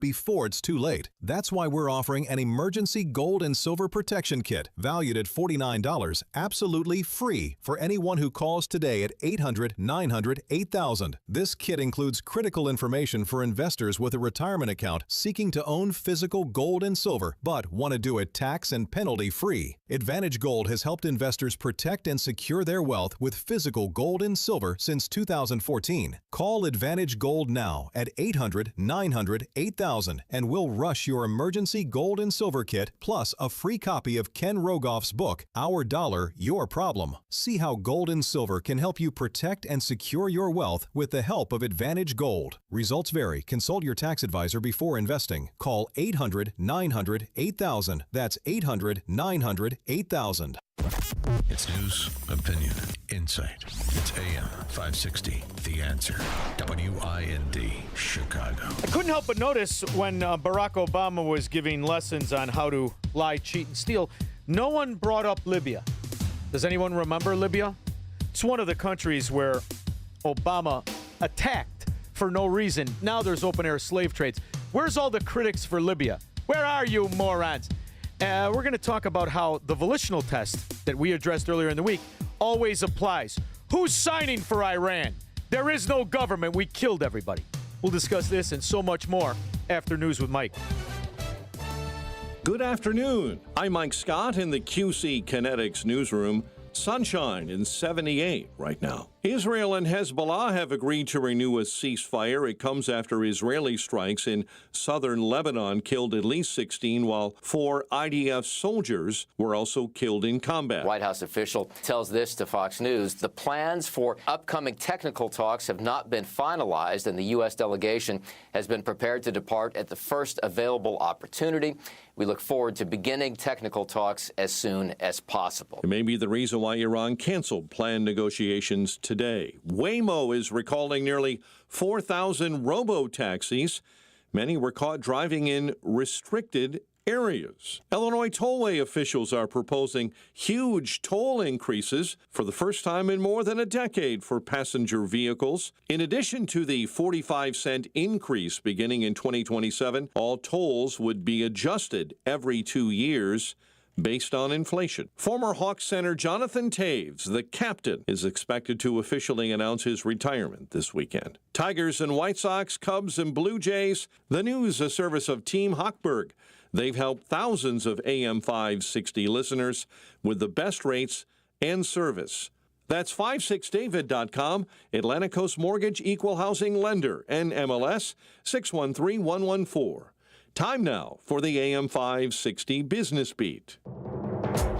before it's too late. That's why we're offering an emergency gold and silver protection kit valued at $49, absolutely free for anyone who calls today at 800-900-8000. This kit includes critical information for investors with a retirement account seeking to own physical gold and silver, but want to do it tax and penalty free. Advantage Gold has helped investors protect and secure their wealth with physical gold and silver since 2014. Call Advantage Gold now at 800-900-8000 and we'll rush your emergency gold and silver kit plus a free copy of Ken Rogoff's book, Our Dollar, Your Problem. See how gold and silver can help you protect and secure your wealth with the help of Advantage Gold. Results vary. Consult your tax advisor before investing. Call 800-900-8000. That's 800-900-8000. It's news, opinion, insight. It's AM 560, The Answer. WIND, Chicago. I couldn't help but notice when Barack Obama was giving lessons on how to lie, cheat, and steal, no one brought up Libya. Does anyone remember Libya? It's one of the countries where Obama attacked for no reason. Now there's open-air slave trades. Where's all the critics for Libya? Where are you, morons? We're going to talk about how the volitional test that we addressed earlier in the week always applies. Who's signing for Iran? There is no government. We killed everybody. We'll discuss this and so much more after News with Mike. Good afternoon. I'm Mike Scott in the QC Kinetics newsroom. Sunshine in 78 right now. Israel and Hezbollah have agreed to renew a ceasefire. It comes after Israeli strikes in southern Lebanon killed at least 16, while 4 IDF soldiers were also killed in combat. White House official tells this to Fox News. The plans for upcoming technical talks have not been finalized, and the U.S. delegation has been prepared to depart at the first available opportunity. We look forward to beginning technical talks as soon as possible. It may be the reason why Iran canceled planned negotiations today. Waymo is recalling nearly 4,000 robo-taxis. Many were caught driving in restricted areas. Illinois tollway officials are proposing huge toll increases for the first time in more than a decade for passenger vehicles. In addition to the 45-cent increase beginning in 2027, all tolls would be adjusted every 2 years based on inflation. Former Hawks center Jonathan Taves, the captain, is expected to officially announce his retirement this weekend. Tigers and White Sox, Cubs and Blue Jays. The news, a service of Team Hochberg. They've helped thousands of AM 560 listeners with the best rates and service. That's 56david.com, Atlantic Coast Mortgage Equal Housing Lender, NMLS 613114. Time now for the AM 560 Business Beat.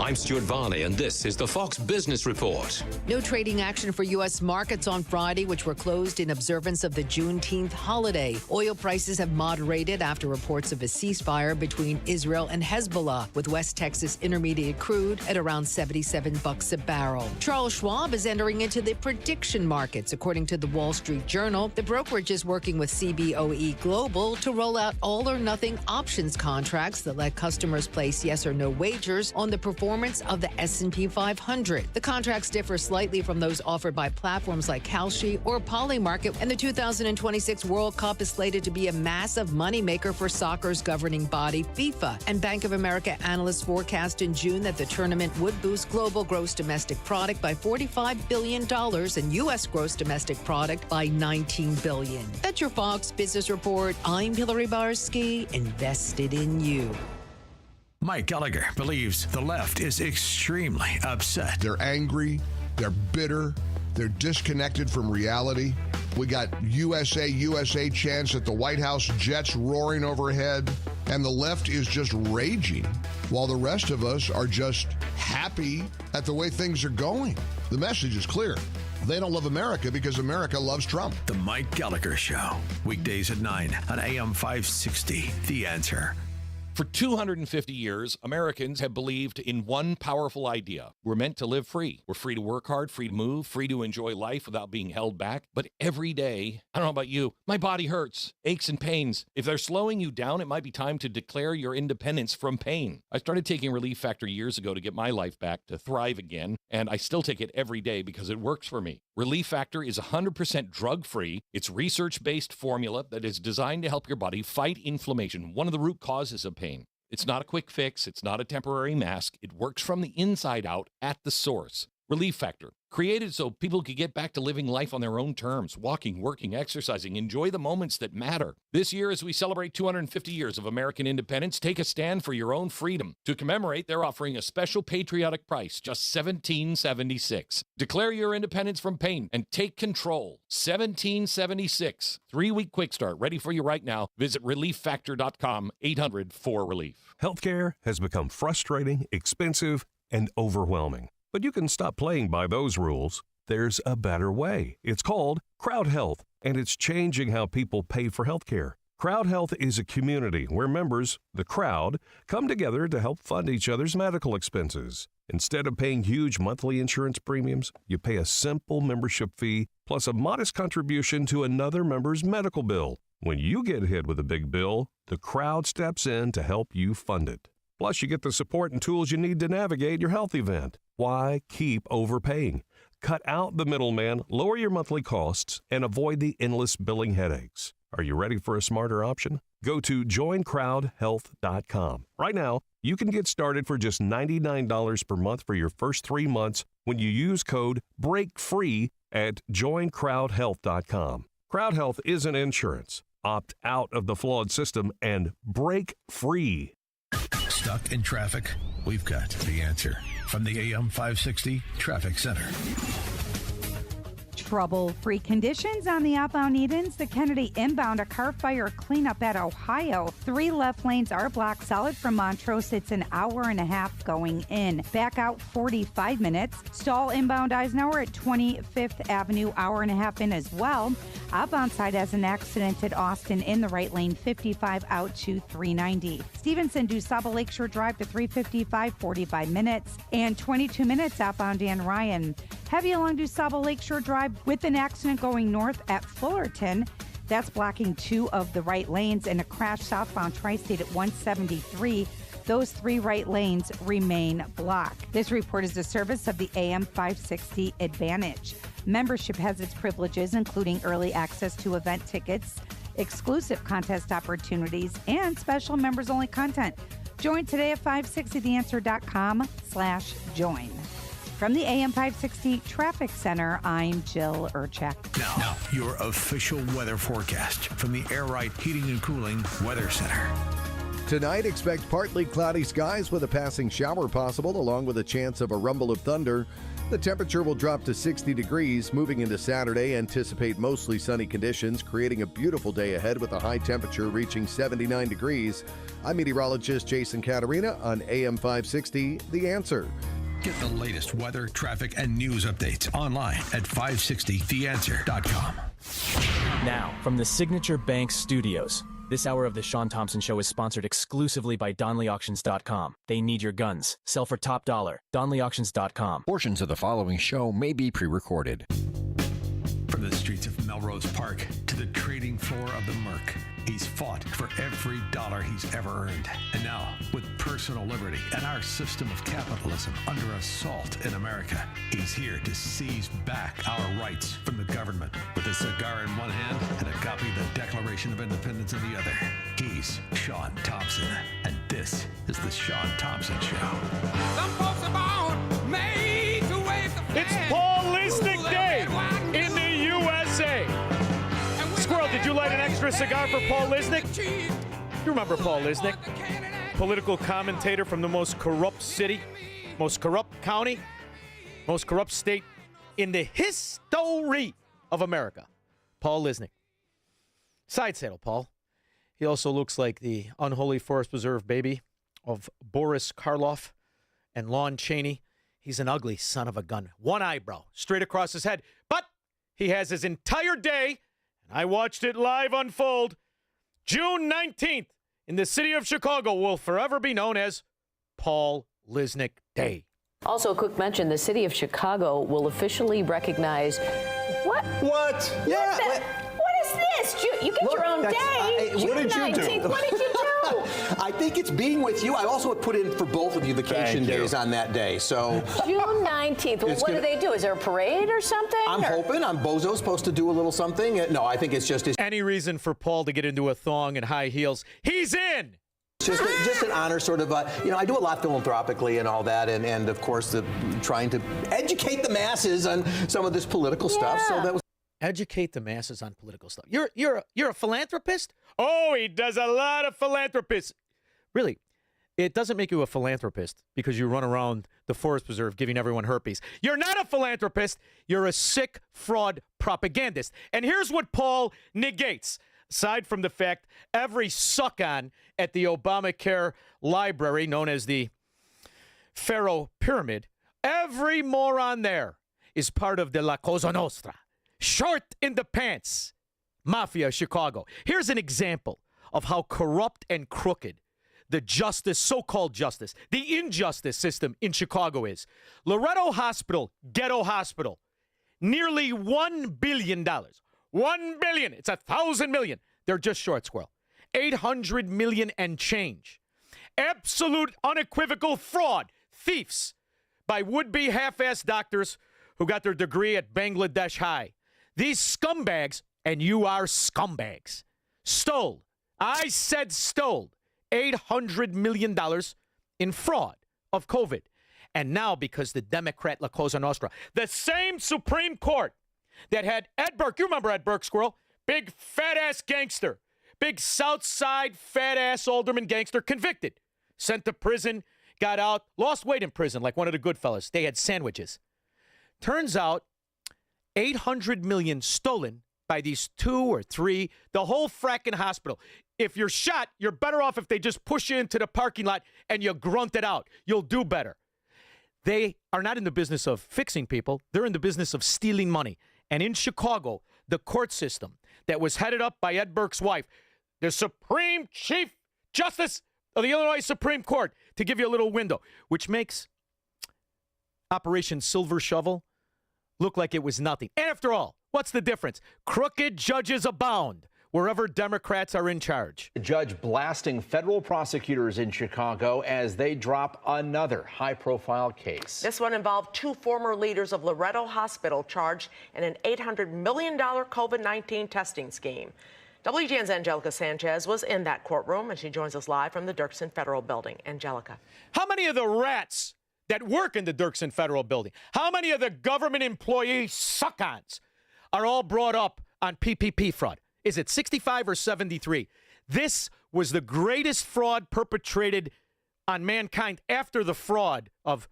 I'm Stuart Varney, and this is the Fox Business Report. No trading action for U.S. markets on Friday, which were closed in observance of the Juneteenth holiday. Oil prices have moderated after reports of a ceasefire between Israel and Hezbollah, with West Texas Intermediate crude at around $77 a barrel. Charles Schwab is entering into the prediction markets. According to the Wall Street Journal, the brokerage is working with CBOE Global to roll out all-or-nothing options contracts that let customers place yes or no wagers on the performance of the S&P 500. The contracts differ slightly from those offered by platforms like Kalshi or Polymarket, and the 2026 World Cup is slated to be a massive moneymaker for soccer's governing body, FIFA. And Bank of America analysts forecast in June that the tournament would boost global gross domestic product by $45 billion and U.S. gross domestic product by $19 billion. That's your Fox Business Report. I'm Hillary Barsky, invested in you. Mike Gallagher believes the left is extremely upset. They're angry, they're bitter, they're disconnected from reality. We got USA chants at the White House, jets roaring overhead, and the left is just raging, while the rest of us are just happy at the way things are going. The message is clear. They don't love America because America loves Trump. The Mike Gallagher Show, weekdays at 9 on AM 560, The Answer. For 250 years, Americans have believed in one powerful idea. We're meant to live free. We're free to work hard, free to move, free to enjoy life without being held back. But every day, I don't know about you, my body hurts, aches and pains. If they're slowing you down, it might be time to declare your independence from pain. I started taking Relief Factor years ago to get my life back, to thrive again, and I still take it every day because it works for me. Relief Factor is 100% drug-free. It's research-based formula that is designed to help your body fight inflammation, one of the root causes of pain. It's not a quick fix. It's not a temporary mask. It works from the inside out at the source. Relief Factor, created so people could get back to living life on their own terms, walking, working, exercising, enjoy the moments that matter. This year, as we celebrate 250 years of American independence, take a stand for your own freedom. To commemorate, they're offering a special patriotic price, just $17.76. Declare your independence from pain and take control. $17.76. 3-week quick start, ready for you right now. Visit relieffactor.com, 800-4RELIEF. Healthcare has become frustrating, expensive, and overwhelming. But you can stop playing by those rules. There's a better way. It's called Crowd Health, and it's changing how people pay for healthcare. Crowd Health is a community where members, the crowd, come together to help fund each other's medical expenses. Instead of paying huge monthly insurance premiums, you pay a simple membership fee plus a modest contribution to another member's medical bill. When you get hit with a big bill, the crowd steps in to help you fund it. Plus, you get the support and tools you need to navigate your health event. Why keep overpaying? Cut out the middleman, lower your monthly costs, and avoid the endless billing headaches. Are you ready for a smarter option? Go to joincrowdhealth.com. Right now, you can get started for just $99 per month for your first 3 months when you use code BREAKFREE at joincrowdhealth.com. Crowd Health isn't insurance. Opt out of the flawed system and break free. Stuck in traffic? We've got the answer. From the AM 560 Traffic Center. Trouble-free conditions on the outbound Edens. The Kennedy inbound, a car fire cleanup at Ohio. 3 left lanes are blocked solid from Montrose. It's an hour and a half going in. Back out 45 minutes. Stall inbound Eisenhower at 25th Avenue, hour and a half in as well. Outbound side has an accident at Austin in the right lane, 55 out to 390. Stevenson, DuSable Lakeshore Drive to 355, 45 minutes. And 22 minutes outbound Dan Ryan. Heavy along DuSable Lakeshore Drive with an accident going north at Fullerton. That's blocking 2 of the right lanes, and a crash southbound Tri-State at 173. Those 3 right lanes remain blocked. This report is the service of the AM 560 Advantage. Membership has its privileges, including early access to event tickets, exclusive contest opportunities, and special members-only content. Join today at 560theanswer.com/join. From the AM 560 Traffic Center, I'm Jill Urchek. Now, your official weather forecast from the Air Right Heating and Cooling Weather Center. Tonight, expect partly cloudy skies with a passing shower possible, along with a chance of a rumble of thunder. The temperature will drop to 60 degrees. Moving into Saturday, anticipate mostly sunny conditions, creating a beautiful day ahead with a high temperature reaching 79 degrees. I'm meteorologist Jason Caterina on AM 560, The Answer. Get the latest weather, traffic, and news updates online at 560theanswer.com. Now, from the Signature Bank Studios, this hour of the Shaun Thompson Show is sponsored exclusively by DonleyAuctions.com. They need your guns. Sell for top dollar. DonleyAuctions.com. Portions of the following show may be pre-recorded. From the streets of Melrose Park to the trading floor of the Merc, he's fought for every dollar he's ever earned. And now, with personal liberty and our system of capitalism under assault in America, he's here to seize back our rights from the government. With a cigar in one hand and a copy of the Declaration of Independence in the other, he's Shaun Thompson. And this is the Shaun Thompson Show. Some folks are born made to wave the flag. It's Paul Lisnick Day in the USA. Squirrel, did you light an extra cigar for Paul Lisnick? You remember Paul Lisnick? Political commentator from the most corrupt city, most corrupt county, most corrupt state in the history of America. Paul Lisnick. Side saddle, Paul. He also looks like the unholy Forest Preserve baby of Boris Karloff and Lon Chaney. He's an ugly son of a gun. One eyebrow straight across his head. But he has his entire day, and I watched it live unfold. June 19th in the city of Chicago will forever be known as Paul Lisnick Day. Also, a quick mention, the city of Chicago will officially recognize what? What? Yeah. What is this? You get your own day. What did you do? What did you do? I think it's being with you. I also put in for both of you vacation days on that day. So June 19th. Well, what do they do? Is there a parade or something? I'm hoping. Bozo's supposed to do a little something. No, I think it's just any reason for Paul to get into a thong and high heels. He's in. Just an honor, sort of. I do a lot philanthropically and all that, and of course, trying to educate the masses on some of this political stuff. So that was. Educate the masses on political stuff. You're a philanthropist? Oh, he does a lot of philanthropists. Really, it doesn't make you a philanthropist because you run around the forest preserve giving everyone herpes. You're not a philanthropist. You're a sick fraud propagandist. And here's what Paul negates. Aside from the fact every suck-on at the Obamacare library, known as the Pharaoh Pyramid, every moron there is part of the La Cosa Nostra. Short in the pants. Mafia Chicago. Here's an example of how corrupt and crooked the justice, so-called justice, the injustice system in Chicago is. Loretto Hospital, ghetto hospital, nearly $1 billion. $1 billion. It's 1,000 million. They're just short, squirrel. 800 million and change. Absolute unequivocal fraud, thieves by would-be half-assed doctors who got their degree at Bangladesh High. These scumbags, and you are scumbags, stole, I said stole, $800 million in fraud of COVID. And now, because the Democrat La Cosa Nostra, the same Supreme Court that had Ed Burke, you remember Ed Burke, squirrel, big fat-ass gangster, big South Side fat-ass alderman gangster, convicted, sent to prison, got out, lost weight in prison like one of the good fellas. They had sandwiches. Turns out, 800 million stolen by these 2 or 3, the whole fracking hospital. If you're shot, you're better off if they just push you into the parking lot and you grunt it out. You'll do better. They are not in the business of fixing people. They're in the business of stealing money. And in Chicago, the court system that was headed up by Ed Burke's wife, the Supreme Chief Justice of the Illinois Supreme Court, to give you a little window, which makes Operation Silver Shovel look like it was nothing. And after all, what's the difference? Crooked judges abound wherever Democrats are in charge. The judge blasting federal prosecutors in Chicago as they drop another high-profile case. This one involved 2 former leaders of Loretto Hospital charged in an $800 million COVID-19 testing scheme. WGN's Angelica Sanchez was in that courtroom, and she joins us live from the Dirksen Federal Building. Angelica. How many of the rats that work in the Dirksen Federal Building, how many of the government employee suck-ons are all brought up on PPP fraud? Is it 65 or 73? This was the greatest fraud perpetrated on mankind after the fraud of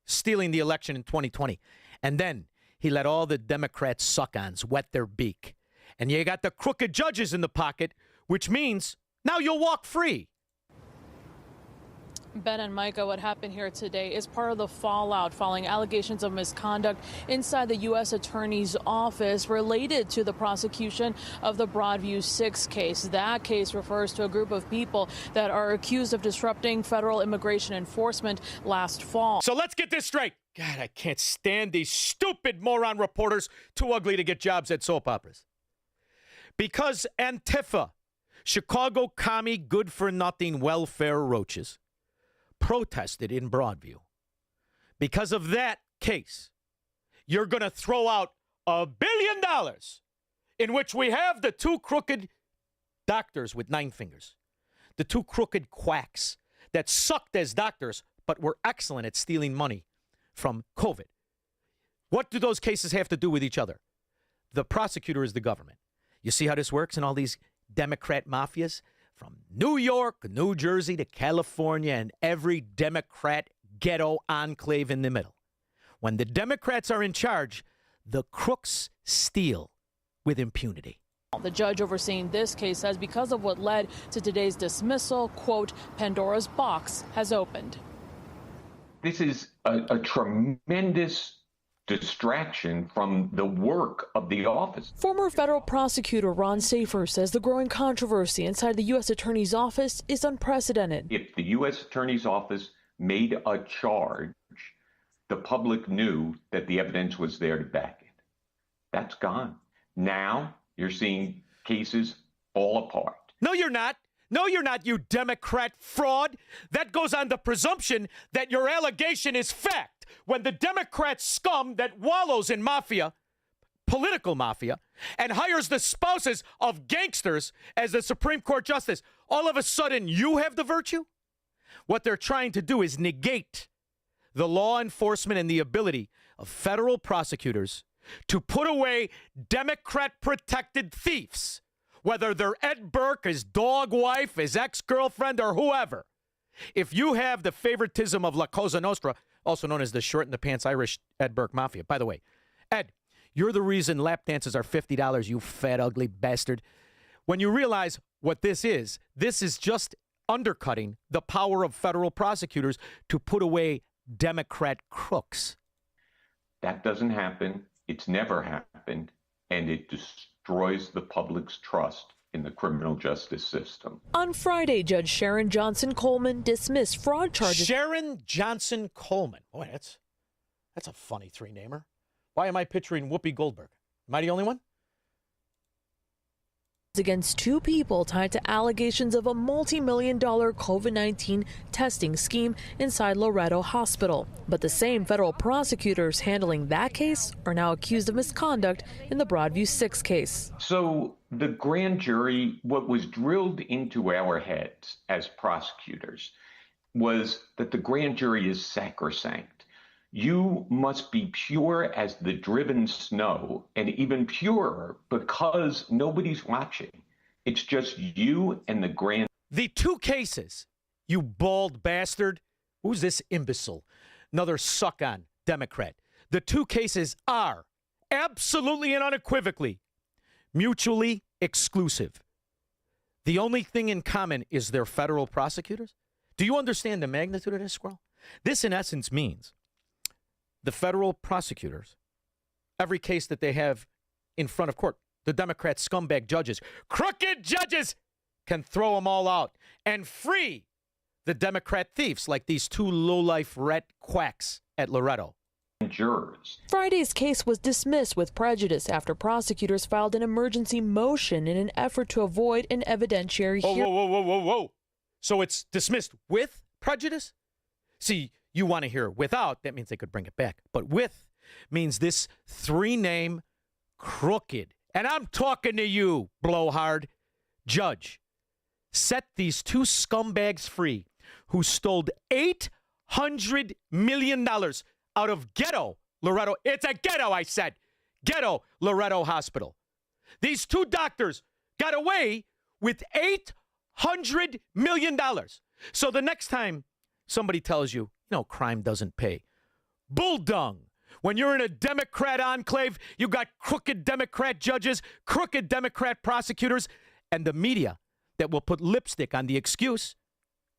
stealing the election in 2020. And then he let all the Democrat suck-ons wet their beak. And you got the crooked judges in the pocket, which means now you'll walk free. Ben and Micah, what happened here today is part of the fallout following allegations of misconduct inside the U.S. Attorney's Office related to the prosecution of the Broadview 6 case. That case refers to a group of people that are accused of disrupting federal immigration enforcement last fall. So let's get this straight. God, I can't stand these stupid moron reporters too ugly to get jobs at soap operas. Because Antifa, Chicago commie good-for-nothing welfare roaches, protested in Broadview. Because of that case, you're going to throw out $1 billion in which we have the 2 crooked doctors with 9 fingers, the 2 crooked quacks that sucked as doctors but were excellent at stealing money from COVID. What do those cases have to do with each other? The prosecutor is the government. You see how this works in all these Democrat mafias? From New York, New Jersey to California and every Democrat ghetto enclave in the middle. When the Democrats are in charge, the crooks steal with impunity. The judge overseeing this case says because of what led to today's dismissal, quote, Pandora's box has opened. This is a tremendous distraction from the work of the office. Former federal prosecutor Ron Safer says the growing controversy inside the U.S. Attorney's Office is unprecedented. If the U.S. Attorney's Office made a charge, the public knew that the evidence was there to back it. That's gone. Now you're seeing cases fall apart. No, you're not. No, you're not, you Democrat fraud. That goes on the presumption that your allegation is fact. When the Democrat scum that wallows in mafia, political mafia, and hires the spouses of gangsters as the Supreme Court justice, all of a sudden you have the virtue? What they're trying to do is negate the law enforcement and the ability of federal prosecutors to put away Democrat-protected thieves, whether they're Ed Burke, his dog wife, his ex-girlfriend, or whoever. If you have the favoritism of La Cosa Nostra, also known as the short-in-the-pants Irish Ed Burke Mafia. By the way, Ed, you're the reason lap dances are $50, you fat, ugly bastard. When you realize what this is just undercutting the power of federal prosecutors to put away Democrat crooks. That doesn't happen. It's never happened. And it destroys the public's trust in the criminal justice system. On Friday, Judge Sharon Johnson Coleman dismissed fraud charges. Sharon Johnson Coleman. Boy, that's a funny three-namer. Why am I picturing Whoopi Goldberg? Am I the only one? Against two people tied to allegations of a multi-million-dollar COVID-19 testing scheme inside Loretto Hospital. But the same federal prosecutors handling that case are now accused of misconduct in the Broadview 6 case. So the grand jury, what was drilled into our heads as prosecutors was that the grand jury is sacrosanct. You must be pure as the driven snow, and even purer because nobody's watching. It's just you and the grand. The two cases, you bald bastard. Who's this imbecile? Another suck-on Democrat. The two cases are absolutely and unequivocally mutually exclusive. The only thing in common is they're federal prosecutors. Do you understand the magnitude of this, Squirrel? This, in essence, means the federal prosecutors, every case that they have in front of court, the Democrat scumbag judges, crooked judges, can throw them all out and free the Democrat thieves like these two lowlife rat quacks at Loretto. Jurors. Friday's case was dismissed with prejudice after prosecutors filed an emergency motion in an effort to avoid an evidentiary hearing. Whoa. So it's dismissed with prejudice? See, you want to hear without, that means they could bring it back. But with means this three-name crooked, and I'm talking to you, blowhard, judge, set these two scumbags free who stole $800 million out of ghetto Loretto. It's a ghetto, I said. Ghetto Loretto Hospital. These two doctors got away with $800 million. So the next time somebody tells you, no, crime doesn't pay. Bulldung. When you're in a Democrat enclave, you got crooked Democrat judges, crooked Democrat prosecutors, and the media that will put lipstick on the excuse.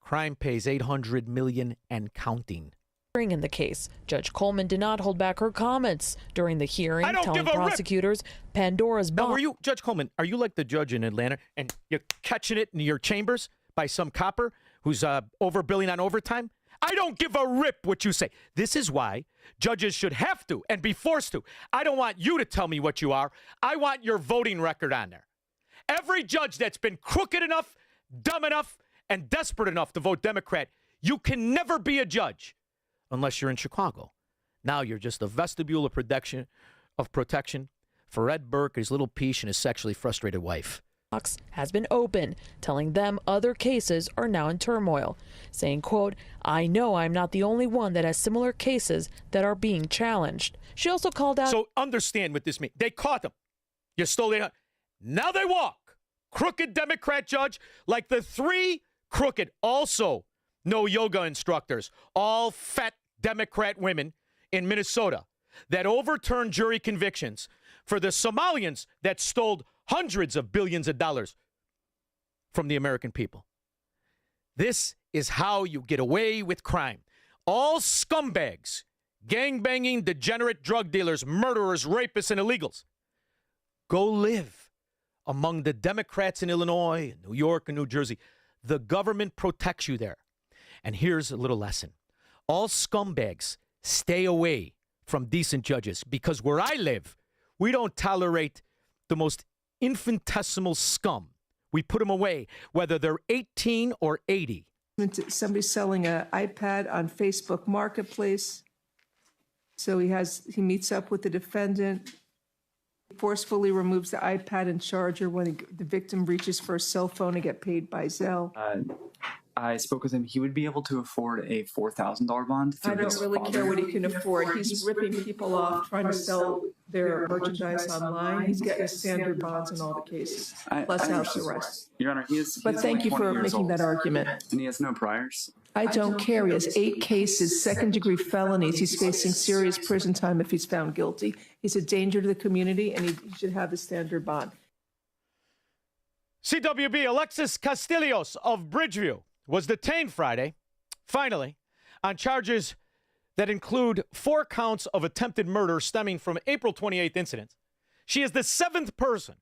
Crime pays $800 million and counting. In the case, Judge Coleman did not hold back her comments during the hearing, telling prosecutors Pandora's box. Now, were you, Judge Coleman, are you like the judge in Atlanta and you're catching it in your chambers by some copper who's overbilling on overtime? I don't give a rip what you say. This is why judges should have to and be forced to. I don't want you to tell me what you are. I want your voting record on there. Every judge that's been crooked enough, dumb enough, and desperate enough to vote Democrat, you can never be a judge unless you're in Chicago. Now you're just a vestibule of protection for Ed Burke, his little peach, and his sexually frustrated wife. Has been open, telling them other cases are now in turmoil, saying, quote, I know I'm not the only one that has similar cases that are being challenged. She also called out. So understand what this means. They caught them. You stole it. Now they walk. Crooked Democrat judge, like the three crooked, also no yoga instructors, all fat Democrat women in Minnesota that overturned jury convictions for the Somalians that stole hundreds of billions of dollars from the American people. This is how you get away with crime. All scumbags gang-banging, degenerate drug dealers, murderers, rapists, and illegals. Go live among the Democrats in Illinois, New York, and New Jersey. The government protects you there. And here's a little lesson. All scumbags stay away from decent judges, because where I live, we don't tolerate the most infinitesimal scum. We put them away, whether they're 18 or 80. Somebody's selling an iPad on Facebook Marketplace. So he meets up with the defendant, forcefully removes the iPad and charger when the victim reaches for a cell phone to get paid by Zelle. I spoke with him. He would be able to afford a $4,000 bond. I don't really care what he can afford. He's ripping people off, trying to sell their merchandise online. He's getting standard bonds in all the cases, plus house arrest. Your Honor, he is. But thank you for making that argument. And he has no priors. I don't care. He has 8 cases, second-degree felonies. He's facing serious prison time if he's found guilty. He's a danger to the community, and he should have the standard bond. CWB Alexis Castillos of Bridgeview was detained Friday, finally, on charges that include 4 counts of attempted murder stemming from April 28th incidents. She is the 7th person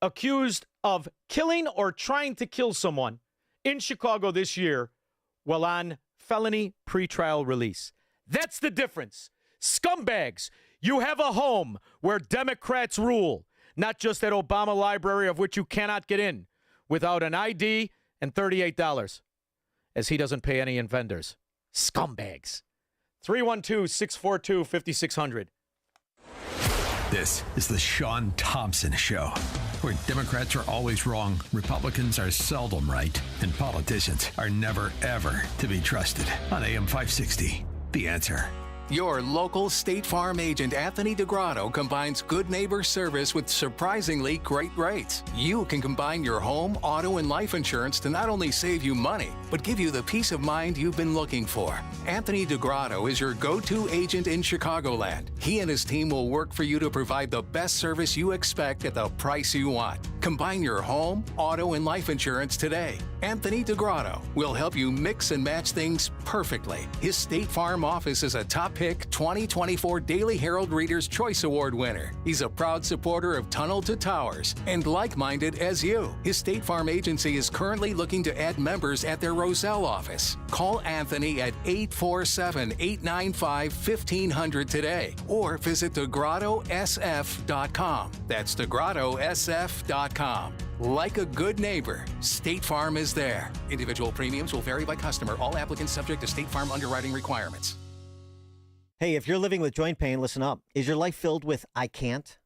accused of killing or trying to kill someone in Chicago this year while on felony pretrial release. That's the difference. Scumbags, you have a home where Democrats rule, not just that Obama library of which you cannot get in without an ID and $38, as he doesn't pay any in vendors. Scumbags. 312-642-5600. This is the Shaun Thompson Show, where Democrats are always wrong, Republicans are seldom right, and politicians are never, ever to be trusted. On AM 560, The Answer. Your local State Farm agent, Anthony DeGrotto, combines good neighbor service with surprisingly great rates. You can combine your home, auto, and life insurance to not only save you money, but give you the peace of mind you've been looking for. Anthony DeGrotto is your go-to agent in Chicagoland. He and his team will work for you to provide the best service you expect at the price you want. Combine your home, auto, and life insurance today. Anthony DeGrotto will help you mix and match things perfectly. His State Farm office is a top pick 2024 Daily Herald Reader's Choice Award winner. He's a proud supporter of Tunnel to Towers and like-minded as you. His State Farm agency is currently looking to add members at their Roselle office. Call Anthony at 847-895-1500 today or visit DeGrottoSF.com. That's DeGrottoSF.com. Like a good neighbor, State Farm is there. Individual premiums will vary by customer. All applicants subject to State Farm underwriting requirements. Hey, if you're living with joint pain, listen up. Is your life filled with I can't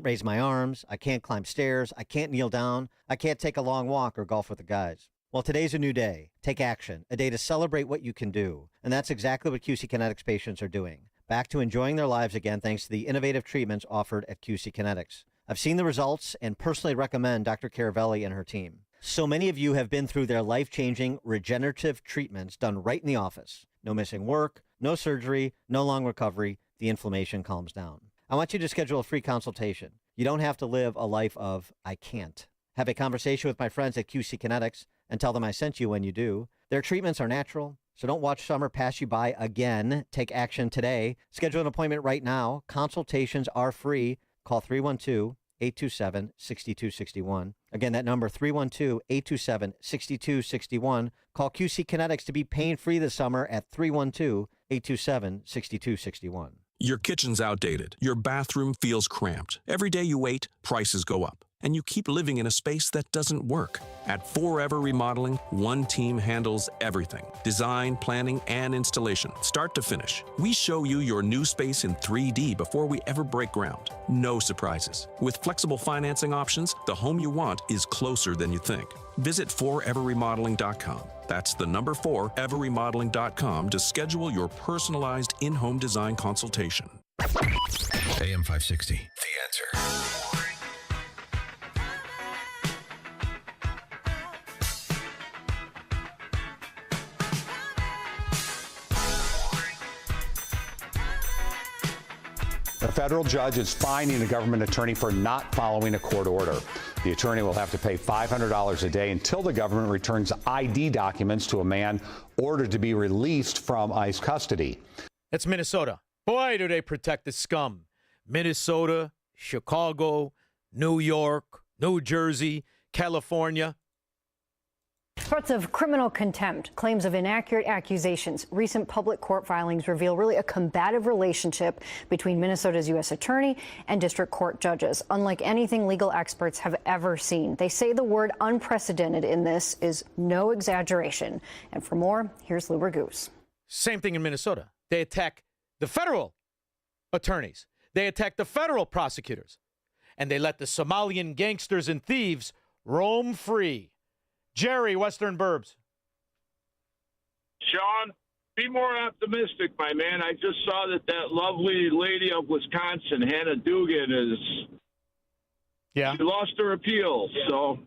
raise my arms, I can't climb stairs, I can't kneel down, I can't take a long walk or golf with the guys? Well, today's a new day. Take action, a day to celebrate what you can do. And that's exactly what QC Kinetics patients are doing. Back to enjoying their lives again thanks to the innovative treatments offered at QC Kinetics. I've seen the results and personally recommend Dr. Caravelli and her team. So many of you have been through their life-changing regenerative treatments done right in the office. No missing work, no surgery, no long recovery. The inflammation calms down. I want you to schedule a free consultation. You don't have to live a life of I can't. Have a conversation with my friends at QC Kinetics and tell them I sent you when you do. Their treatments are natural, so don't watch summer pass you by again. Take action today. Schedule an appointment right now. Consultations are free. Call 312-827-6261. Again, that number, 312-827-6261. Call QC Kinetics to be pain-free this summer at 312-827-6261. Your kitchen's outdated. Your bathroom feels cramped. Every day you wait, prices go up. And you keep living in a space that doesn't work. At Forever Remodeling, one team handles everything. Design, planning, and installation, start to finish. We show you your new space in 3D before we ever break ground. No surprises. With flexible financing options, the home you want is closer than you think. Visit foreverremodeling.com. That's the number 4, everremodeling.com to schedule your personalized in-home design consultation. AM 560, The Answer. A federal judge is fining a government attorney for not following a court order. The attorney will have to pay $500 a day until the government returns ID documents to a man ordered to be released from ICE custody. That's Minnesota. Boy, do they protect the scum. Minnesota, Chicago, New York, New Jersey, California. Threats of criminal contempt, claims of inaccurate accusations. Recent public court filings reveal really a combative relationship between Minnesota's U.S. attorney and district court judges, unlike anything legal experts have ever seen. They say the word unprecedented in this is no exaggeration. And for more, here's Lou Raguse. Same thing in Minnesota. They attack the federal attorneys. They attack the federal prosecutors. And they let the Somalian gangsters and thieves roam free. Jerry, Western Burbs. Shaun, be more optimistic, my man. I just saw that lovely lady of Wisconsin, Hannah Dugan, she lost her appeal. So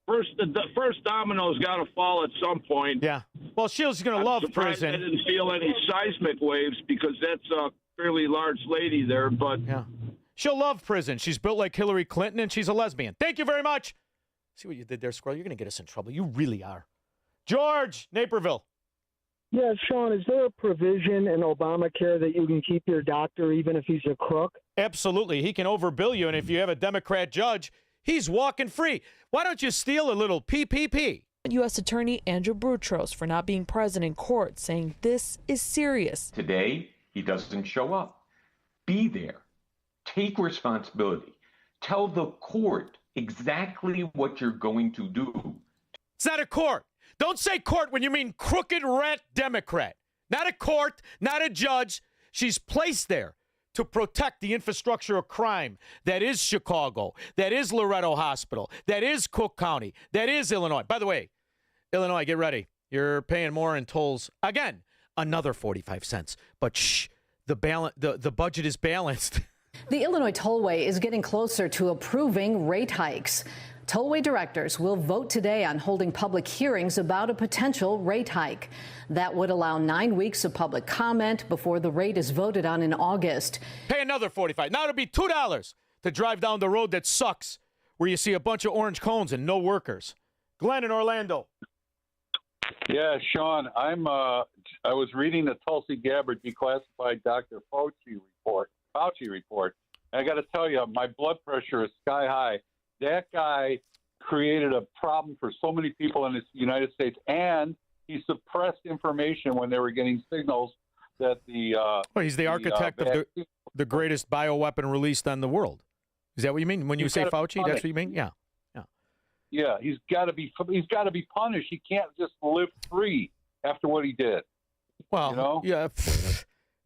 the first domino's got to fall at some point. Yeah. Well, she's going to love prison. I didn't feel any seismic waves because that's a fairly large lady there, but yeah, she'll love prison. She's built like Hillary Clinton, and she's a lesbian. Thank you very much. See what you did there, Squirrel? You're going to get us in trouble. You really are. George, Naperville. Yeah, Shaun, is there a provision in Obamacare that you can keep your doctor even if he's a crook? Absolutely. He can overbill you, and if you have a Democrat judge, he's walking free. Why don't you steal a little PPP? U.S. Attorney Andrew Boutros for not being present in court, saying this is serious. Today, he doesn't show up. Be there. Take responsibility. Tell the court exactly what you're going to do. It's not a court. Don't say court when you mean crooked rat Democrat. Not a court, not a judge. She's placed there to protect the infrastructure of crime that is Chicago, that is Loretto Hospital, that is Cook County, that is Illinois. By the way, Illinois, get ready. You're paying more in tolls. Again, another 45 cents. But shh, the budget is balanced. The Illinois Tollway is getting closer to approving rate hikes. Tollway directors will vote today on holding public hearings about a potential rate hike. That would allow 9 weeks of public comment before the rate is voted on in August. Pay another $45. Now it'll be $2 to drive down the road that sucks, where you see a bunch of orange cones and no workers. Glenn in Orlando. Yeah, Shaun, I was reading the Tulsi Gabbard declassified Dr. Fauci report. And I got to tell you, my blood pressure is sky high. That guy created a problem for so many people in the United States, and he suppressed information when they were getting signals that he's the architect of the greatest bioweapon released on the world. Is that what you mean when you say Fauci? That's what you mean? Yeah. Yeah, he's got to be punished. He can't just live free after what he did. Well, yeah,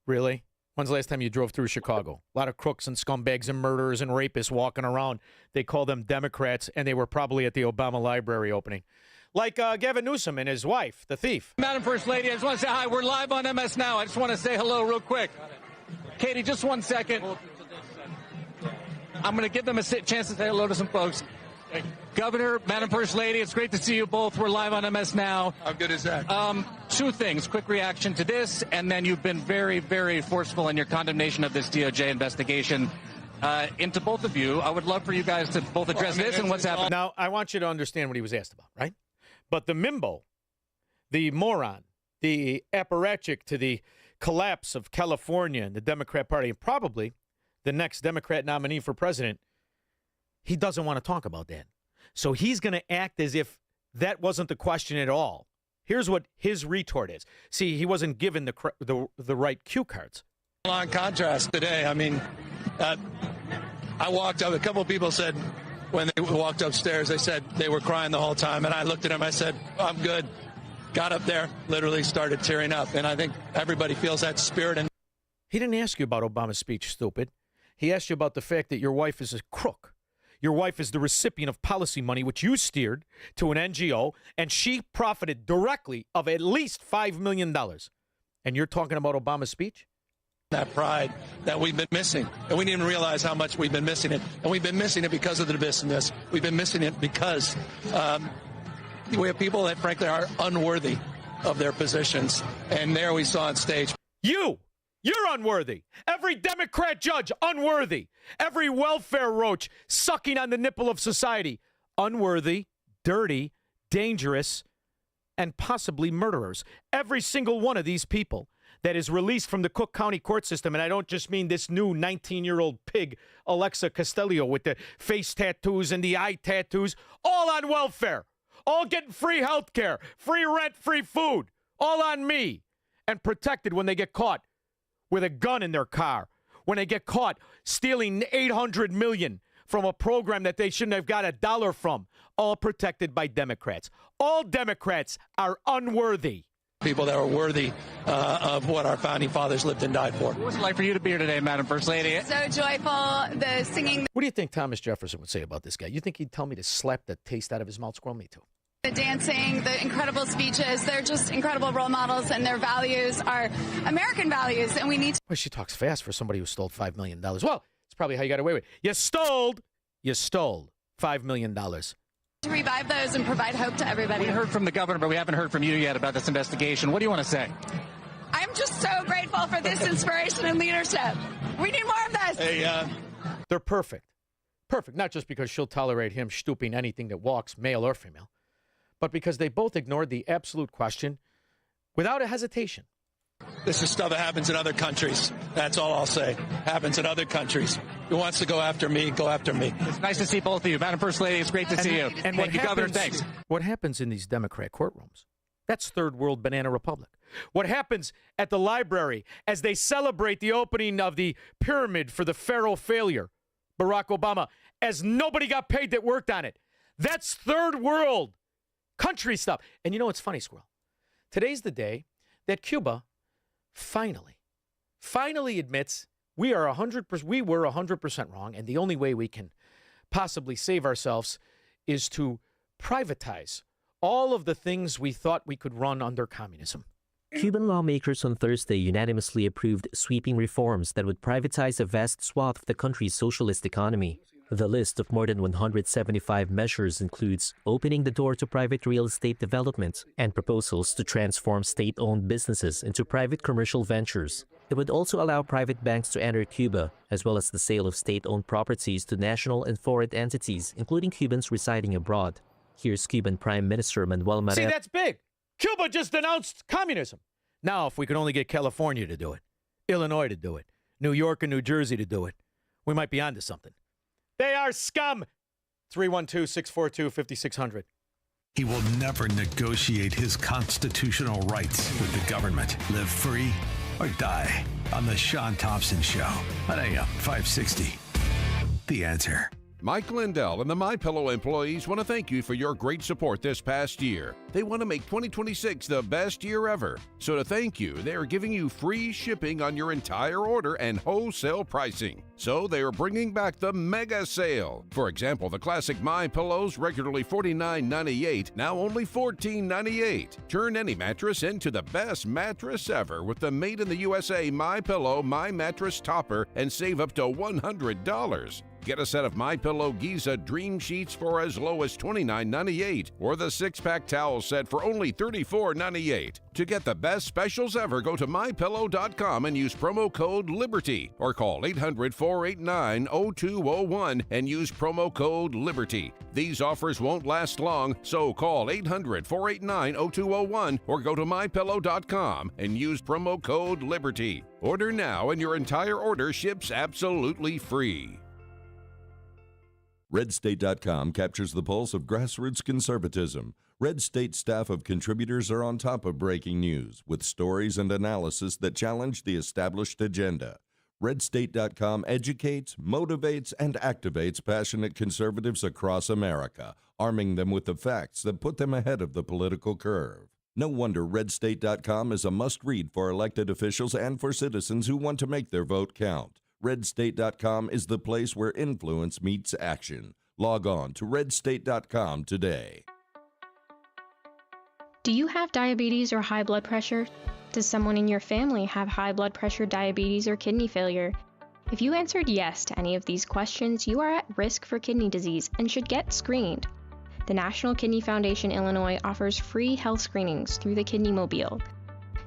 really? When's the last time you drove through Chicago? A lot of crooks and scumbags and murderers and rapists walking around. They call them Democrats, and they were probably at the Obama Library opening. Like Gavin Newsom and his wife, the thief. Madam First Lady, I just want to say hi. We're live on MS Now. I just want to say hello real quick. Katie, just 1 second. I'm going to give them a chance to say hello to some folks. Governor, Madam First Lady, it's great to see you both. We're live on MS Now. How good is that? Two things. Quick reaction to this, and then you've been very, very forceful in your condemnation of this DOJ investigation. Into both of you, I would love for you guys to both address this and what's happening. Now, I want you to understand what he was asked about, right? But the Mimbo, the moron, the apparatchik to the collapse of California and the Democrat Party, and probably the next Democrat nominee for president, he doesn't want to talk about that. So he's going to act as if that wasn't the question at all. Here's what his retort is. See, he wasn't given the right cue cards. On contrast today, I mean, I walked up, a couple of people said when they walked upstairs, they said they were crying the whole time. And I looked at them, I said, I'm good. Got up there, literally started tearing up. And I think everybody feels that spirit. And he didn't ask you about Obama's speech, stupid. He asked you about the fact that your wife is a crook. Your wife is the recipient of policy money, which you steered to an NGO, and she profited directly of at least $5 million. And you're talking about Obama's speech? That pride that we've been missing. And we didn't even realize how much we've been missing it. And we've been missing it because of the divisiveness. We've been missing it because we have people that, frankly, are unworthy of their positions. And there we saw on stage. You're unworthy. Every Democrat judge, unworthy. Every welfare roach sucking on the nipple of society, unworthy, dirty, dangerous, and possibly murderers. Every single one of these people that is released from the Cook County court system, and I don't just mean this new 19-year-old pig, Alexa Costello, with the face tattoos and the eye tattoos, all on welfare, all getting free health care, free rent, free food, all on me, and protected when they get caught with a gun in their car, when they get caught stealing $800 million from a program that they shouldn't have got $1 from, all protected by Democrats. All Democrats are unworthy. People that were worthy of what our founding fathers lived and died for. What was it like for you to be here today, Madam First Lady? So joyful, the singing, What do you think Thomas Jefferson would say about this guy? You think he'd tell me to slap the taste out of his mouth? Squirrel, me too. the dancing, the incredible speeches. They're just incredible role models, and their values are American values, and we need to. Well, she talks fast for somebody who stole $5 million. Well, it's probably how you got away with it. You stole $5 million. To revive those and provide hope to everybody. We heard from the governor, but we haven't heard from you yet about this investigation. What do you want to say? I'm just so grateful for this inspiration and leadership. We need more of this. Hey, They're perfect. Perfect, not just because she'll tolerate him stooping anything that walks, male or female, but because they both ignored the absolute question without a hesitation. this is stuff that happens in other countries. That's all I'll say. Happens in other countries. Who wants to go after me, go after me. It's nice to see both of you. Madam First Lady, it's great to see you. And Thank you, Governor. Thanks. What happens in these Democrat courtrooms? That's third world banana republic. What happens at the library as they celebrate the opening of the pyramid for the Pharaoh failure, Barack Obama, as nobody got paid that worked on it. That's third world country stuff. And you know what's funny, Squirrel? Today's the day that Cuba finally admits we were 100% wrong, and the only way we can possibly save ourselves is to privatize all of the things we thought we could run under communism. Cuban lawmakers on Thursday unanimously approved sweeping reforms that would privatize a vast swath of the country's socialist economy. The list of more than 175 measures includes opening the door to private real estate development and proposals to transform state-owned businesses into private commercial ventures. It would also allow private banks to enter Cuba, as well as the sale of state-owned properties to national and foreign entities, including Cubans residing abroad. Here's Cuban Prime Minister Manuel María. See, that's big. Cuba just denounced communism. Now, if we could only get California to do it, Illinois to do it, New York and New Jersey to do it, we might be onto something. They are scum. 312-642-5600. He will never negotiate his constitutional rights with the government. Live free or die on the Shaun Thompson Show on AM 560. The Answer. Mike Lindell and the MyPillow employees want to thank you for your great support this past year. They want to make 2026 the best year ever. So to thank you, they are giving you free shipping on your entire order and wholesale pricing. So they are bringing back the mega sale. For example, the classic MyPillows, regularly $49.98, now only $14.98. Turn any mattress into the best mattress ever with the Made in the USA MyPillow My Mattress Topper and save up to $100. Get a set of MyPillow Giza Dream Sheets for as low as $29.98 or the 6-pack towel set for only $34.98. To get the best specials ever, go to MyPillow.com and use promo code LIBERTY or call 800-489-0201 and use promo code LIBERTY. These offers won't last long, so call 800-489-0201 or go to MyPillow.com and use promo code LIBERTY. Order now and your entire order ships absolutely free. RedState.com captures the pulse of grassroots conservatism. Red State staff of contributors are on top of breaking news with stories and analysis that challenge the established agenda. RedState.com educates, motivates, and activates passionate conservatives across America, arming them with the facts that put them ahead of the political curve. No wonder RedState.com is a must-read for elected officials and for citizens who want to make their vote count. RedState.com is the place where influence meets action. Log on to RedState.com today. Do you have diabetes or high blood pressure? Does someone in your family have high blood pressure, diabetes, or kidney failure? If you answered yes to any of these questions, you are at risk for kidney disease and should get screened. The National Kidney Foundation Illinois offers free health screenings through the Kidney Mobile.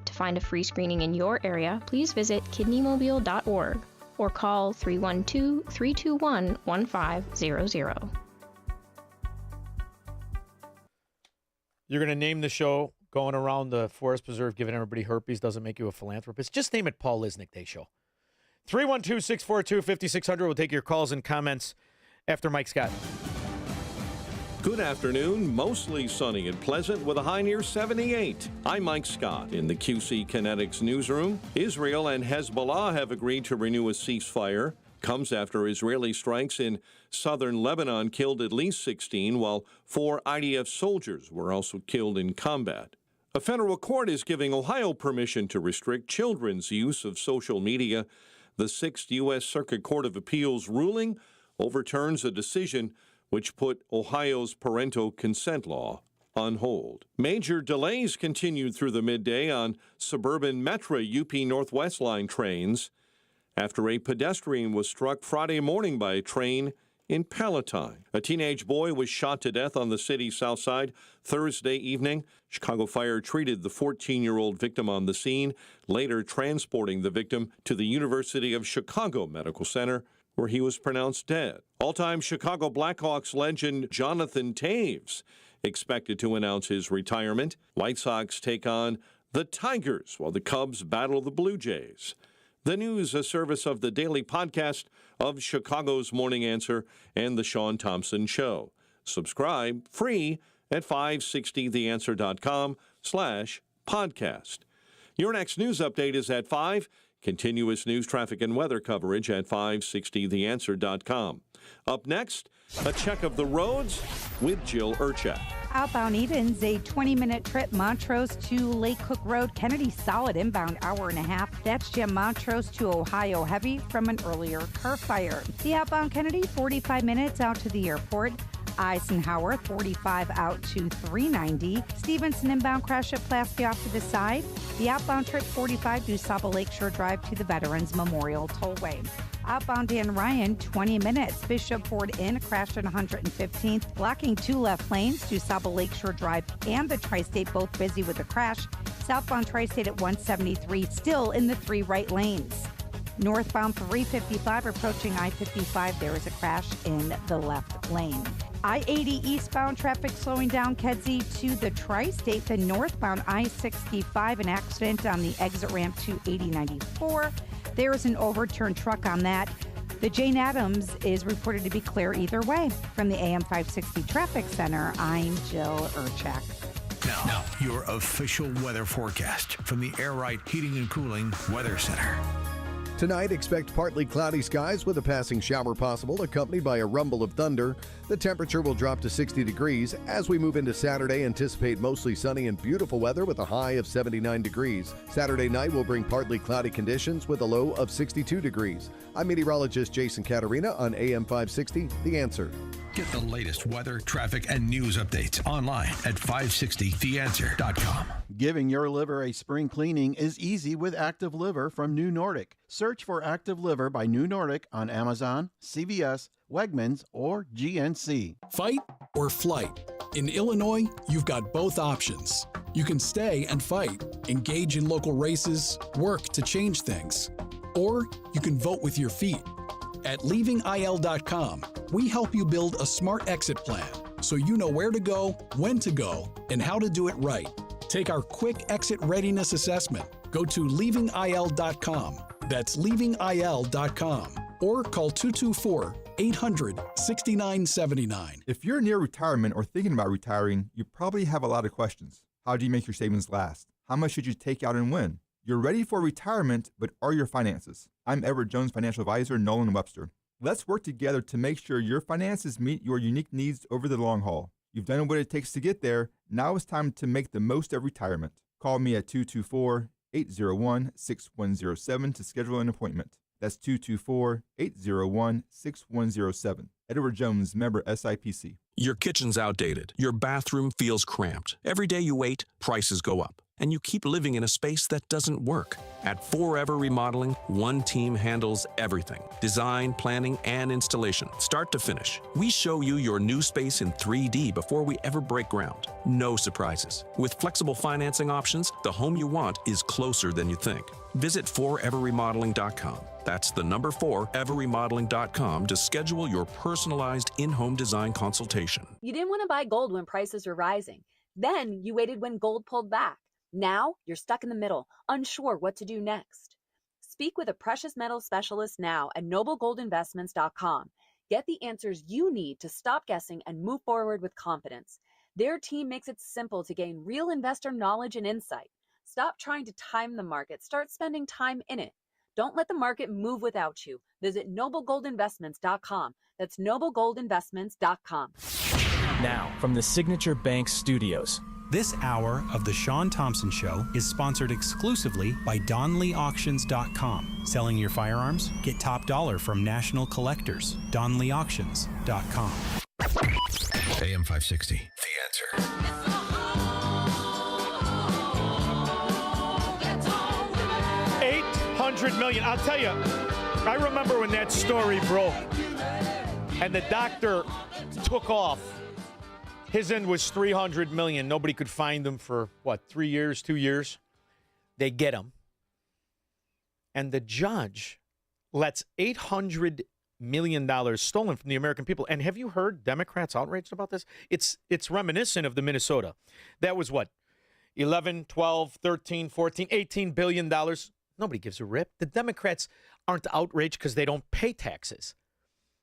To find a free screening in your area, please visit kidneymobile.org. or call 312-321-1500. You're going to name the show going around the forest preserve giving everybody herpes doesn't make you a philanthropist. Just name it Paul Lisnick Day Show. 312-642-5600. We'll take your calls and comments after Mike Scott. Good afternoon. Mostly sunny and pleasant with a high near 78. I'm Mike Scott in the QC Kinetics newsroom. Israel and Hezbollah have agreed to renew a ceasefire. Comes after Israeli strikes in southern Lebanon killed at least 16, while 4 IDF soldiers were also killed in combat. A federal court is giving Ohio permission to restrict children's use of social media. The 6th U.S. Circuit Court of Appeals ruling overturns a decision which put Ohio's parental consent law on hold. Major delays continued through the midday on suburban Metra UP Northwest Line trains after a pedestrian was struck Friday morning by a train in Palatine. A teenage boy was shot to death on the city's south side Thursday evening. Chicago Fire treated the 14-year-old victim on the scene, later transporting the victim to the University of Chicago Medical Center, where he was pronounced dead. All-time Chicago Blackhawks legend Jonathan Toews expected to announce his retirement. White Sox take on the Tigers while the Cubs battle the Blue Jays. The News, a service of the daily podcast of Chicago's Morning Answer and the Shaun Thompson Show. Subscribe free at 560theanswer.com/podcast. Your next news update is at 5. Continuous news, traffic, and weather coverage at 560theanswer.com. Up next, a check of the roads with Jill Urchak. Outbound Eden's a 20-minute trip, Montrose to Lake Cook Road. Kennedy solid inbound hour and a half. That's Jim Montrose to Ohio heavy from an earlier car fire. The outbound Kennedy 45 minutes out to the airport. Eisenhower 45 out to 390. Stevenson inbound crash at Pulaski off to the side. The outbound trip 45 to Saba Lakeshore Drive to the Veterans Memorial Tollway. Outbound Dan Ryan, 20 minutes. Bishop Ford Inn crashed at 115th, blocking 2 left lanes to Saba Lakeshore Drive and the Tri-State, both busy with the crash. Southbound Tri-State at 173, still in the 3 right lanes. Northbound 355 approaching I-55, there is a crash in the left lane. I-80 eastbound traffic slowing down Kedzie to the Tri-State. The northbound I-65, an accident on the exit ramp to 8094. There is an overturned truck on that. The Jane Addams is reported to be clear either way. From the AM 560 Traffic Center, I'm Jill Urchak. Now, your official weather forecast from the Air Right Heating and Cooling Weather Center. Tonight, expect partly cloudy skies with a passing shower possible, accompanied by a rumble of thunder. The temperature will drop to 60 degrees. As we move into Saturday, anticipate mostly sunny and beautiful weather with a high of 79 degrees. Saturday night will bring partly cloudy conditions with a low of 62 degrees. I'm meteorologist Jason Caterina on AM 560, The Answer. Get the latest weather, traffic, and news updates online at 560theanswer.com. Giving your liver a spring cleaning is easy with Active Liver from New Nordic. Search for Active Liver by New Nordic on Amazon, CVS, Wegmans, or GNC. Fight or flight? In Illinois, you've got both options. You can stay and fight, engage in local races, work to change things. Or you can vote with your feet. At leavingil.com, we help you build a smart exit plan so you know where to go, when to go, and how to do it right. Take our quick exit readiness assessment. Go to leavingil.com. That's leavingil.com. Or call 224-800-6979. If you're near retirement or thinking about retiring, you probably have a lot of questions. How do you make your savings last? How much should you take out and when? You're ready for retirement, but are your finances? I'm Edward Jones financial advisor, Nolan Webster. Let's work together to make sure your finances meet your unique needs over the long haul. You've done what it takes to get there. Now it's time to make the most of retirement. Call me at 224-801-6107 to schedule an appointment. That's 224-801-6107. Edward Jones, member SIPC. Your kitchen's outdated. Your bathroom feels cramped. Every day you wait, prices go up. And you keep living in a space that doesn't work. At Forever Remodeling, one team handles everything. Design, planning, and installation, start to finish. We show you your new space in 3D before we ever break ground. No surprises. With flexible financing options, the home you want is closer than you think. Visit foreverremodeling.com. That's the number 4everremodeling.com to schedule your personalized in-home design consultation. You didn't want to buy gold when prices were rising. Then you waited when gold pulled back. Now you're stuck in the middle, unsure what to do next. Speak with a precious metals specialist now at noblegoldinvestments.com. Get the answers you need to stop guessing and move forward with confidence. Their team makes it simple to gain real investor knowledge and insight. Stop trying to time the market. Start spending time in it. Don't let the market move without you. Visit noblegoldinvestments.com. That's noblegoldinvestments.com. Now, from the Signature Bank Studios. This hour of The Shaun Thompson Show is sponsored exclusively by DonleyAuctions.com. Selling your firearms? Get top dollar from national collectors. DonleyAuctions.com. AM 560, The Answer. $800 million. I'll tell you, I remember when that story broke and the doctor took off. His end was $300 million. Nobody could find him for, 3 years, 2 years? They get him. And the judge lets $800 million stolen from the American people. And have you heard Democrats outraged about this? It's reminiscent of the Minnesota. That was 11, 12, 13, 14, $18 billion. Nobody gives a rip. The Democrats aren't outraged because they don't pay taxes.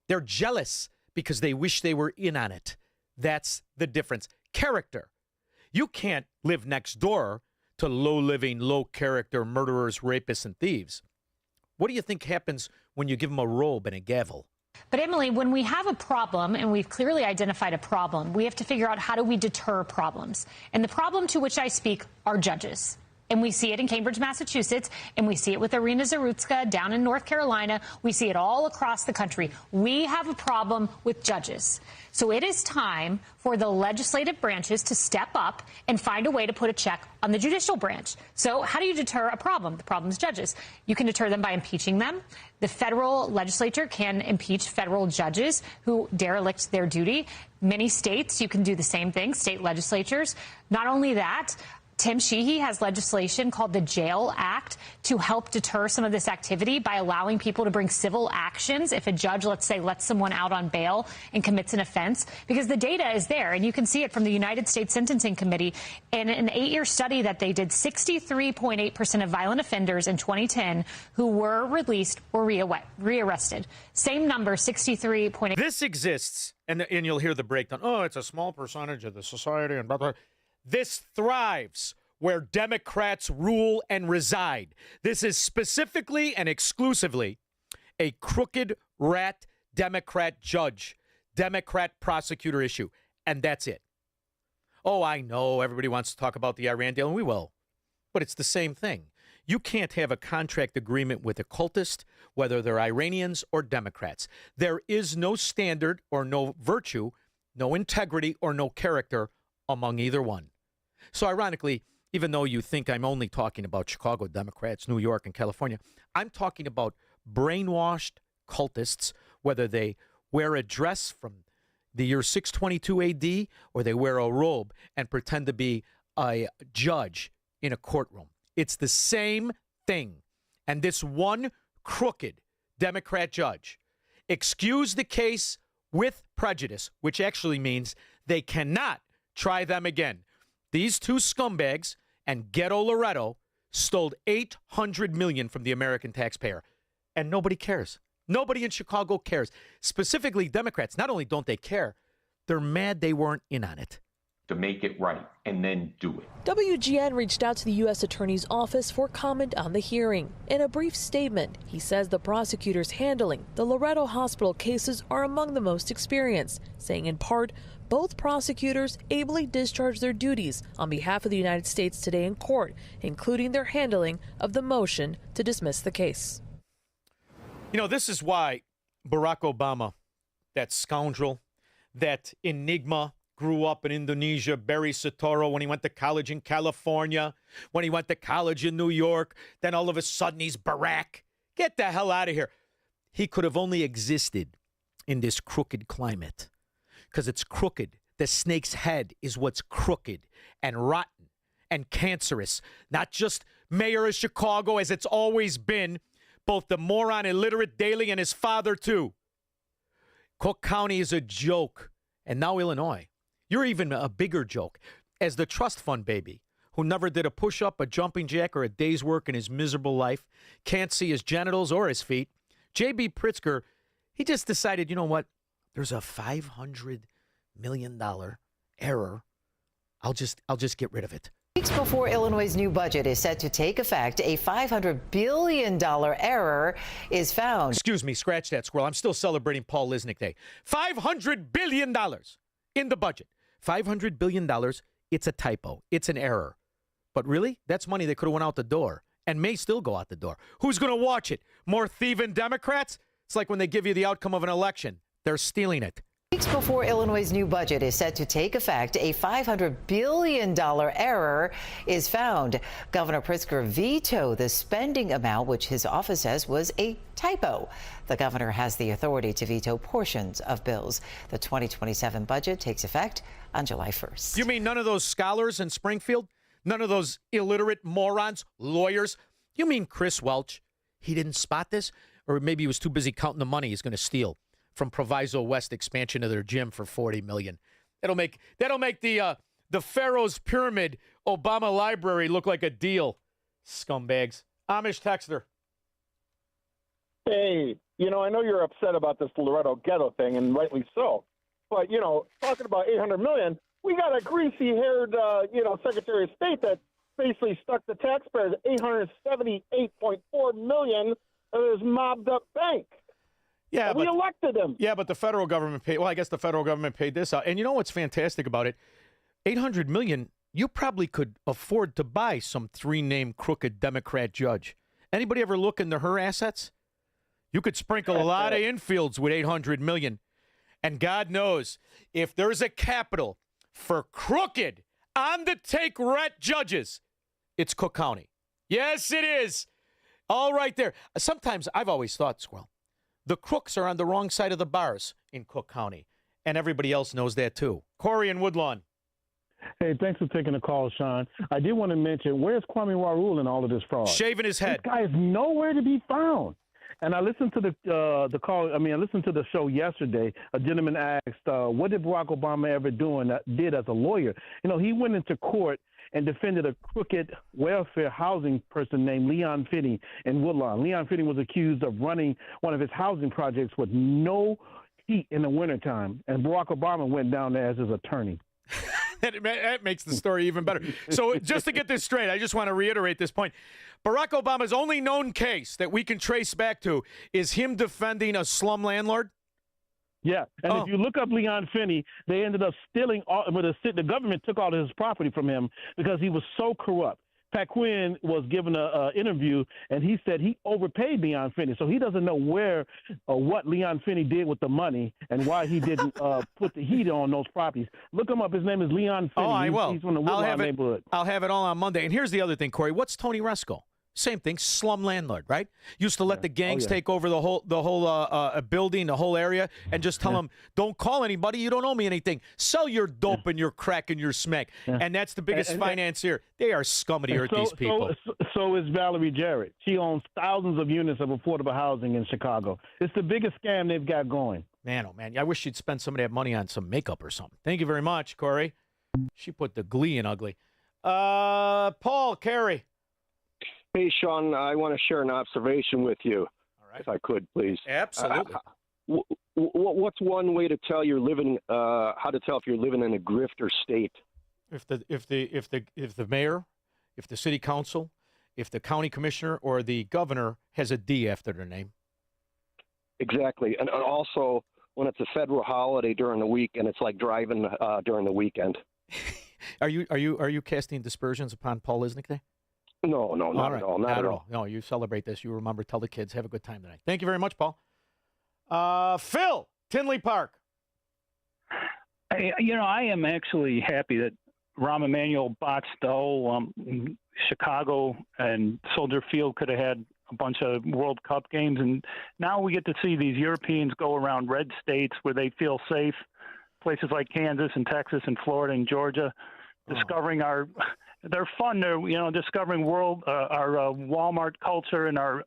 They're jealous because they wish they were in on it. That's the difference. Character. You can't live next door to low-living, low-character murderers, rapists, and thieves. What do you think happens when you give them a robe and a gavel? But, Emily, when we have a problem, and we've clearly identified a problem, we have to figure out how do we deter problems. And the problem to which I speak are judges. And we see it in Cambridge, Massachusetts, and we see it with Irina Zarutska down in North Carolina. We see it all across the country. We have a problem with judges. So it is time for the legislative branches to step up and find a way to put a check on the judicial branch. So how do you deter a problem? The problem is judges. You can deter them by impeaching them. The federal legislature can impeach federal judges who derelict their duty. Many states, you can do the same thing, state legislatures. Not only that, Tim Sheehy has legislation called the Jail Act to help deter some of this activity by allowing people to bring civil actions if a judge, let's say, lets someone out on bail and commits an offense, because the data is there, and you can see it from the United States Sentencing Committee. In an 8-year study that they did, 63.8% of violent offenders in 2010 who were released were rearrested. Same number, 63.8%. This exists, and you'll hear the breakdown. Oh, it's a small percentage of the society and blah, blah. This thrives where Democrats rule and reside. This is specifically and exclusively a crooked rat Democrat judge, Democrat prosecutor issue, and that's it. Oh, I know everybody wants to talk about the Iran deal, and we will, but it's the same thing. You can't have a contract agreement with a cultist, whether they're Iranians or Democrats. There is no standard or no virtue, no integrity or no character among either one. So ironically, even though you think I'm only talking about Chicago Democrats, New York, and California, I'm talking about brainwashed cultists, whether they wear a dress from the year 622 AD or they wear a robe and pretend to be a judge in a courtroom. It's the same thing. And this one crooked Democrat judge excused the case with prejudice, which actually means they cannot try them again. These two scumbags and Ghetto Loretto stole $800 million from the American taxpayer, and nobody cares. Nobody in Chicago cares. Specifically, Democrats. Not only don't they care, they're mad they weren't in on it. To make it right and then do it. WGN reached out to the U.S. Attorney's Office for comment on the hearing. In a brief statement, he says the prosecutors handling the Loretto Hospital cases are among the most experienced, saying in part, both prosecutors ably discharged their duties on behalf of the United States today in court, including their handling of the motion to dismiss the case. You know, this is why Barack Obama, that scoundrel, that enigma, grew up in Indonesia, Barry Soetoro, when he went to college in California, when he went to college in New York, then all of a sudden he's Barack. Get the hell out of here. He could have only existed in this crooked climate because it's crooked. The snake's head is what's crooked and rotten and cancerous. Not just mayor of Chicago, as it's always been, both the moron illiterate Daley and his father, too. Cook County is a joke. And now Illinois. You're even a bigger joke. as the trust fund baby who never did a push-up, a jumping jack, or a day's work in his miserable life, can't see his genitals or his feet, J.B. Pritzker, he just decided, you know what? There's a $500 million error. I'll just get rid of it. Weeks before Illinois' new budget is set to take effect, a $500 billion error is found. Excuse me, scratch that, squirrel. I'm still celebrating Paul Lisnick Day. $500 billion in the budget. $500 billion, it's a typo. It's an error. But really, that's money that could have went out the door and may still go out the door. Who's going to watch it? More thieving Democrats? It's like when they give you the outcome of an election. They're stealing it. Weeks before Illinois' new budget is set to take effect, a $500 billion error is found. Governor Pritzker vetoed the spending amount, which his office says was a typo. The governor has the authority to veto portions of bills. The 2027 budget takes effect on July 1st. You mean none of those scholars in Springfield? None of those illiterate morons, lawyers? You mean Chris Welch? He didn't spot this? Or maybe he was too busy counting the money he's going to steal from Proviso West expansion of their gym for $40 million. That'll make the Pharaoh's Pyramid Obama Library look like a deal. Scumbags. Amish Texter. Hey, I know you're upset about this Loretto ghetto thing, and rightly so. But, talking about $800 million, we got a greasy-haired, Secretary of State that basically stuck the taxpayers $878.4 million of his mobbed-up bank. Yeah, we elected him. Yeah, but the federal government paid. Well, I guess the federal government paid this out. And you know what's fantastic about it? $800 million. You probably could afford to buy some three-name crooked Democrat judge. Anybody ever look into her assets? You could sprinkle a lot of infields with $800 million. And God knows, if there's a capital for crooked, on-the-take rat judges, it's Cook County. Yes, it is. All right there. Sometimes I've always thought, Squirrel, the crooks are on the wrong side of the bars in Cook County, and everybody else knows that too. Corey in Woodlawn. Hey, thanks for taking the call, Shaun. I did want to mention, where's Kwame Warul in all of this fraud? Shaving his head. This guy is nowhere to be found. And I listened to the call. I listened to the show yesterday. A gentleman asked, what did Barack Obama ever did as a lawyer? He went into court and defended a crooked welfare housing person named Leon Finney in Woodlawn. Leon Finney was accused of running one of his housing projects with no heat in the wintertime, and Barack Obama went down there as his attorney. That makes the story even better. So just to get this straight, I just want to reiterate this point. Barack Obama's only known case that we can trace back to is him defending a slum landlord? Yeah, and if you look up Leon Finney, they ended up stealing the government took all of his property from him because he was so corrupt. Pat Quinn was given an interview, and he said he overpaid Leon Finney, so he doesn't know where or what Leon Finney did with the money and why he didn't put the heat on those properties. Look him up. His name is Leon Finney. Oh, I will. He's from the Woodlawn neighborhood. I'll have it all on Monday. And here's the other thing, Corey. What's Tony Resco? Same thing, slum landlord, right? Used to let the gangs take over the whole building, the whole area, and just tell them, don't call anybody, you don't owe me anything. Sell your dope and your crack and your smack. And that's the biggest financier. They are scum to earth, these people. So is Valerie Jarrett. She owns thousands of units of affordable housing in Chicago. It's the biggest scam they've got going. Man, oh man, I wish she'd spend some of that money on some makeup or something. Thank you very much, Corey. She put the glee in ugly. Paul, Carey. Hey, Shaun, I want to share an observation with you, all right, if I could, please. Absolutely. What's one way to tell you're living? How to tell if you're living in a grifter state? If the mayor, if the city council, if the county commissioner, or the governor has a D after their name. Exactly, and also when it's a federal holiday during the week, and it's like driving during the weekend. Are you casting dispersions upon Paul Lisnick Day? No, not at all. Not at all. No, you celebrate this. You remember, tell the kids, have a good time tonight. Thank you very much, Paul. Phil, Tinley Park. I am actually happy that Rahm Emanuel botched the whole Chicago and Soldier Field could have had a bunch of World Cup games. And now we get to see these Europeans go around red states where they feel safe, places like Kansas and Texas and Florida and Georgia, discovering they're fun. They're, discovering our Walmart culture and our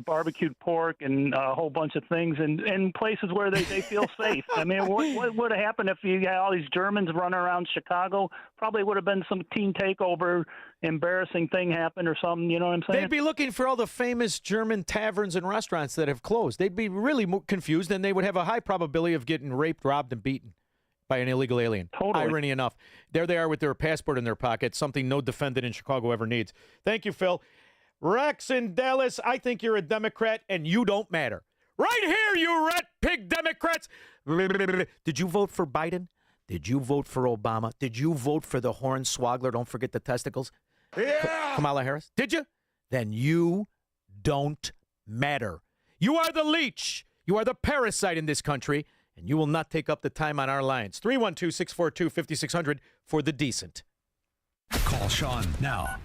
barbecued pork and a whole bunch of things in places where they feel safe. I mean, what would have happened if you had all these Germans running around Chicago? Probably would have been some team takeover, embarrassing thing happened or something. You know what I'm saying? They'd be looking for all the famous German taverns and restaurants that have closed. They'd be really confused, and they would have a high probability of getting raped, robbed, and beaten by an illegal alien. Totally. Irony enough. There they are with their passport in their pocket, something no defendant in Chicago ever needs. Thank you, Phil. Rex in Dallas, I think you're a Democrat, and you don't matter. Right here, you rat pig Democrats. Did you vote for Biden? Did you vote for Obama? Did you vote for the hornswoggler? Don't forget the testicles. Yeah! Kamala Harris? Did you? Then you don't matter. You are the leech. You are the parasite in this country, and you will not take up the time on our lines. 312-642-5600 for the decent. Call Shaun now.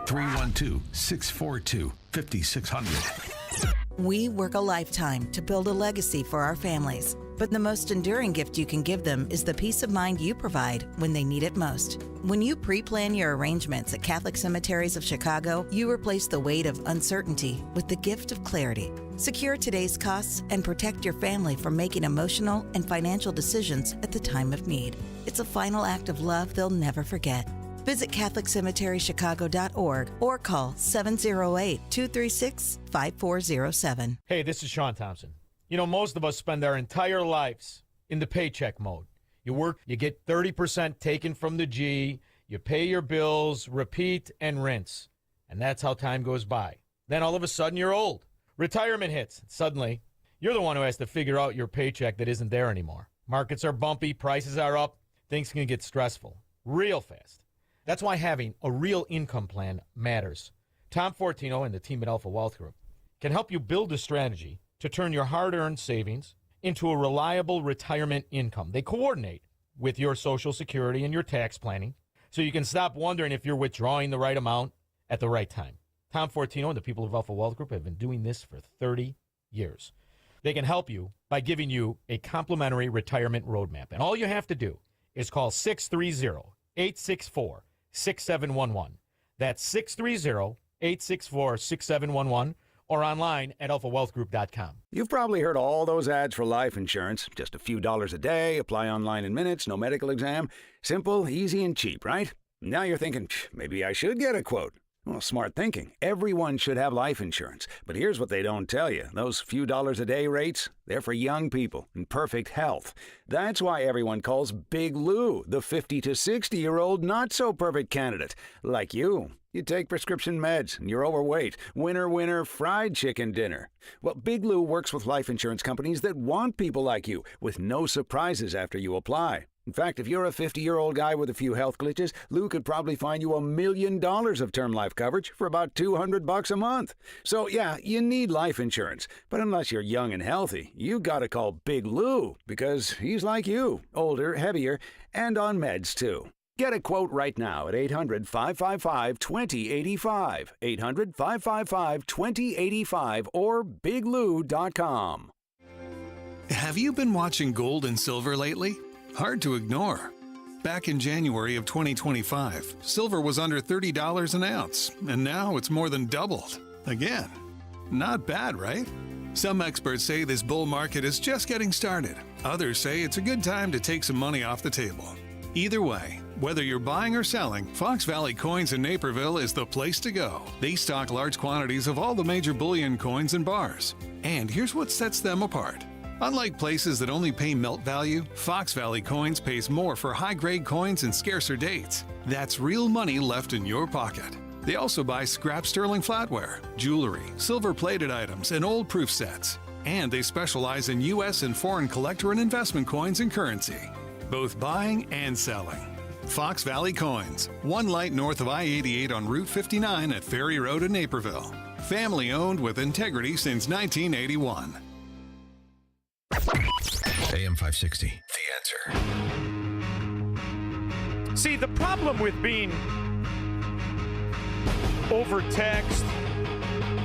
312-642-5600. We work a lifetime to build a legacy for our families, but the most enduring gift you can give them is the peace of mind you provide when they need it most. When you pre-plan your arrangements at Catholic Cemeteries of Chicago, you replace the weight of uncertainty with the gift of clarity. Secure today's costs and protect your family from making emotional and financial decisions at the time of need. It's a final act of love they'll never forget. Visit CatholicCemeteryChicago.org or call 708-236-5407. Hey, this is Shaun Thompson. You know, most of us spend our entire lives in the paycheck mode. You work, you get 30% taken from the G, you pay your bills, repeat and rinse. And that's how time goes by. Then all of a sudden you're old. Retirement hits. Suddenly, you're the one who has to figure out your paycheck that isn't there anymore. Markets are bumpy, prices are up, things can get stressful real fast. That's why having a real income plan matters. Tom Fortino and the team at Alpha Wealth Group can help you build a strategy to turn your hard-earned savings into a reliable retirement income. They coordinate with your Social Security and your tax planning so you can stop wondering if you're withdrawing the right amount at the right time. Tom Fortino and the people of Alpha Wealth Group have been doing this for 30 years. They can help you by giving you a complimentary retirement roadmap. And all you have to do is call 630-864-6711. That's 630-864-6711 or online at alphawealthgroup.com. You've probably heard all those ads for life insurance. Just a few dollars a day, apply online in minutes, no medical exam. Simple, easy, and cheap, right? Now you're thinking, maybe I should get a quote. Well, smart thinking. Everyone should have life insurance. But here's what they don't tell you. Those few dollars a day rates, they're for young people in perfect health. That's why everyone calls Big Lou the 50 to 60-year-old not-so-perfect candidate. Like you. You take prescription meds and you're overweight. Winner, winner, fried chicken dinner. Well, Big Lou works with life insurance companies that want people like you with no surprises after you apply. In fact, if you're a 50-year-old guy with a few health glitches, Lou could probably find you $1 million of term life coverage for about $200 a month. So, yeah, you need life insurance. But unless you're young and healthy, you gotta call Big Lou because he's like you, older, heavier, and on meds, too. Get a quote right now at 800-555-2085, 800-555-2085, or biglou.com. Have you been watching gold and silver lately? Hard to ignore. Back in January of 2025, silver was under $30 an ounce, and now it's more than doubled. Again. Not bad, right? Some experts say this bull market is just getting started. Others say it's a good time to take some money off the table. Either way, whether you're buying or selling, Fox Valley Coins in Naperville is the place to go. They stock large quantities of all the major bullion coins and bars. And here's what sets them apart. Unlike places that only pay melt value, Fox Valley Coins pays more for high-grade coins and scarcer dates. That's real money left in your pocket. They also buy scrap sterling flatware, jewelry, silver-plated items, and old proof sets. And they specialize in U.S. and foreign collector and investment coins and currency, both buying and selling. Fox Valley Coins, one light north of I-88 on Route 59 at Ferry Road in Naperville. Family-owned with integrity since 1981. AM 560, The Answer. See, the problem with being overtaxed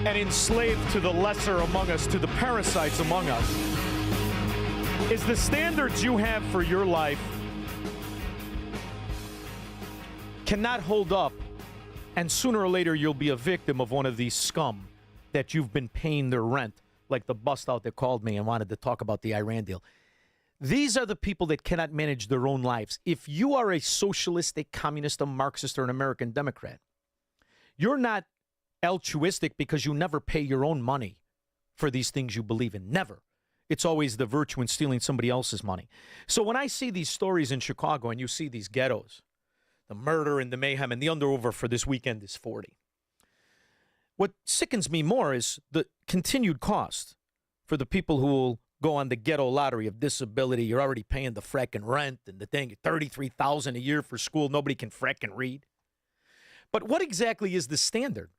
and enslaved to the lesser among us, to the parasites among us, is the standards you have for your life cannot hold up, and sooner or later you'll be a victim of one of these scum that you've been paying their rent, like the bust out that called me and wanted to talk about the Iran deal. These are the people that cannot manage their own lives. If you are a socialist, a communist, a Marxist, or an American Democrat, you're not altruistic because you never pay your own money for these things you believe in. Never. It's always the virtue in stealing somebody else's money. So when I see these stories in Chicago and you see these ghettos, the murder and the mayhem, and the under-over for this weekend is 40. What sickens me more is the continued cost for the people who will go on the ghetto lottery of disability. You're already paying the fracking rent and the thing, $33,000 a year for school. Nobody can fracking read. But what exactly is the standard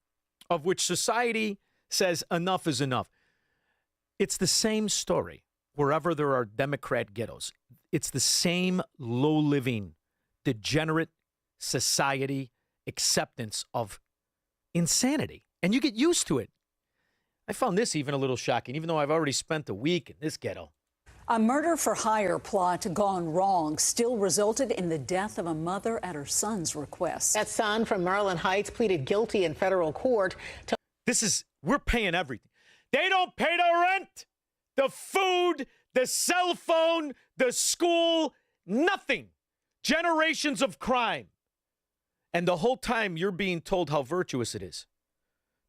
of which society says enough is enough? It's the same story wherever there are Democrat ghettos. It's the same low-living, degenerate society acceptance of insanity. And you get used to it. I found this even a little shocking, even though I've already spent a week in this ghetto. A murder-for-hire plot gone wrong still resulted in the death of a mother at her son's request. That son from Maryland Heights pleaded guilty in federal court to... We're paying everything. They don't pay the rent, the food, the cell phone, the school, nothing. Generations of crime. And the whole time you're being told how virtuous it is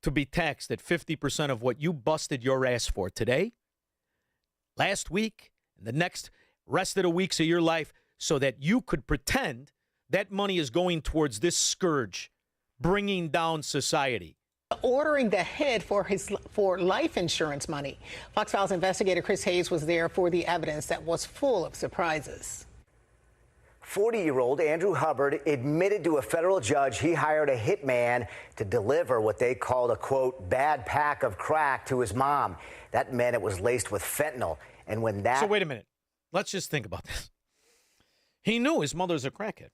to be taxed at 50% of what you busted your ass for today, last week, and the next rest of the weeks of your life, so that you could pretend that money is going towards this scourge, bringing down society. Ordering the head for life insurance money. Fox Files investigator Chris Hayes was there for the evidence that was full of surprises. 40-year-old Andrew Hubbard admitted to a federal judge he hired a hitman to deliver what they called a, quote, bad pack of crack to his mom. That meant it was laced with fentanyl. And when that... So wait a minute. Let's just think about this. He knew his mother's a crackhead.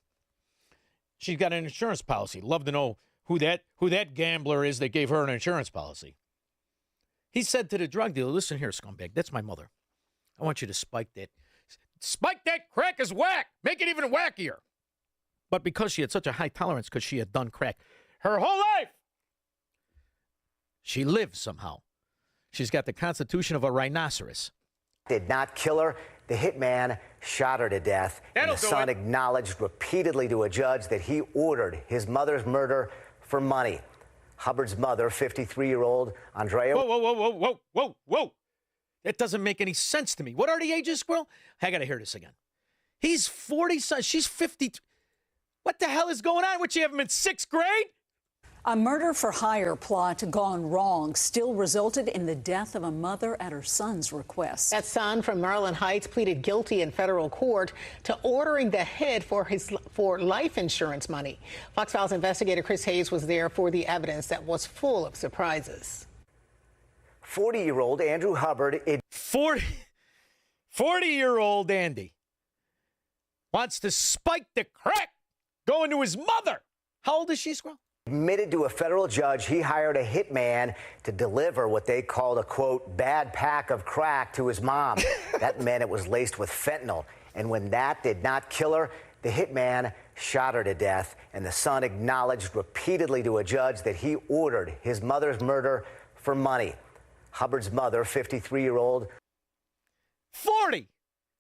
She's got an insurance policy. Love to know who that gambler is that gave her an insurance policy. He said to the drug dealer, listen here, scumbag, that's my mother. I want you to spike that. Spike that crack is whack. Make it even wackier. But because she had such a high tolerance because she had done crack her whole life, she lived somehow. She's got the constitution of a rhinoceros. Did not kill her. The hitman shot her to death. And the son acknowledged repeatedly to a judge that he ordered his mother's murder for money. Hubbard's mother, 53-year-old Andrea... Whoa. That doesn't make any sense to me. What are the ages, Squirrel? I got to hear this again. He's 40, she's 50. What the hell is going on? Would you have him in 6th grade? A murder-for-hire plot gone wrong still resulted in the death of a mother at her son's request. That son from Maryland Heights pleaded guilty in federal court to ordering the head for life insurance money. Fox Files investigator Chris Hayes was there for the evidence that was full of surprises. 40-year-old Andrew Hubbard... 40-year-old Andy wants to spike the crack going to his mother. How old is she, Squirrel? Admitted to a federal judge he hired a hitman to deliver what they called a, quote, bad pack of crack to his mom. That meant it was laced with fentanyl. And when that did not kill her, the hitman shot her to death. And the son acknowledged repeatedly to a judge that he ordered his mother's murder for money. Hubbard's mother, 53-year-old... 40!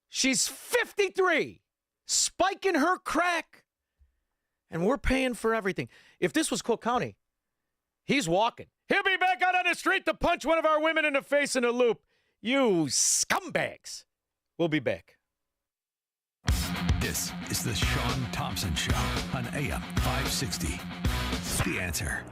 She's 53! Spiking her crack! And we're paying for everything. If this was Cook County, he's walking. He'll be back out on the street to punch one of our women in the face in a loop. You scumbags. We'll be back. This is the Shaun Thompson Show on AM 560. The Answer.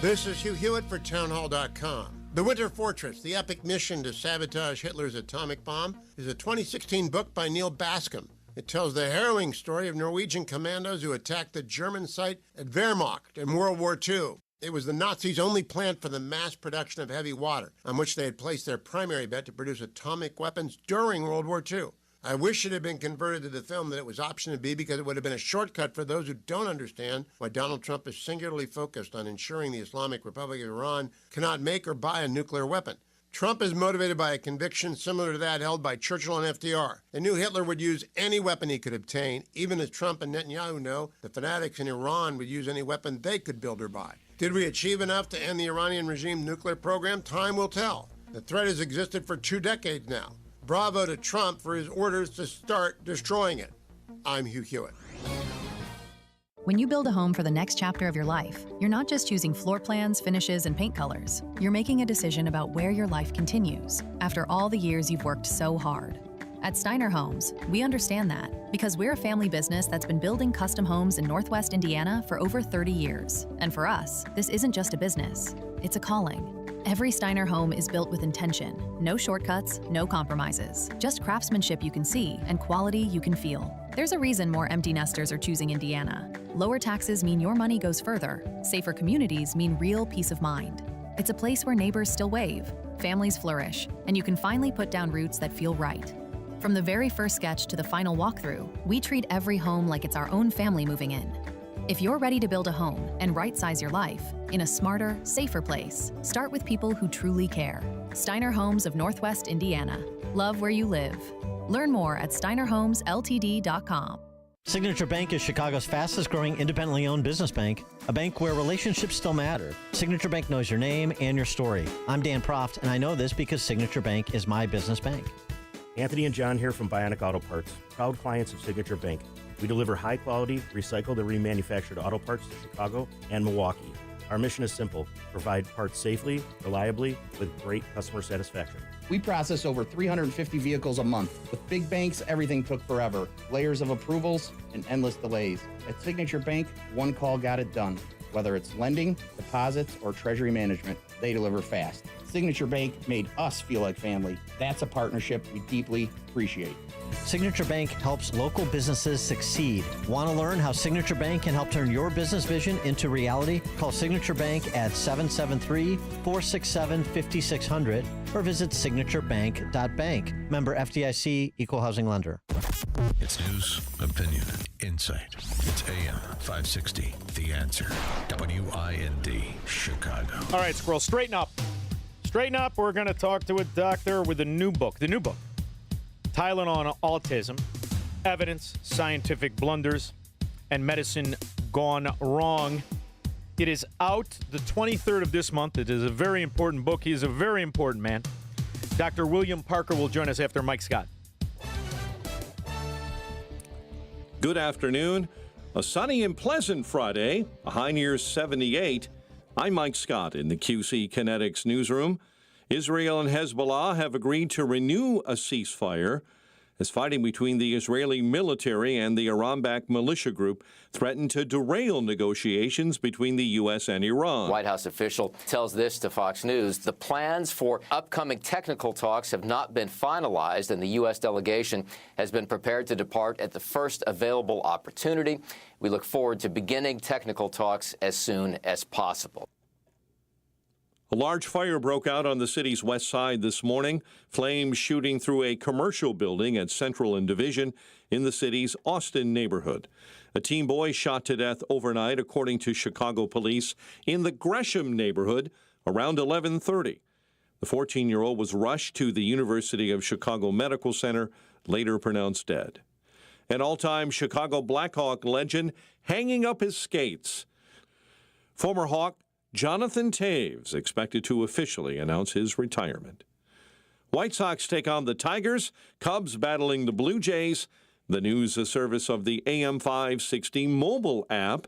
This is Hugh Hewitt for townhall.com. The Winter Fortress, the epic mission to sabotage Hitler's atomic bomb, is a 2016 book by Neil Bascom. It tells the harrowing story of Norwegian commandos who attacked the German site at Wehrmacht in World War II. It was the Nazis' only plant for the mass production of heavy water, on which they had placed their primary bet to produce atomic weapons during World War II. I wish it had been converted to the film that it was optioned to be, because it would have been a shortcut for those who don't understand why Donald Trump is singularly focused on ensuring the Islamic Republic of Iran cannot make or buy a nuclear weapon. Trump is motivated by a conviction similar to that held by Churchill and FDR. They knew Hitler would use any weapon he could obtain, even as Trump and Netanyahu know the fanatics in Iran would use any weapon they could build or buy. Did we achieve enough to end the Iranian regime nuclear program? Time will tell. The threat has existed for 2 decades now. Bravo to Trump for his orders to start destroying it. I'm Hugh Hewitt. When you build a home for the next chapter of your life, you're not just choosing floor plans, finishes, and paint colors. You're making a decision about where your life continues after all the years you've worked so hard. At Steiner Homes, we understand that because we're a family business that's been building custom homes in Northwest Indiana for over 30 years. And for us, this isn't just a business, it's a calling. Every Steiner home is built with intention. No shortcuts, no compromises. Just craftsmanship you can see and quality you can feel. There's a reason more empty nesters are choosing Indiana. Lower taxes mean your money goes further. Safer communities mean real peace of mind. It's a place where neighbors still wave, families flourish, and you can finally put down roots that feel right. From the very first sketch to the final walkthrough, we treat every home like it's our own family moving in. If you're ready to build a home and right-size your life in a smarter, safer place, start with people who truly care. Steiner Homes of Northwest Indiana. Love where you live. Learn more at steinerhomesltd.com. Signature Bank is Chicago's fastest growing independently owned business bank, a bank where relationships still matter. Signature Bank knows your name and your story. I'm Dan Proft, and I know this because Signature Bank is my business bank. Anthony and John here from Bionic Auto Parts, proud clients of Signature Bank. We deliver high-quality, recycled and remanufactured auto parts to Chicago and Milwaukee. Our mission is simple: provide parts safely, reliably, with great customer satisfaction. We process over 350 vehicles a month. With big banks, everything took forever. Layers of approvals and endless delays. At Signature Bank, one call got it done. Whether it's lending, deposits, or treasury management, they deliver fast. Signature Bank made us feel like family. That's a partnership we deeply appreciate. Signature Bank helps local businesses succeed. Want to learn how Signature Bank can help turn your business vision into reality? Call Signature Bank at 773-467-5600 or visit signaturebank.bank. Member FDIC, Equal Housing Lender. It's news, opinion, insight. It's AM 560, The Answer. WIND, Chicago. All right, Squirrel, straighten up. Straighten up. We're going to talk to a doctor with a new book. The new book, Tylenol on Autism, Evidence, Scientific Blunders, and Medicine Gone Wrong. It is out the 23rd of this month. It is a very important book. He is a very important man. Dr. William Parker will join us after Mike Scott. Good afternoon. A sunny and pleasant Friday, a high near 78. I'm Mike Scott in the QC Kinetics newsroom. Israel and Hezbollah have agreed to renew a ceasefire as fighting between the Israeli military and the Iran-backed militia group threatened to derail negotiations between the U.S. and Iran. White House official tells this to Fox News. The plans for upcoming technical talks have not been finalized, and the U.S. delegation has been prepared to depart at the first available opportunity. We look forward to beginning technical talks as soon as possible. A large fire broke out on the city's west side this morning, flames shooting through a commercial building at Central and Division in the city's Austin neighborhood. A teen boy shot to death overnight, according to Chicago police, in the Gresham neighborhood around 11:30. The 14-year-old was rushed to the University of Chicago Medical Center, later pronounced dead. An all-time Chicago Blackhawk legend hanging up his skates. Former Hawk Jonathan Taves expected to officially announce his retirement. White Sox take on the Tigers, Cubs battling the Blue Jays. The news a service of the AM 560 mobile app.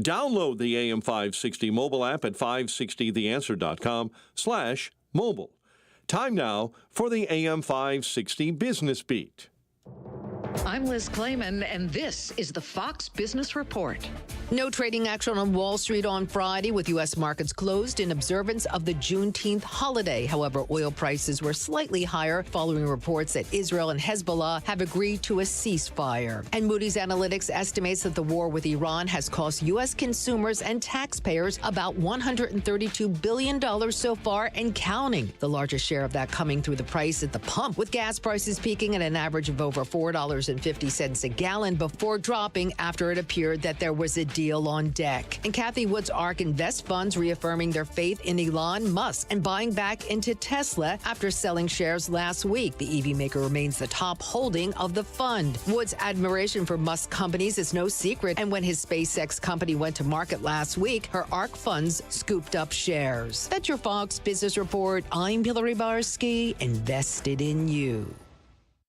Download the AM 560 mobile app at 560theanswer.com/mobile. Time now for the AM 560 Business Beat. I'm Liz Clayman, and this is the Fox Business Report. No trading action on Wall Street on Friday, with U.S. markets closed in observance of the Juneteenth holiday. However, oil prices were slightly higher following reports that Israel and Hezbollah have agreed to a ceasefire. And Moody's Analytics estimates that the war with Iran has cost U.S. consumers and taxpayers about $132 billion so far and counting, the largest share of that coming through the price at the pump, with gas prices peaking at an average of over $4.50 a gallon before dropping after it appeared that there was a deal on deck. And Kathy Wood's ARK Invest funds reaffirming their faith in Elon Musk and buying back into Tesla after selling shares last week. The EV maker remains the top holding of the fund. Wood's admiration for Musk companies is no secret, and when his SpaceX company went to market last week, her ARK funds scooped up shares. That's your Fox Business Report. I'm Hillary Barsky, invested in you.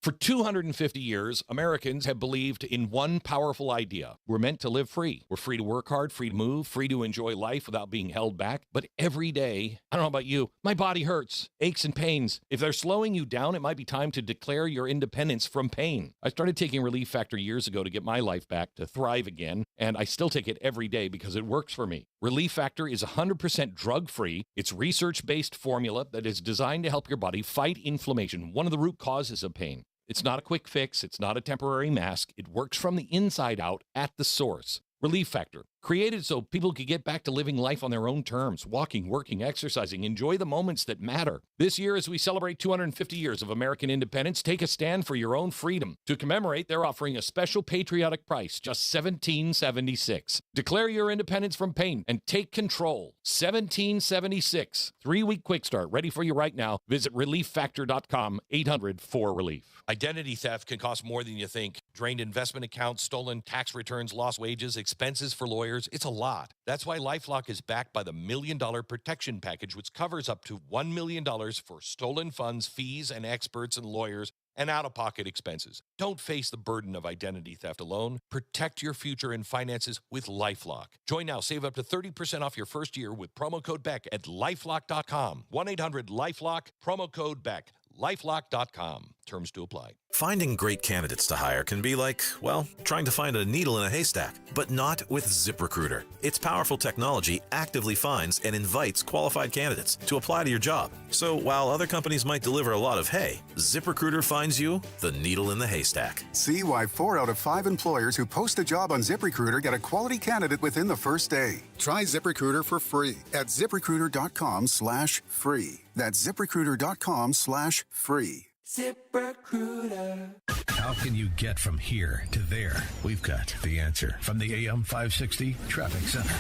For 250 years, Americans have believed in one powerful idea. We're meant to live free. We're free to work hard, free to move, free to enjoy life without being held back. But every day, I don't know about you, my body hurts, aches and pains. If they're slowing you down, it might be time to declare your independence from pain. I started taking Relief Factor years ago to get my life back, to thrive again, and I still take it every day because it works for me. Relief Factor is 100% drug-free. It's research-based formula that is designed to help your body fight inflammation, one of the root causes of pain. It's not a quick fix. It's not a temporary mask. It works from the inside out at the source. Relief Factor, created so people could get back to living life on their own terms, walking, working, exercising, enjoy the moments that matter. This year, as we celebrate 250 years of American independence, take a stand for your own freedom. To commemorate, they're offering a special patriotic price, just $17.76. Declare your independence from pain and take control. $17.76. 3-week quick start, ready for you right now. Visit relieffactor.com, 800-4RELIEF. Identity theft can cost more than you think. Drained investment accounts, stolen tax returns, lost wages, expenses for lawyers. It's a lot. That's why LifeLock is backed by the $1 Million Protection Package, which covers up to $1 million for stolen funds, fees, and experts and lawyers, and out-of-pocket expenses. Don't face the burden of identity theft alone. Protect your future and finances with LifeLock. Join now. Save up to 30% off your first year with promo code BECK at LifeLock.com. 1-800-LifeLock, promo code BECK. LifeLock.com. Terms to apply. Finding great candidates to hire can be like, well, trying to find a needle in a haystack, but not with ZipRecruiter. Its powerful technology actively finds and invites qualified candidates to apply to your job. So while other companies might deliver a lot of hay, ZipRecruiter finds you the needle in the haystack. See why 4 out of 5 employers who post a job on ZipRecruiter get a quality candidate within the first day. Try ZipRecruiter for free at ZipRecruiter.com/free. That's ZipRecruiter.com/free. ZipRecruiter. How can you get from here to there? We've got the answer from the AM 560 Traffic Center.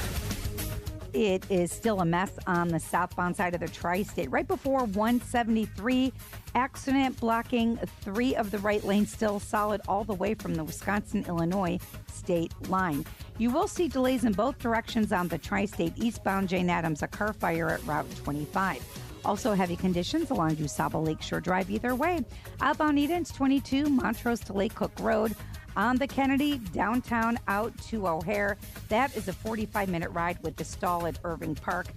It is still a mess on the southbound side of the tri-state. Right before 173, accident blocking 3 of the right lanes, still solid all the way from the Wisconsin-Illinois state line. You will see delays in both directions on the tri-state. Eastbound Jane Addams, a car fire at Route 25. Also heavy conditions along DuSable Lakeshore Drive either way. Outbound Edens 22, Montrose to Lake Cook Road. On the Kennedy, downtown out to O'Hare. That is a 45-minute ride with the stall at Irving Park.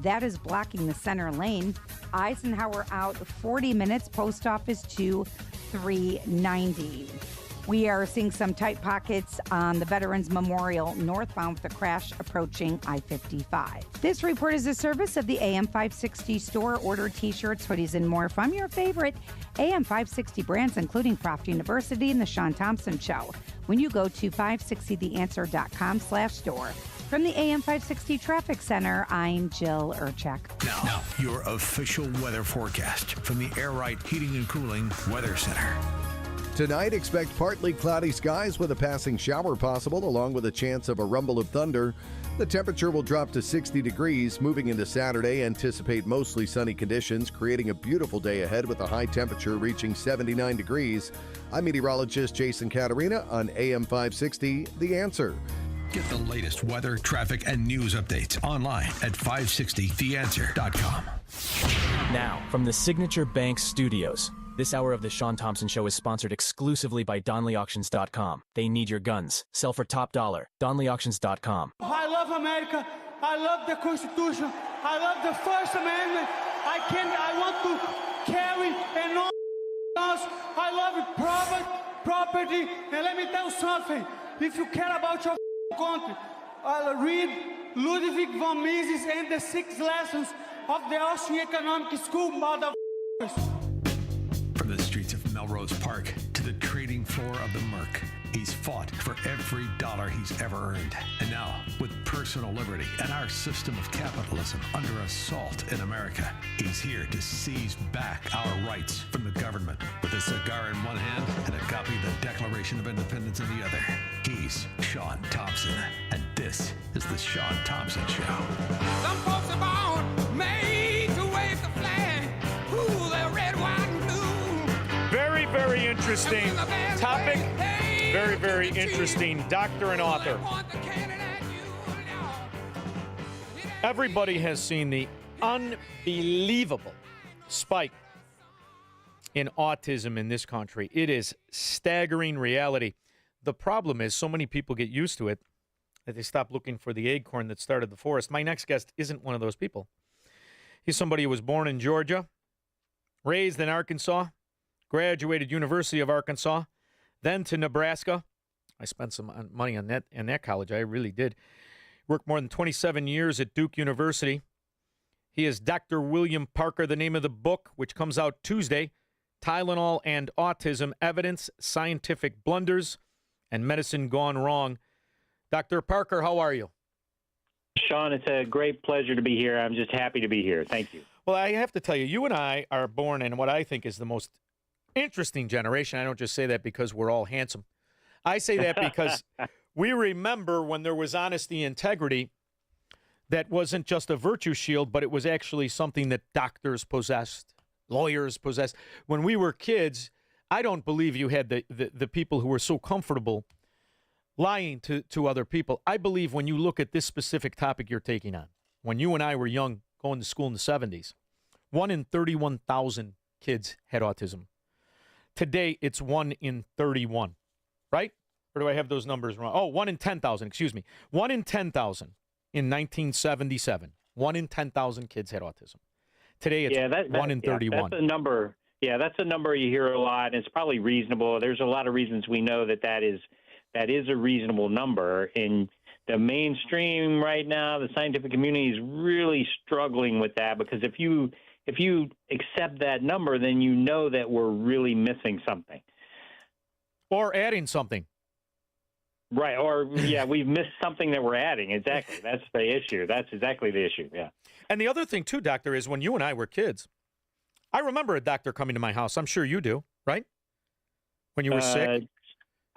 That is blocking the center lane. Eisenhower out 40 minutes, Post Office to 390. We are seeing some tight pockets on the Veterans Memorial northbound with a crash approaching I-55. This report is a service of the AM 560 store. Order t-shirts, hoodies, and more from your favorite AM 560 brands, including Croft University and the Shaun Thompson Show, when you go to 560theanswer.com/store. From the AM 560 Traffic Center, I'm Jill Urchak. Now, your official weather forecast from the Air Right Heating and Cooling Weather Center. Tonight, expect partly cloudy skies with a passing shower possible, along with a chance of a rumble of thunder. The temperature will drop to 60 degrees. Moving into Saturday, anticipate mostly sunny conditions, creating a beautiful day ahead with a high temperature reaching 79 degrees. I'm meteorologist Jason Caterina on AM 560, The Answer. Get the latest weather, traffic, and news updates online at 560theanswer.com. Now, from the Signature Bank Studios. This hour of the Shaun Thompson Show is sponsored exclusively by DonleyAuctions.com. They need your guns. Sell for top dollar. DonleyAuctions.com. I love America. I love the Constitution. I love the First Amendment. I want to carry and all us. I love property. And let me tell you something. If you care about your country, read Ludwig von Mises and the 6 lessons of the Austrian Economic School, motherfuckers. From the streets of Melrose Park to the trading floor of the Merc, he's fought for every dollar he's ever earned. And now, with personal liberty and our system of capitalism under assault in America. He's here to seize back our rights from the government with a cigar in one hand and a copy of the Declaration of Independence in the other. He's Shaun Thompson, and this is the Shaun Thompson Show. Some folks are born made to wave the flag. Ooh, they're red, white, and blue. Very, very interesting topic. Very, very interesting doctor and author. Everybody has seen the unbelievable spike in autism in this country. It is staggering reality. The problem is so many people get used to it that they stop looking for the acorn that started the forest. My next guest isn't one of those people. He's somebody who was born in Georgia, raised in Arkansas, graduated University of Arkansas, then to Nebraska. I spent some money on that in that college. I really did. Worked more than 27 years at Duke University. He is Dr. William Parker, the name of the book, which comes out Tuesday, Tylenol and Autism, Evidence, Scientific Blunders, and Medicine Gone Wrong. Dr. Parker, how are you? Shaun, it's a great pleasure to be here. I'm just happy to be here. Thank you. Well, I have to tell you, you and I are born in what I think is the most interesting generation. I don't just say that because we're all handsome. I say that because we remember when there was honesty, integrity, that wasn't just a virtue shield, but it was actually something that doctors possessed, lawyers possessed. When we were kids, I don't believe you had the people who were so comfortable lying to other people. I believe when you look at this specific topic you're taking on, when you and I were young, going to school in the 70s, 1 in 31,000 kids had autism. Today, it's 1 in 31, right? Or do I have those numbers wrong? Oh, 1 in 10,000, excuse me. 1 in 10,000 in 1977. 1 in 10,000 kids had autism. Today, it's 1 in 31. That's a number. Yeah, that's a number you hear a lot, and it's probably reasonable. There's a lot of reasons we know that is a reasonable number. In the mainstream right now, the scientific community is really struggling with that, because if you accept that number, then you know that we're really missing something. Or adding something. Right. Or, yeah, we've missed something that we're adding. Exactly. That's the issue. That's exactly the issue. Yeah. And the other thing, too, Doctor, is when you and I were kids, I remember a doctor coming to my house. I'm sure you do, right? When you were sick?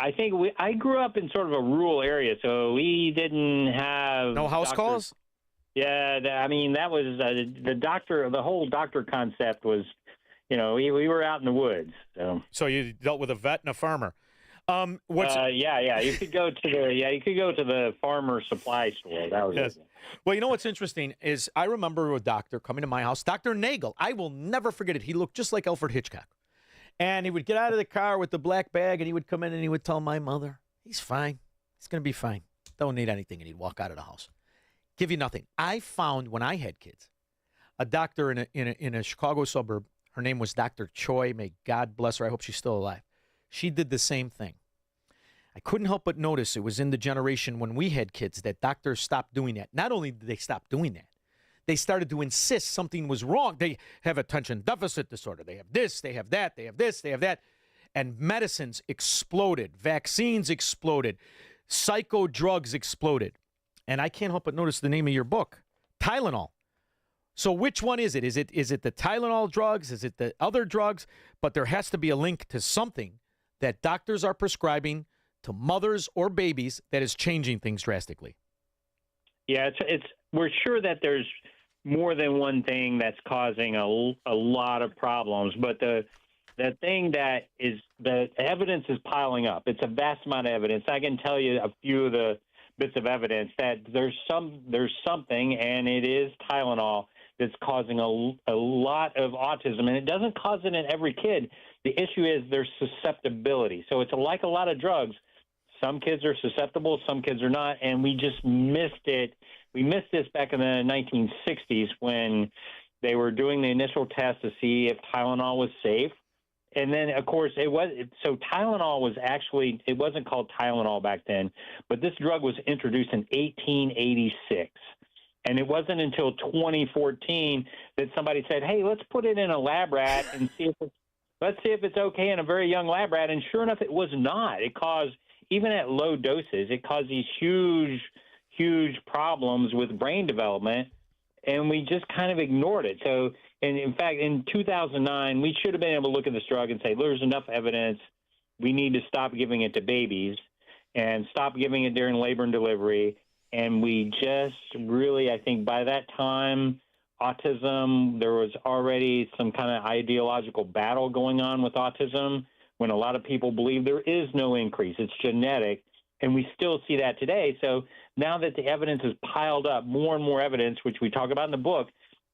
I think I grew up in sort of a rural area, so we didn't have no house doctors. Calls? Yeah, I mean, that was the whole doctor concept was, we were out in the woods. So you dealt with a vet and a farmer. Yeah. You could go to the farmer supply store. That was it. Well, you know what's interesting is I remember a doctor coming to my house, Dr. Nagel. I will never forget it. He looked just like Alfred Hitchcock. And he would get out of the car with the black bag, and he would come in and he would tell my mother, he's fine. He's going to be fine. Don't need anything. And he'd walk out of the house. Give you nothing. I found when I had kids, a doctor in a Chicago suburb. Her name was Dr. Choi. May God bless her. I hope she's still alive. She did the same thing. I couldn't help but notice it was in the generation when we had kids that doctors stopped doing that. Not only did they stop doing that, they started to insist something was wrong. They have attention deficit disorder. They have this, they have that, they have this, they have that. And medicines exploded. Vaccines exploded. Psycho drugs exploded. And I can't help but notice the name of your book, Tylenol. So which one is it? Is it the Tylenol drugs? Is it the other drugs? But there has to be a link to something that doctors are prescribing to mothers or babies that is changing things drastically. Yeah, we're sure that there's more than one thing that's causing a lot of problems, but the thing that is the evidence is piling up. It's a vast amount of evidence. I can tell you a few of the bits of evidence that there's something, and it is Tylenol, that's causing a lot of autism, and it doesn't cause it in every kid. The issue is their susceptibility. So it's like a lot of drugs. Some kids are susceptible, some kids are not, and we just missed it. We missed this back in the 1960s when they were doing the initial test to see if Tylenol was safe. And then, of course, Tylenol was actually, it wasn't called Tylenol back then, but this drug was introduced in 1886. And it wasn't until 2014 that somebody said, hey, let's put it in a lab rat and let's see if it's okay in a very young lab rat. And sure enough, it was not. It caused, even at low doses, it caused these huge huge problems with brain development, and we just kind of ignored it. So, and in fact, in 2009, we should have been able to look at this drug and say, there's enough evidence. We need to stop giving it to babies and stop giving it during labor and delivery. And we just really, I think by that time, autism, there was already some kind of ideological battle going on with autism when a lot of people believe there is no increase. It's genetic. And we still see that today. So now that the evidence is piled up, more and more evidence, which we talk about in the book,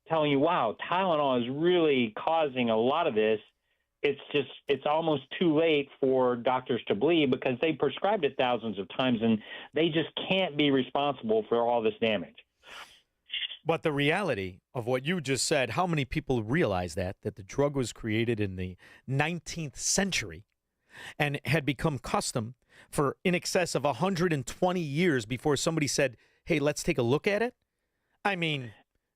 telling you, wow, Tylenol is really causing a lot of this. It's almost too late for doctors to believe because they prescribed it thousands of times and they just can't be responsible for all this damage. But the reality of what you just said, how many people realize that the drug was created in the 19th century and had become custom for in excess of 120 years before somebody said, hey, let's take a look at it? I mean,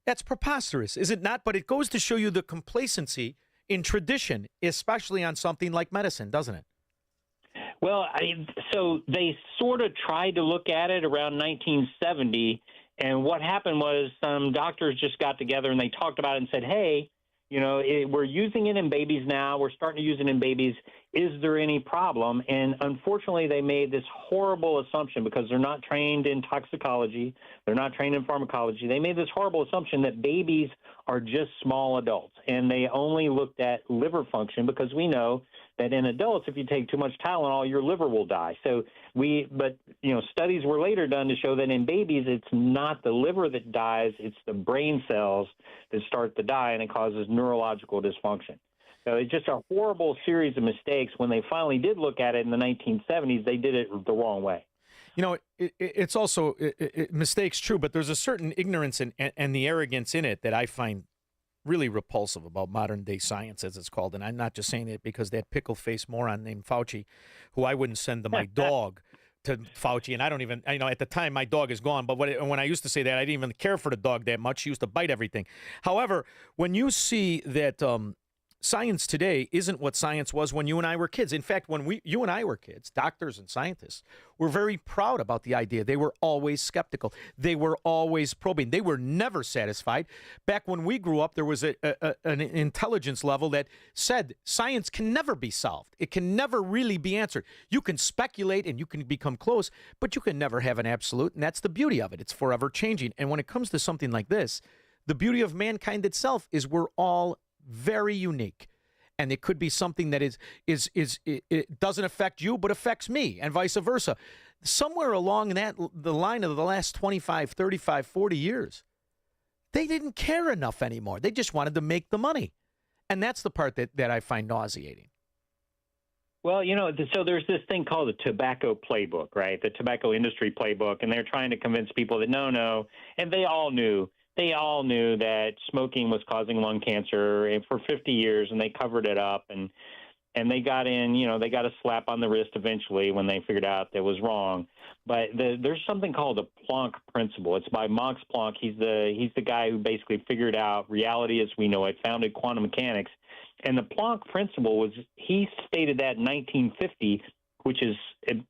that's preposterous, is it not? But it goes to show you the complacency in tradition, especially on something like medicine, doesn't it? Well, so they sort of tried to look at it around 1970, and what happened was some doctors just got together and they talked about it and said, hey, you know, we're using it in babies now. We're starting to use it in babies. Is there any problem? And unfortunately, they made this horrible assumption because they're not trained in toxicology. They're not trained in pharmacology. They made this horrible assumption that babies are just small adults. And they only looked at liver function because we know that in adults, if you take too much Tylenol, your liver will die. But studies were later done to show that in babies, it's not the liver that dies, it's the brain cells that start to die, and it causes neurological dysfunction. So it's just a horrible series of mistakes. When they finally did look at it in the 1970s, they did it the wrong way. You know, it's also mistakes, true, but there's a certain ignorance and the arrogance in it that I find really repulsive about modern day science, as it's called. And I'm not just saying it because that pickle-faced moron named Fauci, who I wouldn't send my dog to Fauci, and I don't even, at the time my dog is gone, but when I used to say that, I didn't even care for the dog that much. She used to bite everything. However, when you see that science today isn't what science was when you and I were kids. In fact, when you and I were kids, doctors and scientists were very proud about the idea. They were always skeptical. They were always probing. They were never satisfied. Back when we grew up, there was an intelligence level that said science can never be solved. It can never really be answered. You can speculate and you can become close, but you can never have an absolute, and that's the beauty of it. It's forever changing. And when it comes to something like this, the beauty of mankind itself is we're all very unique, and it could be something that it doesn't affect you but affects me, and vice versa. Somewhere along the line of the last 25, 35, 40 years, they didn't care enough anymore. They just wanted to make the money, and that's the part that I find nauseating. Well, so there's this thing called the tobacco playbook, right? The tobacco industry playbook, and they're trying to convince people that no, and they all knew that smoking was causing lung cancer and for 50 years, and they covered it up, and they got they got a slap on the wrist eventually when they figured out that was wrong. But there's something called the Planck principle. It's by Max Planck. He's the guy who basically figured out reality as we know it, founded quantum mechanics. And the Planck principle he stated that in 1950, which is,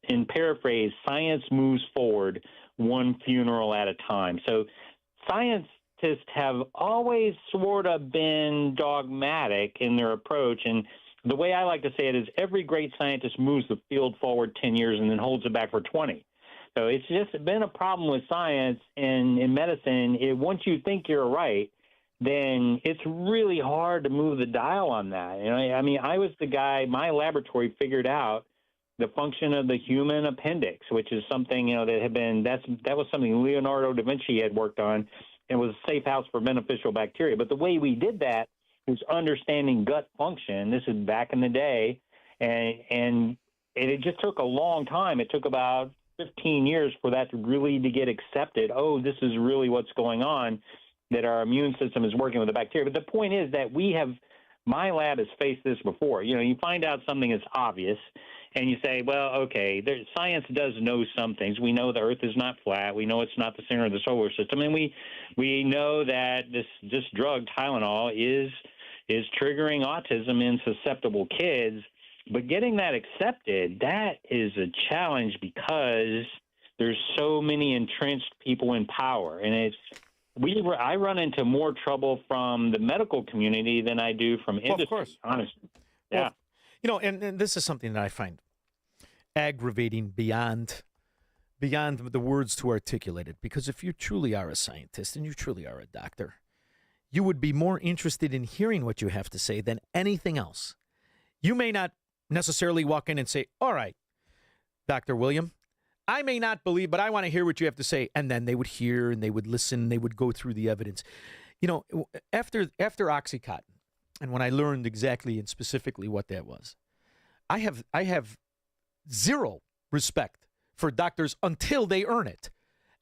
in paraphrase, science moves forward one funeral at a time. So scientists have always sort of been dogmatic in their approach. And the way I like to say it is every great scientist moves the field forward 10 years and then holds it back for 20. So it's just been a problem with science and in medicine. Once you think you're right, then it's really hard to move the dial on that. I was the guy, my laboratory figured out the function of the human appendix, which is something, that was something Leonardo da Vinci had worked on. It was a safe house for beneficial bacteria. But the way we did that was understanding gut function. This is back in the day, and it just took a long time. It took about 15 years for that to get accepted. Oh, this is really what's going on, that our immune system is working with the bacteria. But the point is that my lab has faced this before. You find out something is obvious, and you say, well, okay, science does know some things. We know the Earth is not flat. We know it's not the center of the solar system. And we know that this drug, Tylenol, is triggering autism in susceptible kids. But getting that accepted, that is a challenge because there's so many entrenched people in power, and I run into more trouble from the medical community than I do from industry. Of course. Honestly, yeah. Well, and this is something that I find aggravating beyond the words to articulate it. Because if you truly are a scientist and you truly are a doctor, you would be more interested in hearing what you have to say than anything else. You may not necessarily walk in and say, all right, Dr. William, I may not believe, but I want to hear what you have to say. And then they would hear and they would listen. They would go through the evidence. You know, after Oxycontin, and when I learned exactly and specifically what that was, I have zero respect for doctors until they earn it.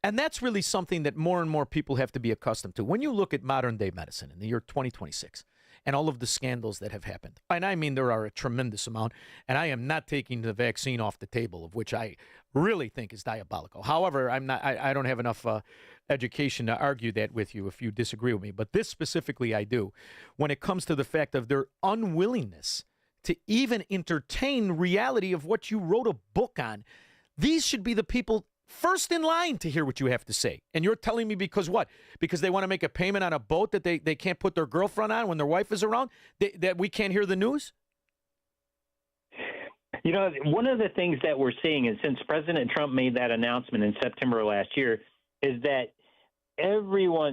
And that's really something that more and more people have to be accustomed to. When you look at modern day medicine in the year 2026 and all of the scandals that have happened, and I mean there are a tremendous amount, and I am not taking the vaccine off the table, of which I really think is diabolical. However, I don't have enough education to argue that with you if you disagree with me. But this specifically I do. When it comes to the fact of their unwillingness to even entertain reality of what you wrote a book on, these should be the people first in line to hear what you have to say. And you're telling me because what? Because they want to make a payment on a boat that they can't put their girlfriend on when their wife is around? That we can't hear the news? You know, one of the things that we're seeing is since President Trump made that announcement in September of last year is that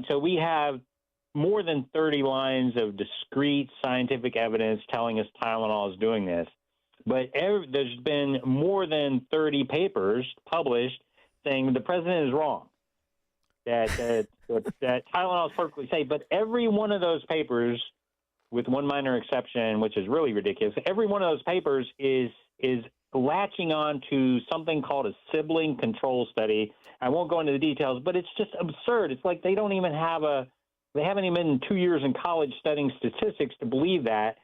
so we have more than 30 lines of discrete scientific evidence telling us Tylenol is doing this. But there's been more than 30 papers published saying the president is wrong, that Tylenol is perfectly safe. But every one of those papers, with one minor exception, which is really ridiculous, every one of those papers is latching on to something called a sibling control study. I won't go into the details, but it's just absurd. It's like they haven't even been 2 years in college studying statistics to believe that.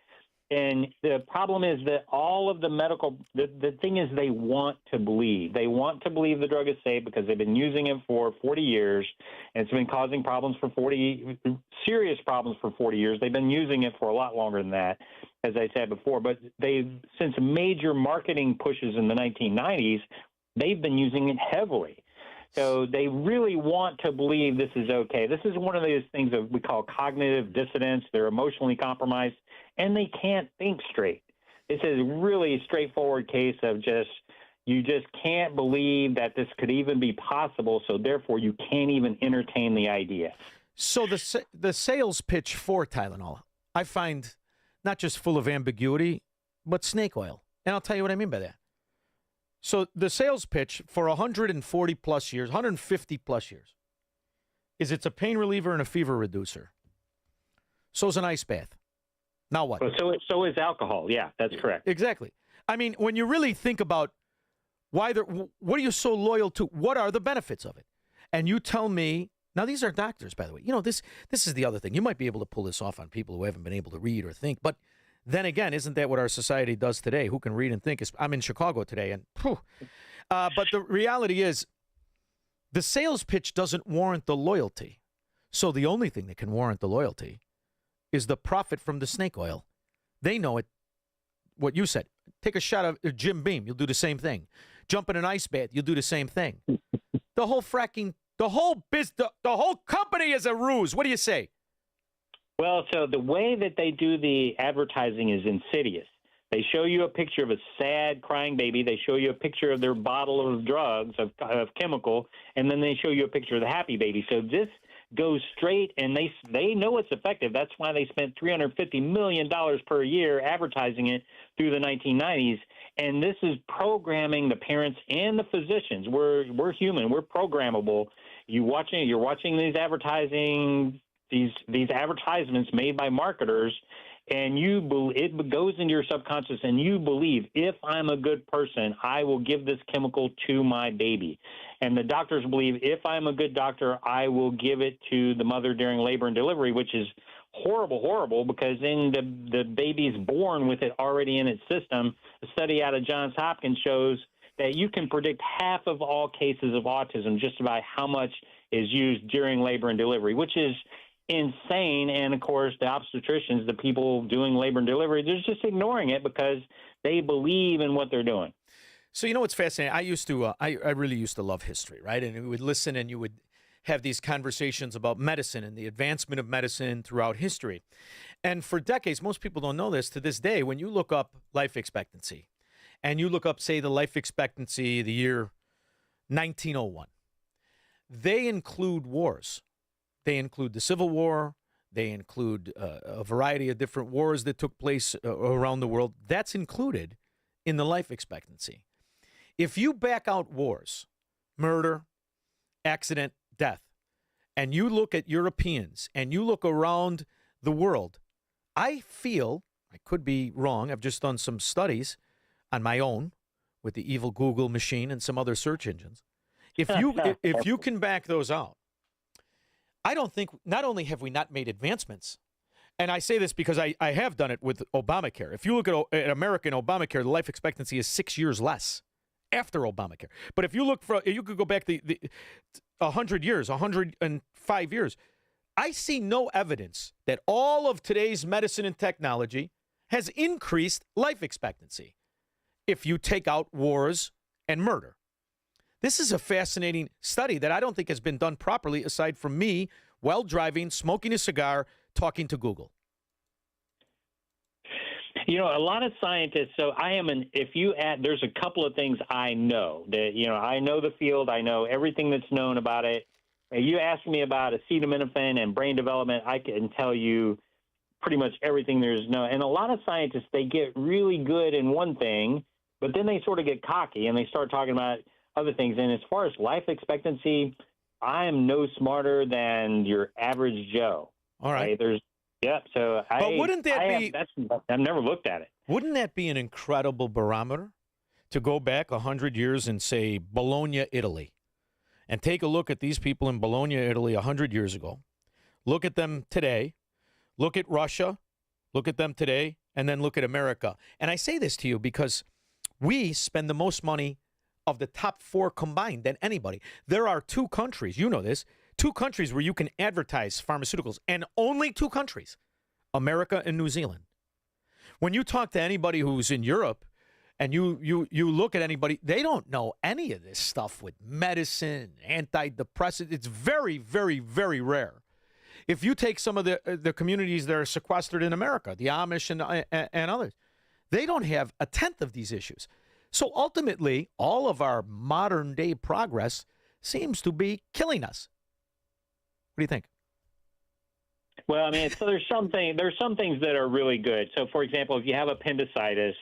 And the problem is that all of the the thing is they want to believe. They want to believe the drug is safe because they've been using it for 40 years, and it's been causing serious problems for 40 years. They've been using it for a lot longer than that, as I said before. But since major marketing pushes in the 1990s, they've been using it heavily. So they really want to believe this is okay. This is one of those things that we call cognitive dissonance. They're emotionally compromised, and they can't think straight. This is really a straightforward case of you just can't believe that this could even be possible, so therefore you can't even entertain the idea. So the sales pitch for Tylenol, I find not just full of ambiguity, but snake oil. And I'll tell you what I mean by that. So the sales pitch for 140 plus years, 150 plus years, is it's a pain reliever and a fever reducer. So is an ice bath. Now what? So is alcohol. Yeah, that's correct. Exactly. I mean, when you really think about what are you so loyal to? What are the benefits of it? And you tell me, now these are doctors, by the way. You know, this is the other thing. You might be able to pull this off on people who haven't been able to read or think, but then again, isn't that what our society does today? Who can read and think? I'm in Chicago today, and but the reality is the sales pitch doesn't warrant the loyalty. So the only thing that can warrant the loyalty is the profit from the snake oil. They know it. What you said. Take a shot of Jim Beam. You'll do the same thing. Jump in an ice bath. You'll do the same thing. The whole company is a ruse. What do you say? Well, so the way that they do the advertising is insidious. They show you a picture of a sad, crying baby. They show you a picture of their bottle of drugs, of chemical, and then they show you a picture of the happy baby. So this goes straight, and they know it's effective. That's why they spent $350 million per year advertising it through the 1990s. And this is programming the parents and the physicians. We're human. We're programmable. You're watching these these advertisements made by marketers, and it goes into your subconscious, and you believe, if I'm a good person, I will give this chemical to my baby. And the doctors believe, if I'm a good doctor, I will give it to the mother during labor and delivery, which is horrible, because then the baby's born with it already in its system. A study out of Johns Hopkins shows that you can predict half of all cases of autism just by how much is used during labor and delivery, which is insane. And of course, the obstetricians, the people doing labor and delivery, they're just ignoring it because they believe in what they're doing. So you know what's fascinating? I used to, I really used to love history, right? And we would listen, and you would have these conversations about medicine and the advancement of medicine throughout history. And for decades, most people don't know this, to this day, when you look up life expectancy, and you look up, say, the life expectancy, the year 1901, they include wars. They include the Civil War. They include a variety of different wars that took place around the world. That's included in the life expectancy. If you back out wars, murder, accident, death, and you look at Europeans and you look around the world, I feel, I could be wrong, I've just done some studies on my own with the evil Google machine and some other search engines. If you can back those out, I don't think, not only have we not made advancements, and I say this because I have done it with Obamacare. If you look at American Obamacare, the life expectancy is 6 years less after Obamacare. But if you look for, you could go back the 100 years, 105 years. I see no evidence that all of today's medicine and technology has increased life expectancy if you take out wars and murder. This is a fascinating study that I don't think has been done properly, aside from me while driving, smoking a cigar, talking to Google. You know, a lot of scientists, so if you add, there's a couple of things I know that, I know the field, I know everything that's known about it. You ask me about acetaminophen and brain development, I can tell you pretty much everything there's known. And a lot of scientists, they get really good in one thing, but then they sort of get cocky and they start talking about other things. And as far as life expectancy, I am no smarter than your average Joe. All right. So wouldn't that be? I've never looked at it. Wouldn't that be an incredible barometer to go back 100 years and say Bologna, Italy, and take a look at these people in Bologna, Italy 100 years ago, look at them today, look at Russia, look at them today, and then look at America. And I say this to you because we spend the most money of the top 4 combined than anybody. There are 2 countries, you know this, 2 countries where you can advertise pharmaceuticals, and only 2 countries, America and New Zealand. When you talk to anybody who's in Europe and you look at anybody, they don't know any of this stuff with medicine, antidepressants. It's very, very, very rare. If you take some of the communities that are sequestered in America, the Amish and others, they don't have a tenth of these issues. So ultimately, all of our modern day progress seems to be killing us. What do you think? Well, I mean, so there's some things that are really good. So, for example, if you have appendicitis,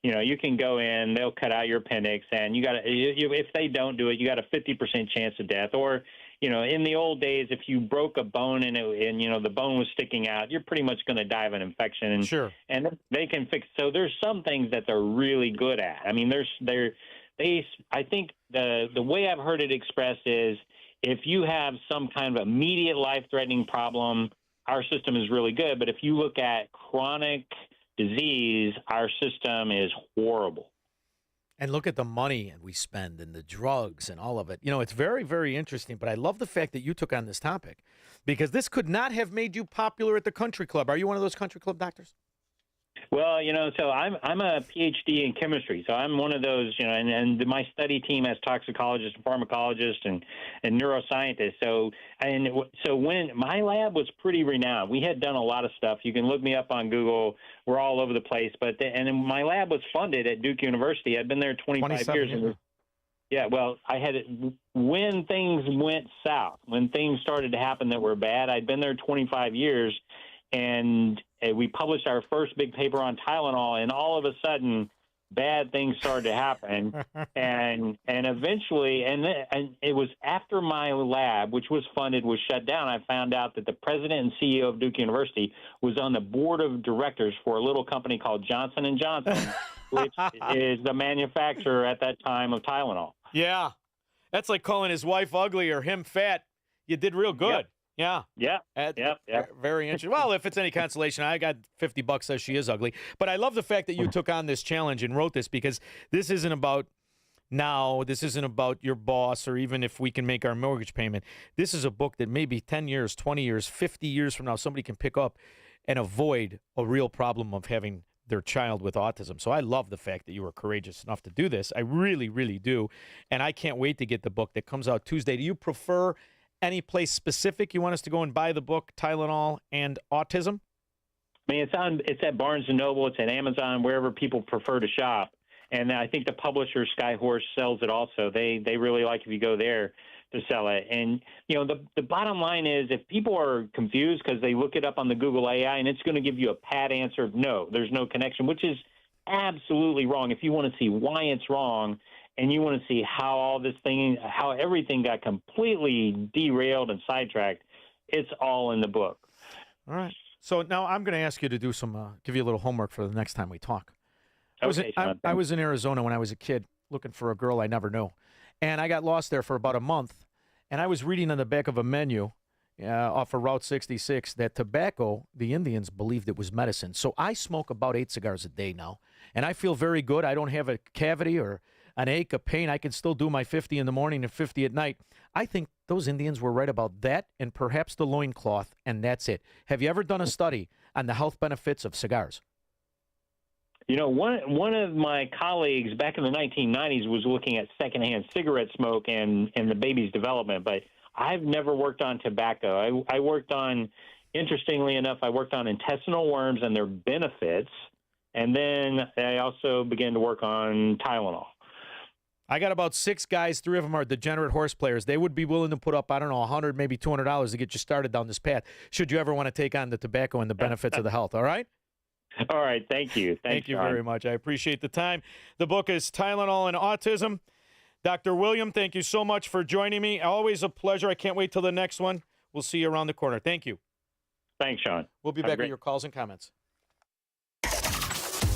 you can go in, they'll cut out your appendix, and if they don't do it, you got a 50% chance of death. Or, in the old days, if you broke a bone and the bone was sticking out, you're pretty much going to die of an infection. And, sure. And they can fix. So there's some things that they're really good at. I mean, I think the way I've heard it expressed is if you have some kind of immediate life-threatening problem, our system is really good. But if you look at chronic disease, our system is horrible. And look at the money we spend and the drugs and all of it. It's very, very interesting. But I love the fact that you took on this topic because this could not have made you popular at the country club. Are you one of those country club doctors? Well, so I'm a PhD in chemistry, so I'm one of those, and my study team has toxicologists and pharmacologists and neuroscientists. So when my lab was pretty renowned, we had done a lot of stuff. You can look me up on Google. We're all over the place. And my lab was funded at Duke University. I'd been there 25 years. Years. Yeah, well, when things went south, when things started to happen that were bad, I'd been there 25 years. And we published our first big paper on Tylenol, and all of a sudden, bad things started to happen. and eventually, and it was after my lab, which was funded, was shut down. I found out that the president and CEO of Duke University was on the board of directors for a little company called Johnson & Johnson, which is the manufacturer at that time of Tylenol. Yeah, that's like calling his wife ugly or him fat. You did real good. Yep. Yeah. Very interesting. Well, if it's any consolation, I got $50 says she is ugly. But I love the fact that you took on this challenge and wrote this because this isn't about now. This isn't about your boss or even if we can make our mortgage payment. This is a book that maybe 10 years, 20 years, 50 years from now, somebody can pick up and avoid a real problem of having their child with autism. So I love the fact that you were courageous enough to do this. I really, really do. And I can't wait to get the book that comes out Tuesday. Do you prefer any place specific you want us to go and buy the book, Tylenol and Autism? I mean, it's at Barnes & Noble, it's at Amazon, wherever people prefer to shop. And I think the publisher, Skyhorse, sells it also. They really like if you go there to sell it. And, the bottom line is if people are confused because they look it up on the Google AI and it's going to give you a pat answer of no, there's no connection, which is absolutely wrong. If you want to see why it's wrong and you want to see how how everything got completely derailed and sidetracked, it's all in the book. All right. So now I'm going to ask you to do give you a little homework for the next time we talk. I was in Arizona when I was a kid looking for a girl I never knew. And I got lost there for about a month. And I was reading on the back of a menu off of Route 66 that tobacco, the Indians believed it was medicine. So I smoke about 8 cigars a day now. And I feel very good. I don't have a cavity or an ache, a pain. I can still do my 50 in the morning and 50 at night. I think those Indians were right about that and perhaps the loincloth, and that's it. Have you ever done a study on the health benefits of cigars? One of my colleagues back in the 1990s was looking at secondhand cigarette smoke and the baby's development, but I've never worked on tobacco. I worked on, interestingly enough, intestinal worms and their benefits, and then I also began to work on Tylenol. I got about 6 guys. 3 of them are degenerate horse players. They would be willing to put up, I don't know, $100, maybe $200 to get you started down this path, should you ever want to take on the tobacco and the benefits of the health, all right? All right, thank you. Thank you Shaun. very much. I appreciate the time. The book is Tylenol and Autism. Dr. William, thank you so much for joining me. Always a pleasure. I can't wait till the next one. We'll see you around the corner. Thank you. Thanks, Shaun. We'll be back with your calls and comments.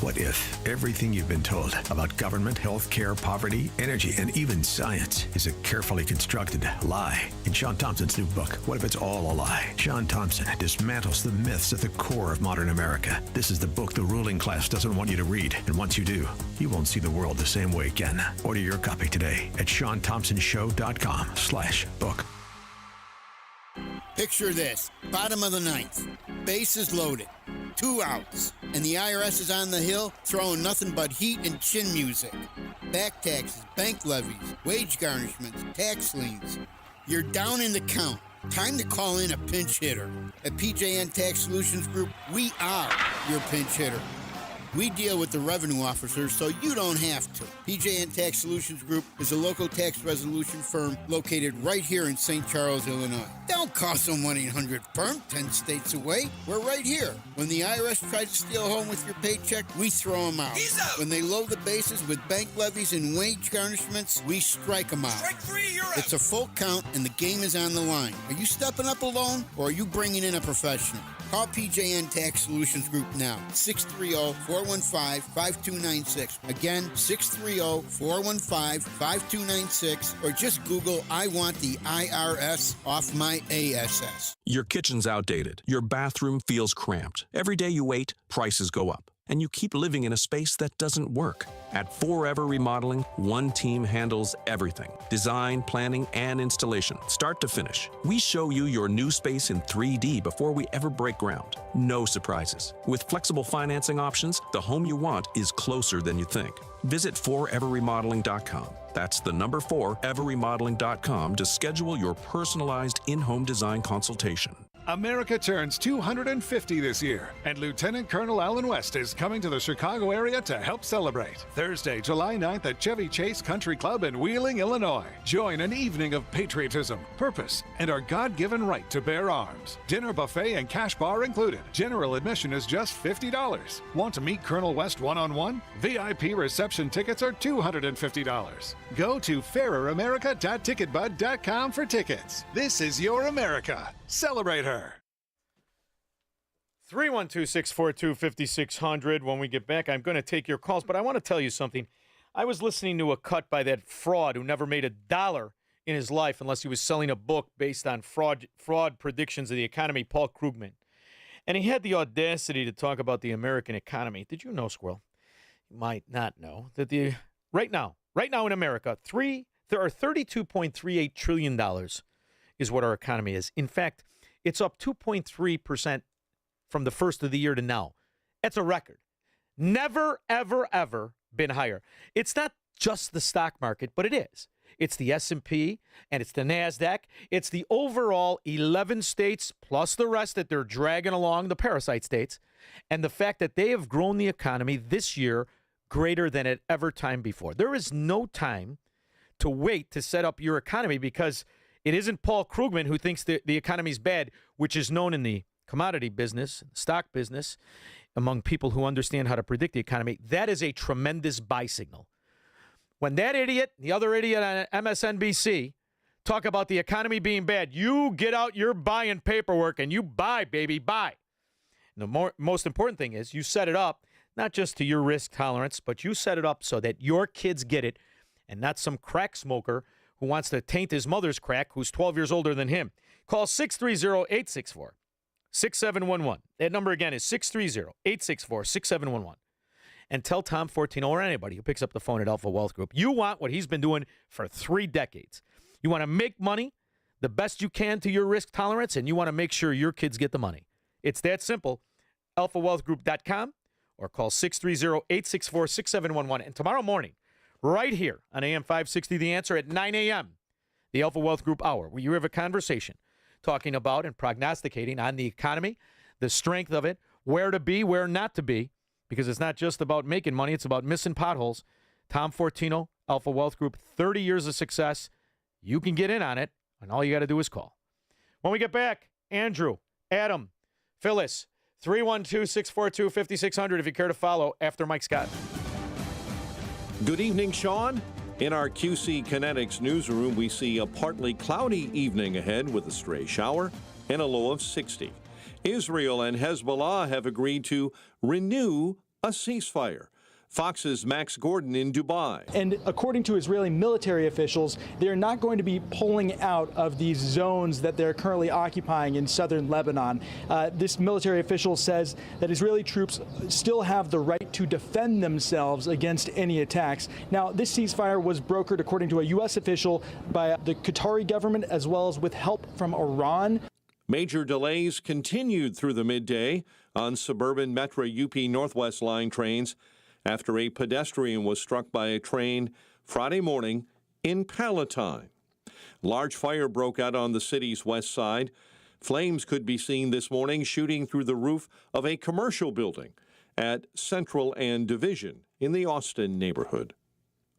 What if everything you've been told about government, health care, poverty, energy, and even science is a carefully constructed lie? In Shaun Thompson's new book, What If It's All a Lie? Shaun Thompson dismantles the myths at the core of modern America. This is the book the ruling class doesn't want you to read. And once you do, you won't see the world the same way again. Order your copy today at ShaunThompsonShow.com/book. Picture this. Bottom of the ninth. Bases loaded. 2 outs. And the IRS is on the hill throwing nothing but heat and chin music. Back taxes, bank levies, wage garnishments, tax liens. You're down in the count. Time to call in a pinch hitter. At PJN Tax Solutions Group, we are your pinch hitter. We deal with the revenue officers so you don't have to. PJN Tax Solutions Group is a local tax resolution firm located right here in St. Charles, Illinois. Don't call some 1-800-FIRM 10 states away. We're right here. When the IRS tries to steal home with your paycheck, we throw them out. When they load the bases with bank levies and wage garnishments, we strike them out. Strike 3, you're out. It's a full count and the game is on the line. Are you stepping up alone or are you bringing in a professional? Call PJN Tax Solutions Group now, 630-415-5296. Again, 630-415-5296, or just Google, I want the IRS off my ASS. Your kitchen's outdated. Your bathroom feels cramped. Every day you wait, prices go up. And you keep living in a space that doesn't work. At Forever Remodeling, one team handles everything. Design, planning, and installation, start to finish. We show you your new space in 3D before we ever break ground. No surprises. With flexible financing options, the home you want is closer than you think. Visit foreverremodeling.com. That's the number 4everremodeling.com to schedule your personalized in-home design consultation. America turns 250 this year, and Lieutenant Colonel Alan West is coming to the Chicago area to help celebrate. Thursday, July 9th at Chevy Chase Country Club in Wheeling, Illinois. Join an evening of patriotism, purpose, and our God-given right to bear arms. Dinner buffet and cash bar included. General admission is just $50. Want to meet Colonel West one-on-one? VIP reception tickets are $250. Go to faireramerica.ticketbud.com for tickets. This is your America. Celebrate her. 312-642-5600. When we get back, I'm going to take your calls, but I want to tell you something. I was listening to a cut by that fraud who never made $1 in his life unless he was selling a book based on fraud predictions of the economy, Paul Krugman. And he had the audacity to talk about the American economy. Did you know, Squirrel? You might not know that right now in America, there are $32.38 trillion is what our economy is. In fact, it's up 2.3% from the first of the year to now. That's a record. Never, ever, ever been higher. It's not just the stock market, but it is. It's the S&P, and it's the NASDAQ. It's the overall 11 states, plus the rest that they're dragging along, the parasite states, and the fact that they have grown the economy this year greater than at ever time before. There is no time to wait to set up your economy because it isn't Paul Krugman who thinks that the economy is bad, which is known in the commodity business, stock business, among people who understand how to predict the economy. That is a tremendous buy signal. When that idiot, the other idiot on MSNBC, talk about the economy being bad, you get out your buying paperwork and you buy, baby, buy. And the most important thing is you set it up not just to your risk tolerance, but you set it up so that your kids get it and not some crack smoker who wants to taint his mother's crack who's 12 years older than him. Call 630-864-6711. That number again is 630-864-6711. And tell Tom Fortino or anybody who picks up the phone at Alpha Wealth Group, you want what he's been doing for 3 decades. You want to make money the best you can to your risk tolerance, and you want to make sure your kids get the money. It's that simple. AlphaWealthGroup.com or call 630-864-6711. And tomorrow morning, right here on AM 560, The Answer at 9 a.m., the Alpha Wealth Group Hour, where you have a conversation talking about and prognosticating on the economy, the strength of it, where to be, where not to be, because it's not just about making money, it's about missing potholes. Tom Fortino, Alpha Wealth Group, 30 years of success. You can get in on it, and all you got to do is call. When we get back, Andrew, Adam, Phyllis, 312-642-5600 if you care to follow after Mike Scott. Good evening, Shaun. In our QC Kinetics newsroom, we see a partly cloudy evening ahead with a stray shower and a low of 60. Israel and Hezbollah have agreed to renew a ceasefire. Fox's Max Gordon in Dubai. And according to Israeli military officials, they're not going to be pulling out of these zones that they're currently occupying in southern Lebanon. This military official says that Israeli troops still have the right to defend themselves against any attacks. Now, this ceasefire was brokered, according to a U.S. official, by the Qatari government as well as with help from Iran. Major delays continued through the midday on suburban Metro UP Northwest Line trains after a pedestrian was struck by a train Friday morning in Palatine. Large fire broke out on the city's west side. Flames could be seen this morning shooting through the roof of a commercial building at Central and Division in the Austin neighborhood.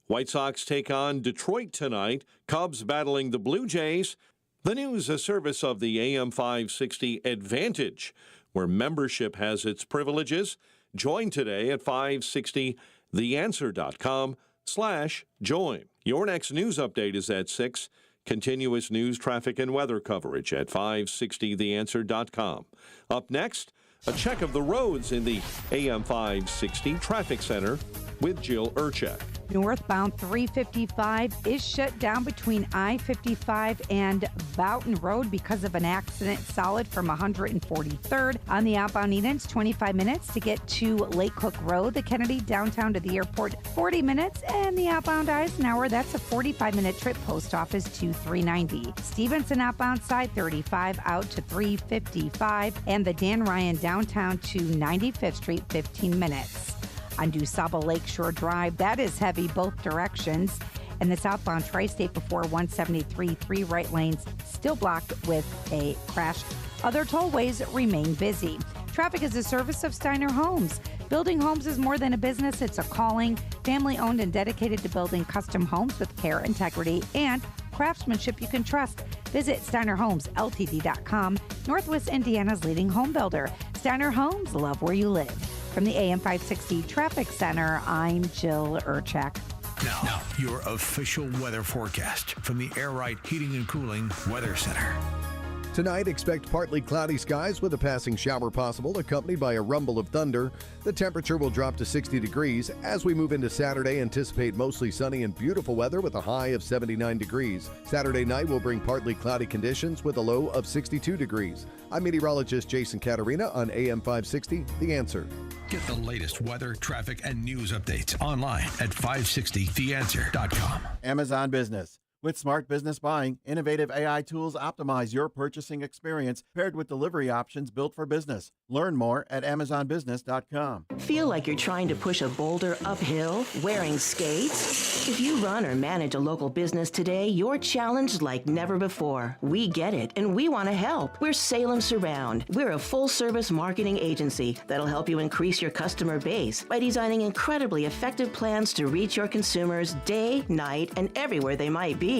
White Sox take on Detroit tonight. Cubs battling the Blue Jays. The news, a service of the AM 560 Advantage, where membership has its privileges. Join today at 560theanswer.com/join. Your next news update is at 6. Continuous news, traffic, and weather coverage at 560theanswer.com. Up next, a check of the roads in the AM 560 Traffic Center with Jill Urchak. Northbound 355 is shut down between I-55 and Boughton Road because of an accident. Solid from 143rd. On the outbound Edens, 25 minutes to get to Lake Cook Road. The Kennedy downtown to the airport, 40 minutes. And the outbound Eisenhower, that's a 45-minute trip. Post office to 390. Stevenson outbound side 35 out to 355. And the Dan Ryan downtown to 95th Street, 15 minutes. On DuSable Lakeshore Drive, that is heavy both directions. And the southbound Tri-State before 173, 3 right lanes still blocked with a crash. Other tollways remain busy. Traffic is a service of Steiner Homes. Building homes is more than a business, it's a calling. Family owned and dedicated to building custom homes with care, integrity, and craftsmanship you can trust. Visit SteinerHomesLTD.com, Northwest Indiana's leading home builder. Steiner Homes, love where you live. From the AM 560 Traffic Center, I'm Jill Urchak. Now, your official weather forecast from the Air Right Heating and Cooling Weather Center. Tonight, expect partly cloudy skies with a passing shower possible, accompanied by a rumble of thunder. The temperature will drop to 60 degrees. As we move into Saturday, anticipate mostly sunny and beautiful weather with a high of 79 degrees. Saturday night will bring partly cloudy conditions with a low of 62 degrees. I'm meteorologist Jason Caterina on AM 560, The Answer. Get the latest weather, traffic, and news updates online at 560theanswer.com. Amazon Business. With smart business buying, innovative AI tools optimize your purchasing experience paired with delivery options built for business. Learn more at amazonbusiness.com. Feel like you're trying to push a boulder uphill wearing skates? If you run or manage a local business today, you're challenged like never before. We get it, and we want to help. We're Salem Surround. We're a full-service marketing agency that'll help you increase your customer base by designing incredibly effective plans to reach your consumers day, night, and everywhere they might be.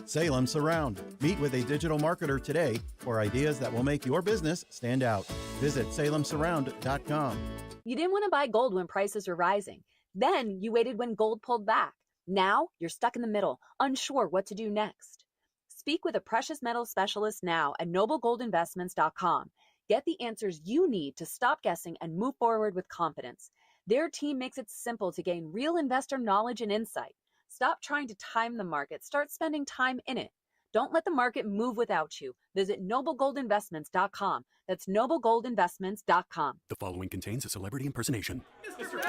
Salem Surround. Meet with a digital marketer today for ideas that will make your business stand out. Visit salemsurround.com. You didn't want to buy gold when prices were rising. Then you waited when gold pulled back. Now you're stuck in the middle, unsure what to do next. Speak with a precious metals specialist now at noblegoldinvestments.com. Get the answers you need to stop guessing and move forward with confidence. Their team makes it simple to gain real investor knowledge and insight. Stop trying to time the market. Start spending time in it. Don't let the market move without you. Visit noblegoldinvestments.com. That's noblegoldinvestments.com. The following contains a celebrity impersonation.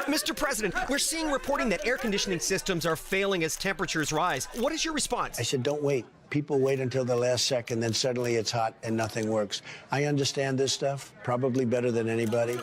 Mr. President, we're seeing reporting that air conditioning systems are failing as temperatures rise. What is your response? I said, don't wait. People wait until the last second, then suddenly it's hot and nothing works. I understand this stuff probably better than anybody.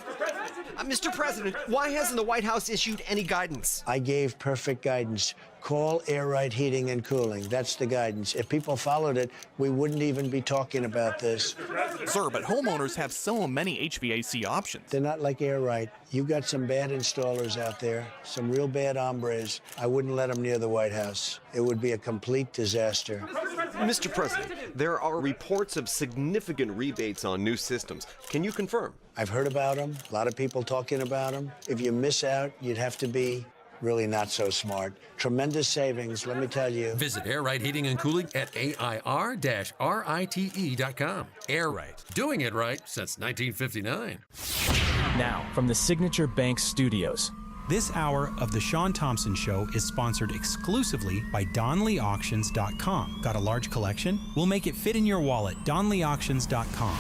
Mr. President, why hasn't the White House issued any guidance? I gave perfect guidance. Call Air Right Heating and Cooling. That's the guidance. If people followed it, we wouldn't even be talking about this. Sir, but homeowners have so many HVAC options. They're not like Air Right. You got some bad installers out there, some real bad hombres. I wouldn't let them near the White House. It would be a complete disaster. Mr. President, there are reports of significant rebates on new systems. Can you confirm? I've heard about them. A lot of people talking about them. If you miss out, you'd have to be really not so smart. Tremendous savings, let me tell you. Visit Air Right Heating and Cooling at AIR-RITE.com. Air Right, doing it right since 1959. Now, from the Signature Bank Studios. This hour of The Shaun Thompson Show is sponsored exclusively by DonleyAuctions.com. Got a large collection? We'll make it fit in your wallet. DonleyAuctions.com.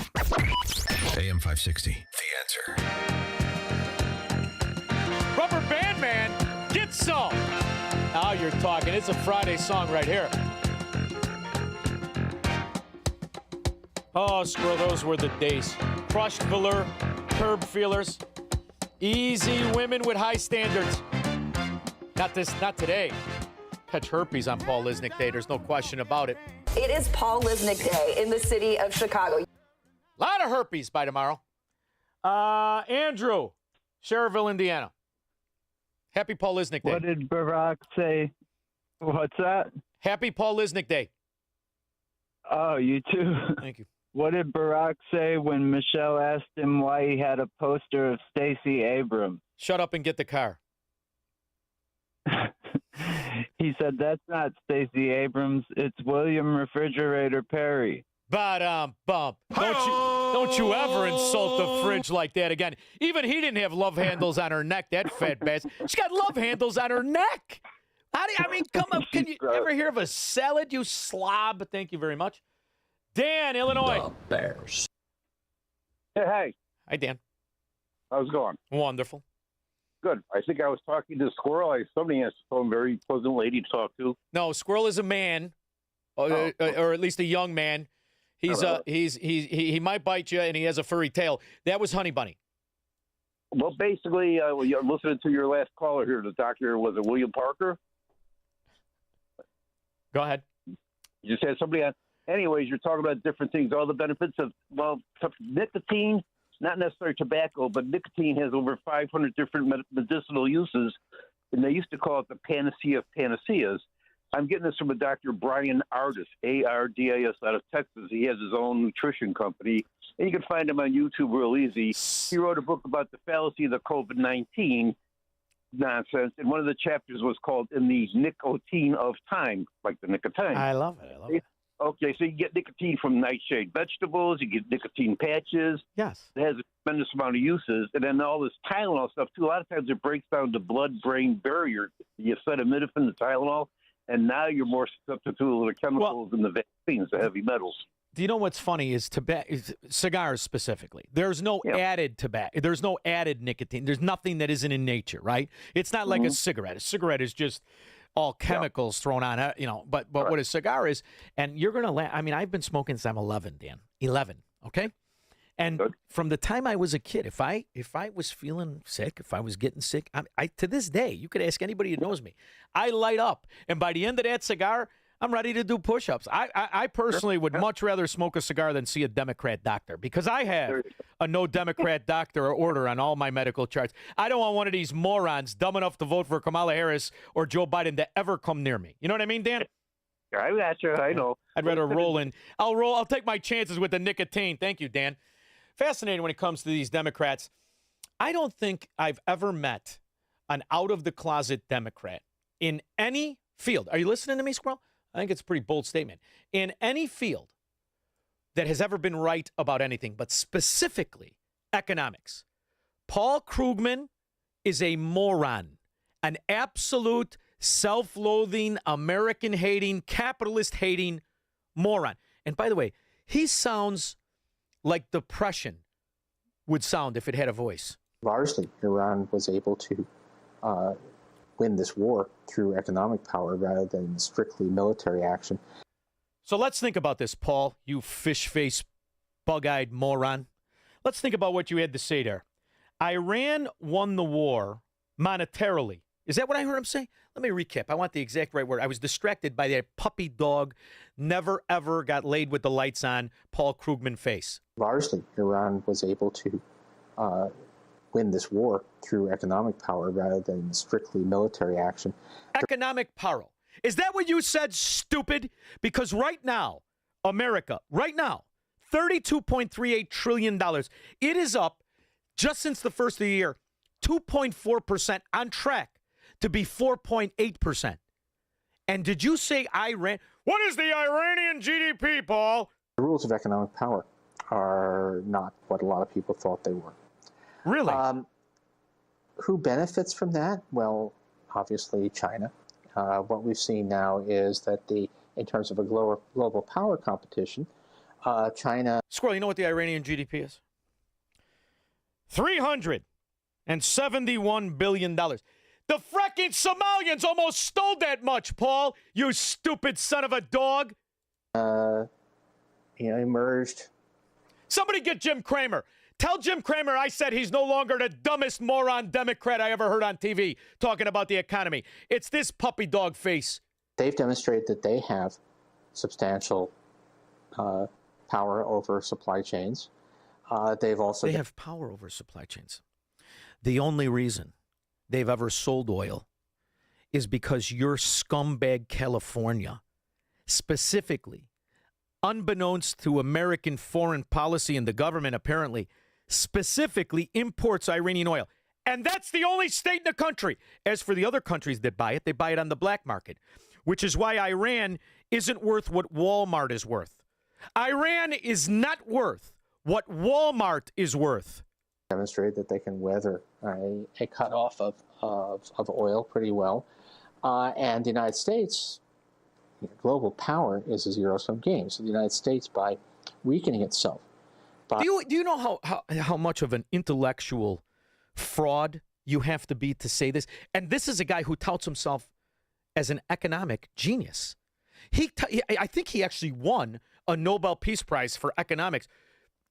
AM 560, The Answer. Rubber Band Man, get some. Now you're talking. It's a Friday song right here. Oh, screw, those were the days. Crushed velour, curb feelers. Easy women with high standards. Not today. Catch herpes on Paul Lisnick Day. There's no question about it. It is Paul Lisnick Day in the city of Chicago. A lot of herpes by tomorrow. Andrew, Schererville, Indiana. Happy Paul Lisnick Day. What did Barack say? What's that? Happy Paul Lisnick Day. Oh, you too. Thank you. What did Barack say when Michelle asked him why he had a poster of Stacey Abrams? Shut up and get the car. He said, that's not Stacey Abrams. It's William Refrigerator Perry. Bum. Don't you ever insult the fridge like that again. Even he didn't have love handles on her neck, that fat bastard. She got love handles on her neck. Come on. Can you ever hear of a salad, you slob? Thank you very much. Dan, Illinois. The Bears. Hey. Hi, Dan. How's it going? Wonderful. Good. I think I was talking to Squirrel. Somebody has some very pleasant lady to talk to. No, Squirrel is a man, or at least a young man. He might bite you, and he has a furry tail. That was Honey Bunny. Well, basically, you're listening to your last caller here. The doctor, was it William Parker? Go ahead. You just had somebody on. Anyways, you're talking about different things, all the benefits of, nicotine, not necessarily tobacco, but nicotine has over 500 different medicinal uses, and they used to call it the panacea of panaceas. I'm getting this from a Dr. Brian Ardis, A-R-D-I-S, out of Texas. He has his own nutrition company, and you can find him on YouTube real easy. He wrote a book about the fallacy of the COVID-19 nonsense, and one of the chapters was called In the Nicotine of Time, like the nicotine. I love it. Okay, so you get nicotine from nightshade vegetables, you get nicotine patches. Yes. It has a tremendous amount of uses. And then all this Tylenol stuff, too, a lot of times it breaks down the blood-brain barrier, the acetaminophen, the Tylenol, and now you're more susceptible to the chemicals and the vaccines, the heavy metals. Do you know what's funny is cigars specifically. There's no added tobacco. There's no added nicotine. There's nothing that isn't in nature, right? It's not like a cigarette. A cigarette is just all chemicals thrown on, but what a cigar is, and you're going to laugh. I mean, I've been smoking since I'm 11, Dan. 11, okay? And from the time I was a kid, if I was feeling sick, if I was getting sick, I to this day, you could ask anybody who knows me, I light up. And by the end of that cigar, I'm ready to do push-ups. I personally would much rather smoke a cigar than see a Democrat doctor, because I have a no Democrat doctor order on all my medical charts. I don't want one of these morons dumb enough to vote for Kamala Harris or Joe Biden to ever come near me. You know what I mean, Dan? I got you. I know. I'd rather roll in. I'll take my chances with the nicotine. Thank you, Dan. Fascinating when it comes to these Democrats. I don't think I've ever met an out-of-the-closet Democrat in any field. Are you listening to me, Squirrel? I think it's a pretty bold statement. In any field that has ever been right about anything, but specifically economics, Paul Krugman is a moron, an absolute self-loathing, American-hating, capitalist-hating moron. And by the way, he sounds like depression would sound if it had a voice. Largely, Iran was able to win this war through economic power rather than strictly military action. So let's think about this, Paul, you fish-faced, bug-eyed moron. Let's think about what you had to say there. Iran won the war monetarily. Is that what I heard him say? Let me recap. I want the exact right word. I was distracted by that puppy dog, never, ever got laid with the lights on, Paul Krugman face. Largely, Iran was able to win this war through economic power rather than strictly military action. Economic power. Is that what you said, stupid? Because right now, America, right now, $32.38 trillion. It is up, just since the first of the year, 2.4%, on track to be 4.8%. And did you say Iran? What is the Iranian GDP, Paul? The rules of economic power are not what a lot of people thought they were. Really? Who benefits from that? Well, obviously China. What we've seen now is that in terms of a global power competition, China... Squirrel, you know what the Iranian GDP is? $371 billion. The frickin' Somalians almost stole that much, Paul, you stupid son of a dog. Emerged. Somebody get Jim Cramer. Tell Jim Cramer I said he's no longer the dumbest moron Democrat I ever heard on TV talking about the economy. It's this puppy dog face. They've demonstrated that they have substantial power over supply chains. They have power over supply chains. The only reason they've ever sold oil is because your scumbag California, specifically, unbeknownst to American foreign policy and the government apparently, specifically imports Iranian oil. And that's the only state in the country. As for the other countries that buy it, they buy it on the black market, which is why Iran isn't worth what Walmart is worth. Iran is not worth what Walmart is worth. Demonstrated that they can weather a cutoff of oil pretty well. And the United States, global power is a zero-sum game. So the United States, by weakening itself. Do you know how much of an intellectual fraud you have to be to say this? And this is a guy who touts himself as an economic genius. I think he actually won a Nobel Peace Prize for economics,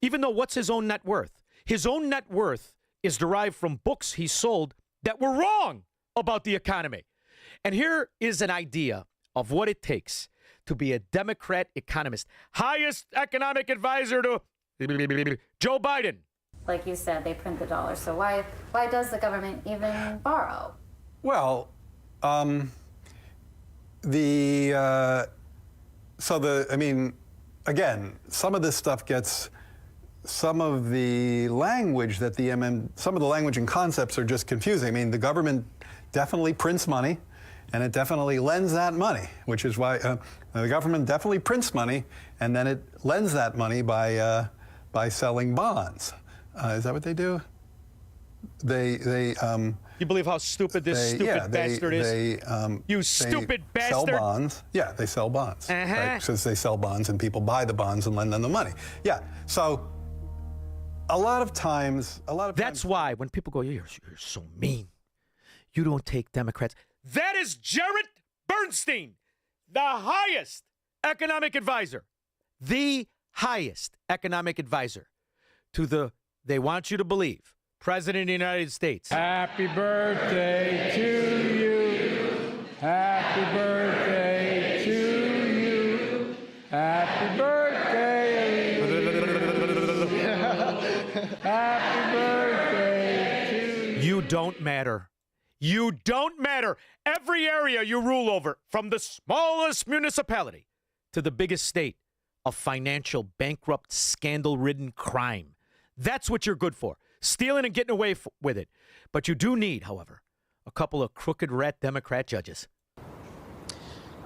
even though what's his own net worth? His own net worth is derived from books he sold that were wrong about the economy. And here is an idea of what it takes to be a Democrat economist. Highest economic advisor to Joe Biden. Like you said, they print the dollar. So why does the government even borrow? Well, again, some of this stuff gets, some of the language that some of the language and concepts are just confusing. I mean, the government definitely prints money, and it definitely lends that money, which is why the government definitely prints money, and then it lends that money by selling bonds. Is that what they do? You believe how stupid this stupid bastard is? You stupid bastard! Sell bonds. Yeah, they sell bonds. Right? Because they sell bonds and people buy the bonds and lend them the money. Yeah. So a lot of times. That's why when people go, you're so mean. You don't take Democrats. That is Jared Bernstein, the highest economic advisor, the highest economic advisor to the, they want you to believe, President of the United States. Happy birthday to you. Happy birthday to you. Happy birthday. Happy birthday to you. You don't matter. You don't matter. Every area you rule over, from the smallest municipality to the biggest state of financial, bankrupt, scandal-ridden crime. That's what you're good for. Stealing and getting away with it. But you do need, however, a couple of crooked rat Democrat judges.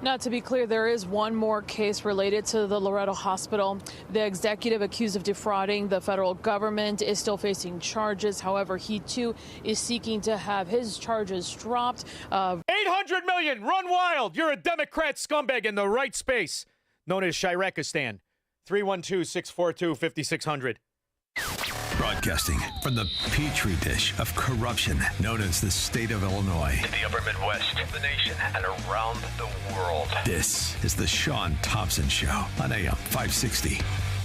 Now, to be clear, there is one more case related to the Loretto Hospital. The executive accused of defrauding the federal government is still facing charges. However, he too is seeking to have his charges dropped. $800 million, run wild. You're a Democrat scumbag in the right space, known as Shirekistan. 312-642-5600. Broadcasting from the petri dish of corruption known as the state of Illinois. In the upper Midwest, the nation, and around the world. This is the Shaun Thompson Show on AM 560.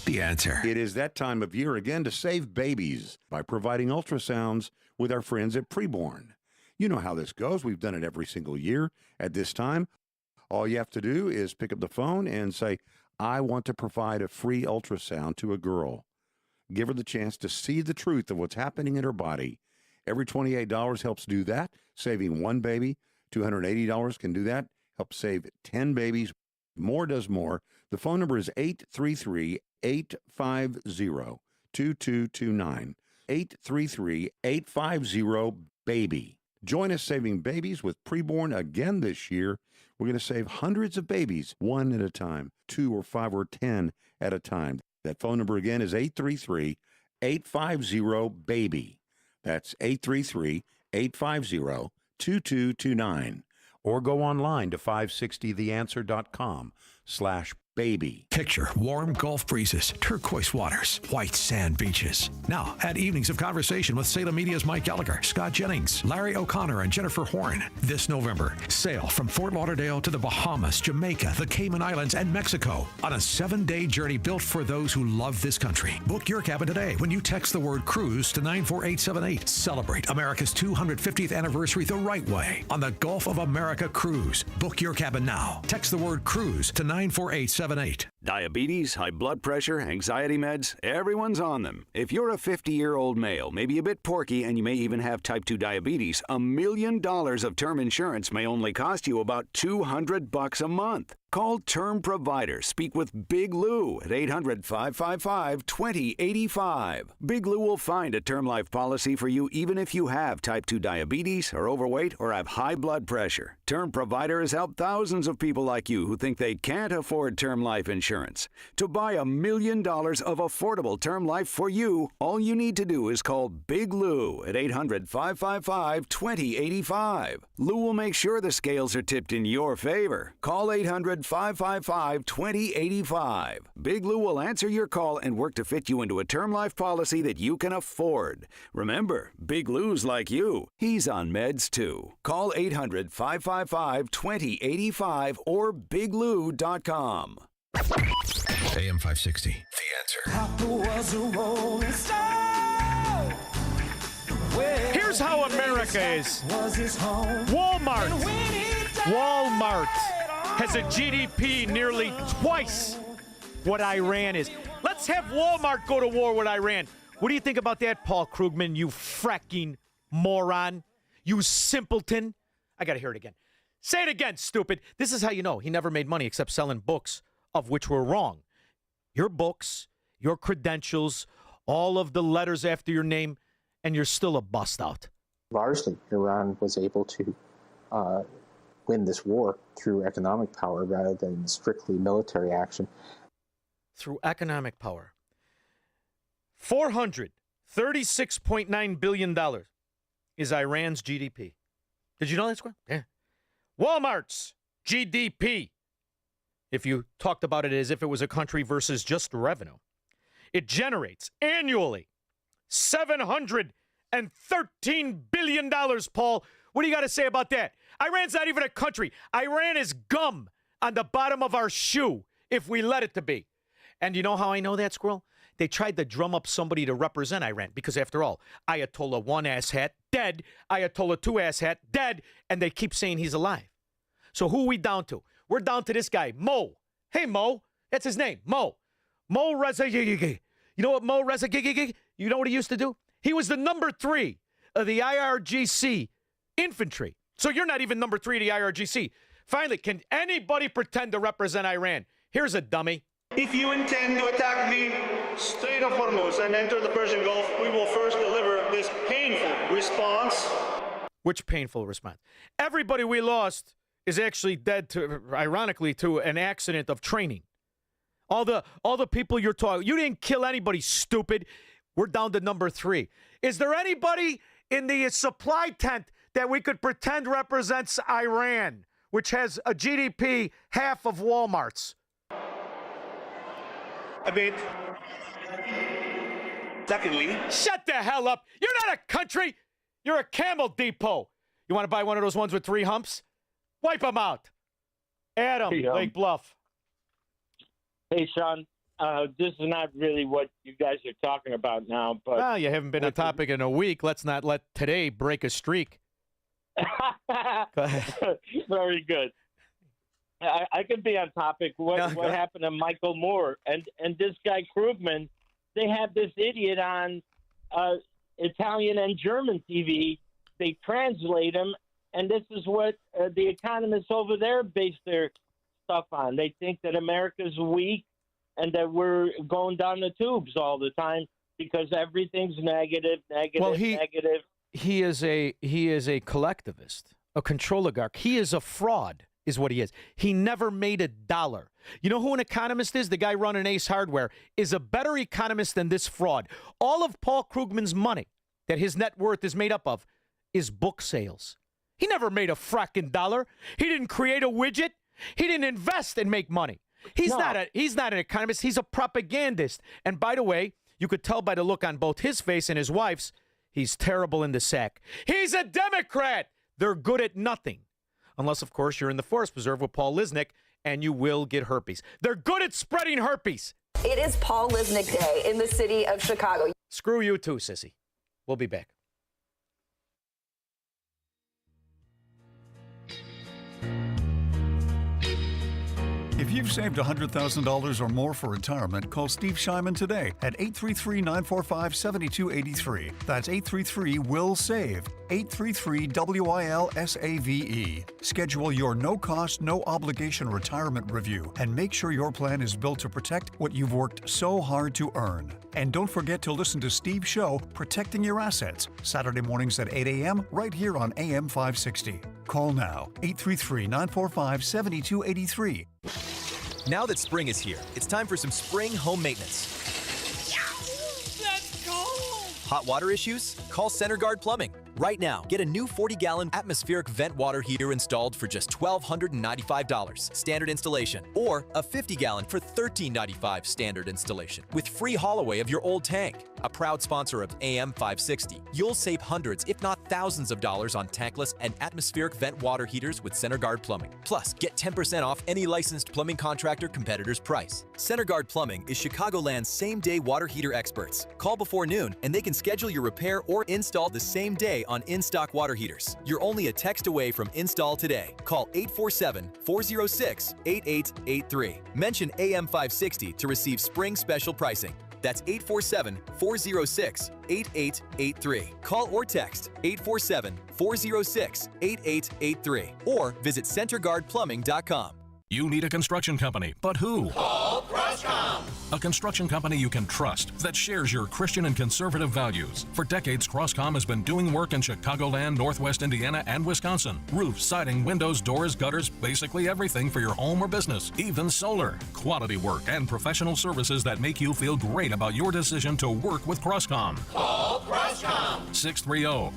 The Answer. It is that time of year again to save babies by providing ultrasounds with our friends at Preborn. You know how this goes. We've done it every single year at this time. All you have to do is pick up the phone and say, I want to provide a free ultrasound to a girl. Give her the chance to see the truth of what's happening in her body. Every $28 helps do that, saving one baby. $280 can do that, helps save 10 babies. More does more. The phone number is 833-850-2229. 833-850-BABY. Join us saving babies with Preborn again this year. We're going to save hundreds of babies, one at a time, 2 or 5 or 10 at a time. That phone number again is 833-850-BABY. That's 833-850-2229. Or go online to 560theanswer.com/baby. Picture warm Gulf breezes, turquoise waters, white sand beaches. Now, add evenings of conversation with Salem Media's Mike Gallagher, Scott Jennings, Larry O'Connor, and Jennifer Horn. This November, sail from Fort Lauderdale to the Bahamas, Jamaica, the Cayman Islands, and Mexico on a 7-day journey built for those who love this country. Book your cabin today when you text the word cruise to 94878. Celebrate America's 250th anniversary the right way on the Gulf of America Cruise. Book your cabin now. Text the word cruise to 94878. Diabetes, high blood pressure, anxiety meds, everyone's on them. If you're a 50-year-old male, maybe a bit porky, and you may even have type 2 diabetes, $1 million of term insurance may only cost you about $200 a month. Call Term Provider. Speak with Big Lou at 800-555-2085. Big Lou will find a term life policy for you even if you have type 2 diabetes, are overweight, or have high blood pressure. Term Provider has helped thousands of people like you who think they can't afford term life insurance. To buy $1 million of affordable term life for you, all you need to do is call Big Lou at 800-555-2085. Lou will make sure the scales are tipped in your favor. Call 800-555-2085. Big Lou will answer your call and work to fit you into a term life policy that you can afford. Remember, Big Lou's like you. He's on meds too. Call 800-555-2085 or biglou.com. AM 560, The Answer. Here's how America is. Walmart has a GDP nearly twice what Iran is. Let's have Walmart go to war with Iran. What do you think about that, Paul Krugman, you fracking moron? You simpleton. I got to hear it again. Say it again, stupid. This is how you know he never made money except selling books, of which were wrong. Your books, your credentials, all of the letters after your name, and you're still a bust out. Largely, Iran was able to win this war through economic power rather than strictly military action. Through economic power. $436.9 billion is Iran's GDP. Did you know that, Square? Yeah. Walmart's GDP, if you talked about it as if it was a country versus just revenue, it generates annually $713 billion, Paul. What do you got to say about that? Iran's not even a country. Iran is gum on the bottom of our shoe if we let it to be. And you know how I know that, Squirrel? They tried to drum up somebody to represent Iran because, after all, Ayatollah 1 asshat, dead. Ayatollah 2 asshat, dead. And they keep saying he's alive. So who are we down to? We're down to this guy, Mo. Hey, Mo. That's his name, Mo. Mo Reza. You know what Mo Reza? You know what he used to do? He was the number 3 of the IRGC infantry. So you're not even number 3 of the IRGC. Finally, can anybody pretend to represent Iran? Here's a dummy. If you intend to attack the Strait of Hormuz and enter the Persian Gulf, we will first deliver this painful response. Which painful response? Everybody we lost is actually dead, ironically, to an accident of training. All the people you're talking, you didn't kill anybody, stupid. We're down to number 3. Is there anybody in the supply tent that we could pretend represents Iran, which has a GDP half of Walmart's? A bit. Secondly, shut the hell up. You're not a country. You're a camel depot. You want to buy one of those ones with 3 humps? Wipe them out. Adam, Hey, Lake Bluff. Hey, Shaun. This is not really what you guys are talking about now, but Well, you haven't been on topic in a week. Let's not let today break a streak. Go ahead. Very good. I could be on topic. What happened to Michael Moore and this guy Krugman? They have this idiot on Italian and German TV. They translate him, and this is what the economists over there base their stuff on. They think that America's weak and that we're going down the tubes all the time because everything's negative. Well, negative. He is a collectivist, a control oligarch. He is a fraud, is what he is. He never made a dollar. You know who an economist is? The guy running Ace Hardware is a better economist than this fraud. All of Paul Krugman's money that his net worth is made up of is book sales. He never made a fracking dollar. He didn't create a widget. He didn't invest and make money. He's not an economist. He's a propagandist. And by the way, you could tell by the look on both his face and his wife's, he's terrible in the sack. He's a Democrat. They're good at nothing. Unless, of course, you're in the forest preserve with Paul Lisnick, and you will get herpes. They're good at spreading herpes. It is Paul Lisnick Day in the city of Chicago. Screw you too, sissy. We'll be back. If you've saved $100,000 or more for retirement, call Steve Shyman today at 833-945-7283. That's 833-WILL-SAVE. 833-WILL-SAVE. Schedule your no-cost, no-obligation retirement review and make sure your plan is built to protect what you've worked so hard to earn. And don't forget to listen to Steve's show, Protecting Your Assets, Saturday mornings at 8 a.m. right here on AM 560. Call now, 833-945-7283. Now that spring is here, it's time for some spring home maintenance. That's cold! Hot water issues? Call CenterGuard Plumbing. Right now, get a new 40-gallon atmospheric vent water heater installed for just $1,295 standard installation, or a 50-gallon for $1,395 standard installation, with free haul away of your old tank. A proud sponsor of AM 560, you'll save hundreds, if not thousands of dollars on tankless and atmospheric vent water heaters with CenterGuard Plumbing. Plus, get 10% off any licensed plumbing contractor competitor's price. CenterGuard Plumbing is Chicagoland's same-day water heater experts. Call before noon, and they can schedule your repair or install the same day on in-stock water heaters. You're only a text away from install today. Call 847-406-8883. Mention AM 560 to receive spring special pricing. That's 847-406-8883. Call or text 847-406-8883 or visit centerguardplumbing.com. You need a construction company, but who? Call Crosscom. A construction company you can trust that shares your Christian and conservative values. For decades, Crosscom has been doing work in Chicagoland, Northwest Indiana, and Wisconsin. Roofs, siding, windows, doors, gutters, basically everything for your home or business, even solar. Quality work and professional services that make you feel great about your decision to work with Crosscom. Call Crosscom. Croscom.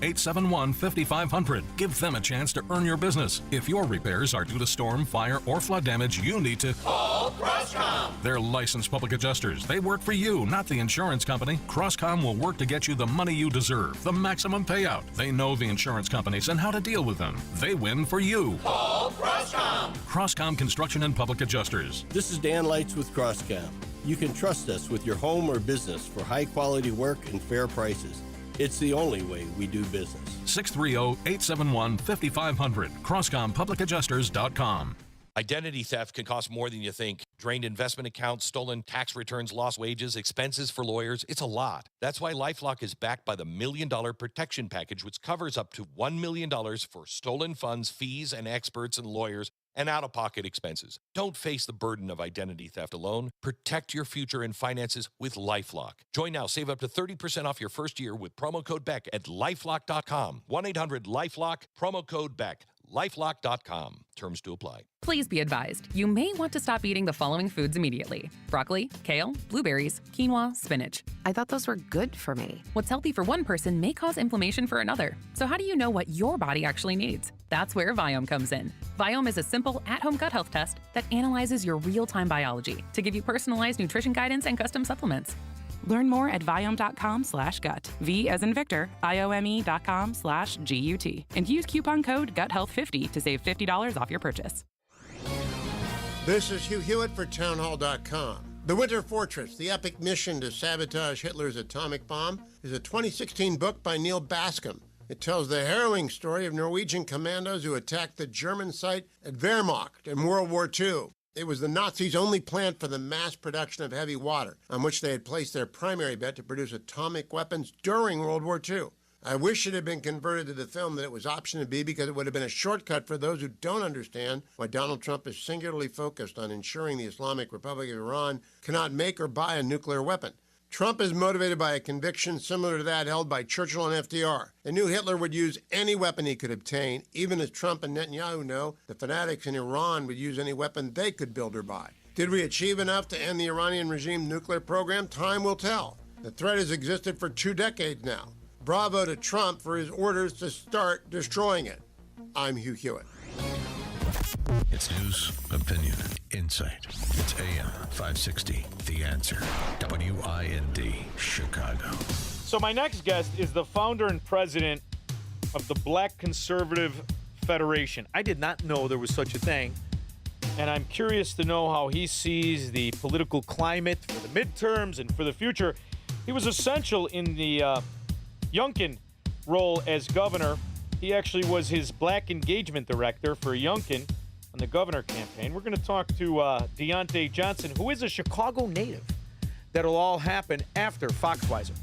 630-871-5500. Give them a chance to earn your business. If your repairs are due to storm, fire, or flood damage, you need to call Croscom. They're licensed public adjusters. They work for you, not the insurance company. Croscom will work to get you the money you deserve, the maximum payout. They know the insurance companies and how to deal with them. They win for you. Call Croscom. Croscom Construction and Public Adjusters. This is Dan Lights with Croscom. You can trust us with your home or business for high-quality work and fair prices. It's the only way we do business. 630-871-5500. CroscomPublicAdjusters.com. Identity theft can cost more than you think. Drained investment accounts, stolen tax returns, lost wages, expenses for lawyers. It's a lot. That's why LifeLock is backed by the $1 Million Protection Package, which covers up to $1 million for stolen funds, fees, and experts and lawyers, and out-of-pocket expenses. Don't face the burden of identity theft alone. Protect your future and finances with LifeLock. Join now. Save up to 30% off your first year with promo code BECK at LifeLock.com. 1-800-LifeLock, promo code BECK. LifeLock.com. Terms to apply. Please be advised, you may want to stop eating the following foods immediately: broccoli, kale, blueberries, quinoa, spinach. I thought those were good for me. What's healthy for one person may cause inflammation for another. So how do you know what your body actually needs? That's where Viome comes in. Viome is a simple, at-home gut health test that analyzes your real-time biology to give you personalized nutrition guidance and custom supplements. Learn more at Viome.com/gut. V as in Victor, IOME.com/GUT. And use coupon code GUTHEALTH50 to save $50 off your purchase. This is Hugh Hewitt for Townhall.com. The Winter Fortress, the epic mission to sabotage Hitler's atomic bomb, is a 2016 book by Neil Bascom. It tells the harrowing story of Norwegian commandos who attacked the German site at Wehrmacht in World War II. It was the Nazis' only plant for the mass production of heavy water, on which they had placed their primary bet to produce atomic weapons during World War II. I wish it had been converted to the film that it was option B, because it would have been a shortcut for those who don't understand why Donald Trump is singularly focused on ensuring the Islamic Republic of Iran cannot make or buy a nuclear weapon. Trump is motivated by a conviction similar to that held by Churchill and FDR. They knew Hitler would use any weapon he could obtain, even as Trump and Netanyahu know the fanatics in Iran would use any weapon they could build or buy. Did we achieve enough to end the Iranian regime nuclear program? Time will tell. The threat has existed for 2 decades now. Bravo to Trump for his orders to start destroying it. I'm Hugh Hewitt. It's news, opinion, insight. It's AM 560, The Answer. WIND, Chicago. So my next guest is the founder and president of the Black Conservative Federation. I did not know there was such a thing, and I'm curious to know how he sees the political climate for the midterms and for the future. He was essential in the Youngkin role as governor. He actually was his black engagement director for Youngkin on the governor campaign. We're going to talk to Deontay Johnson, who is a Chicago native. That'll all happen after Foxweiser.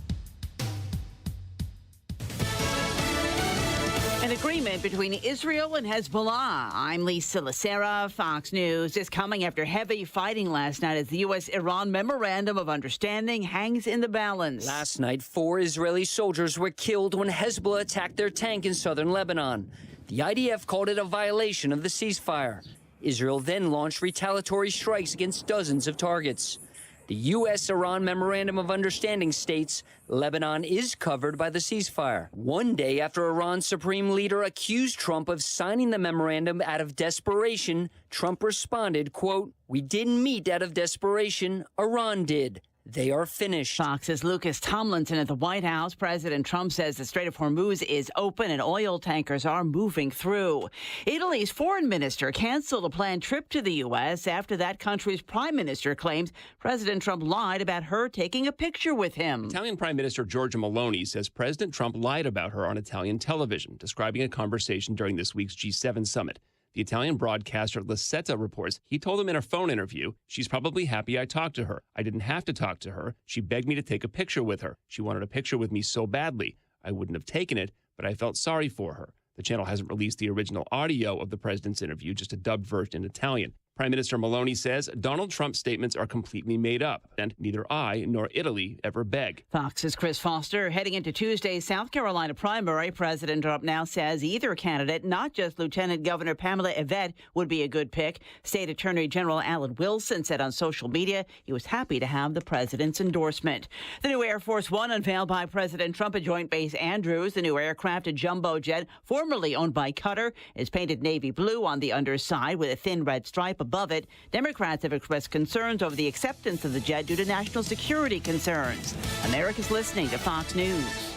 An agreement between Israel and Hezbollah. I'm Lisa Lacera. Fox News is coming after heavy fighting last night as the U.S.-Iran Memorandum of Understanding hangs in the balance. Last night, 4 Israeli soldiers were killed when Hezbollah attacked their tank in southern Lebanon. The IDF called it a violation of the ceasefire. Israel then launched retaliatory strikes against dozens of targets. The U.S.-Iran Memorandum of Understanding states Lebanon is covered by the ceasefire. One day after Iran's supreme leader accused Trump of signing the memorandum out of desperation, Trump responded, quote, "We didn't meet out of desperation, Iran did. They are finished." Fox's Lucas Tomlinson at the White House. President Trump says the Strait of Hormuz is open and oil tankers are moving through. Italy's foreign minister canceled a planned trip to the U.S. after that country's prime minister claims President Trump lied about her taking a picture with him. Italian Prime Minister Giorgia Meloni says President Trump lied about her on Italian television, describing a conversation during this week's G7 summit. The Italian broadcaster La Setta reports he told him in a phone interview, "She's probably happy I talked to her. I didn't have to talk to her. She begged me to take a picture with her. She wanted a picture with me so badly. I wouldn't have taken it, but I felt sorry for her." The channel hasn't released the original audio of the president's interview, just a dubbed version in Italian. Prime Minister Meloni says Donald Trump's statements are completely made up, and neither I nor Italy ever beg. Fox's Chris Foster. Heading into Tuesday's South Carolina primary, President Trump now says either candidate, not just Lieutenant Governor Pamela Yvette, would be a good pick. State Attorney General Alan Wilson said on social media he was happy to have the president's endorsement. The new Air Force One unveiled by President Trump at Joint Base Andrews. The new aircraft, a jumbo jet formerly owned by Qatar, is painted navy blue on the underside with a thin red stripe above it. Democrats have expressed concerns over the acceptance of the jet due to national security concerns. America's listening to Fox News.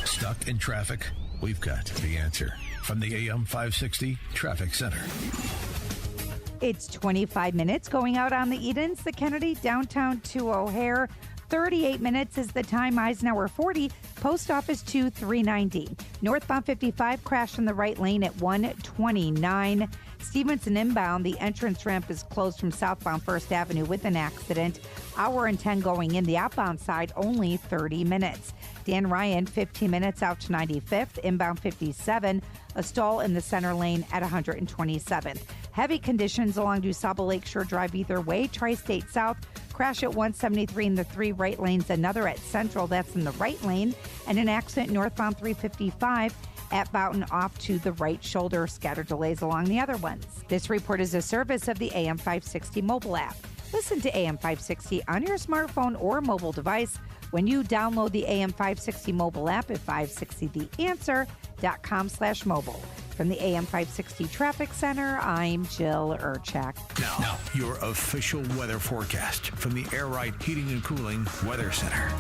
Stuck in traffic? We've got the answer from the AM 560 Traffic Center. It's 25 minutes going out on the Edens, the Kennedy, downtown to O'Hare. 38 minutes is the time. Eisenhower 40, Post Office 2, 390. Northbound 55 crashed in the right lane at 129. Stevenson inbound, the entrance ramp is closed from southbound 1st Avenue with an accident. Hour and 10 going in the outbound side, only 30 minutes. Dan Ryan, 15 minutes out to 95th, inbound 57. A stall in the center lane at 127th. Heavy conditions along DuSable Lakeshore Drive either way. Tri-State South, crash at 173 in the 3 right lanes. Another at Central, that's in the right lane. And an accident northbound 355 at Boughton off to the right shoulder. Scattered delays along the other ones. This report is a service of the AM 560 mobile app. Listen to AM 560 on your smartphone or mobile device when you download the AM 560 mobile app at 560theanswer.com/mobile. From the AM 560 Traffic Center, I'm Jill Urchak. Now, your official weather forecast from the Air Right Heating and Cooling Weather Center.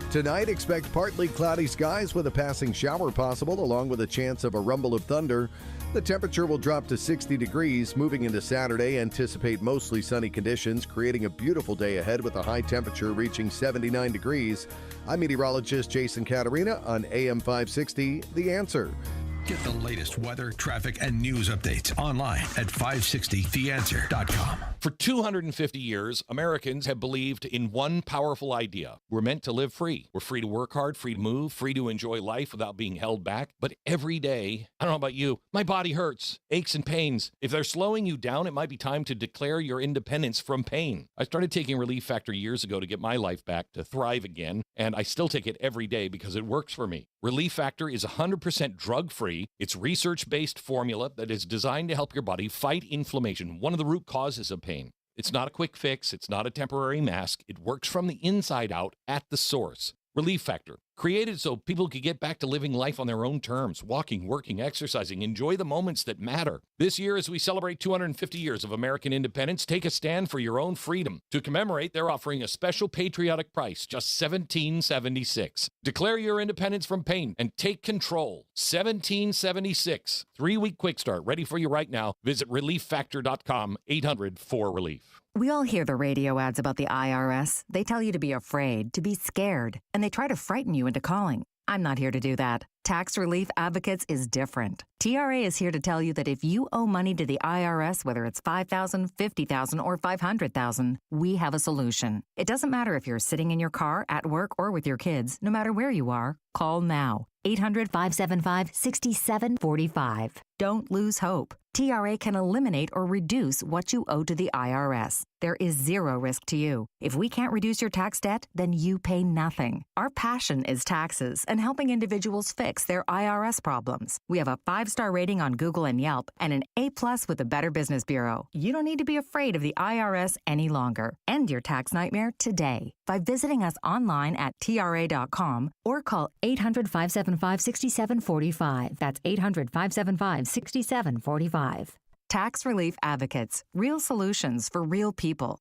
Tonight, expect partly cloudy skies with a passing shower possible, along with a chance of a rumble of thunder. The temperature will drop to 60 degrees. Moving into Saturday, anticipate mostly sunny conditions, creating a beautiful day ahead with a high temperature reaching 79 degrees. I'm meteorologist Jason Caterina on AM 560, The Answer. Get the latest weather, traffic, and news updates online at 560theanswer.com. For 250 years, Americans have believed in one powerful idea. We're meant to live free. We're free to work hard, free to move, free to enjoy life without being held back. But every day, I don't know about you, my body hurts, aches and pains. If they're slowing you down, it might be time to declare your independence from pain. I started taking Relief Factor years ago to get my life back, to thrive again, and I still take it every day because it works for me. Relief Factor is 100% drug-free. It's research-based formula that is designed to help your body fight inflammation, one of the root causes of pain. It's not a quick fix. It's not a temporary mask. It works from the inside out at the source. Relief Factor, created so people could get back to living life on their own terms, walking, working, exercising, enjoy the moments that matter. This year, as we celebrate 250 years of American independence, take a stand for your own freedom. To commemorate, they're offering a special patriotic price, just $17.76. Declare your independence from pain and take control. $17.76. 3-week quick start, ready for you right now. Visit relieffactor.com, 800-4RELIEF. We all hear the radio ads about the IRS. They tell you to be afraid, to be scared, and they try to frighten you into calling. I'm not here to do that. Tax Relief Advocates is different. TRA is here to tell you that if you owe money to the IRS, whether it's $5,000, $50,000, or $500,000, we have a solution. It doesn't matter if you're sitting in your car, at work, or with your kids. No matter where you are, call now. 800-575-6745. Don't lose hope. TRA can eliminate or reduce what you owe to the IRS. There is zero risk to you. If we can't reduce your tax debt, then you pay nothing. Our passion is taxes and helping individuals fix their IRS problems. We have a 5-star rating on Google and Yelp and an A+ with the Better Business Bureau. You don't need to be afraid of the IRS any longer. End your tax nightmare today by visiting us online at TRA.com or call 800-575-6745. That's 800-575-6745. Tax Relief Advocates. Real solutions for real people.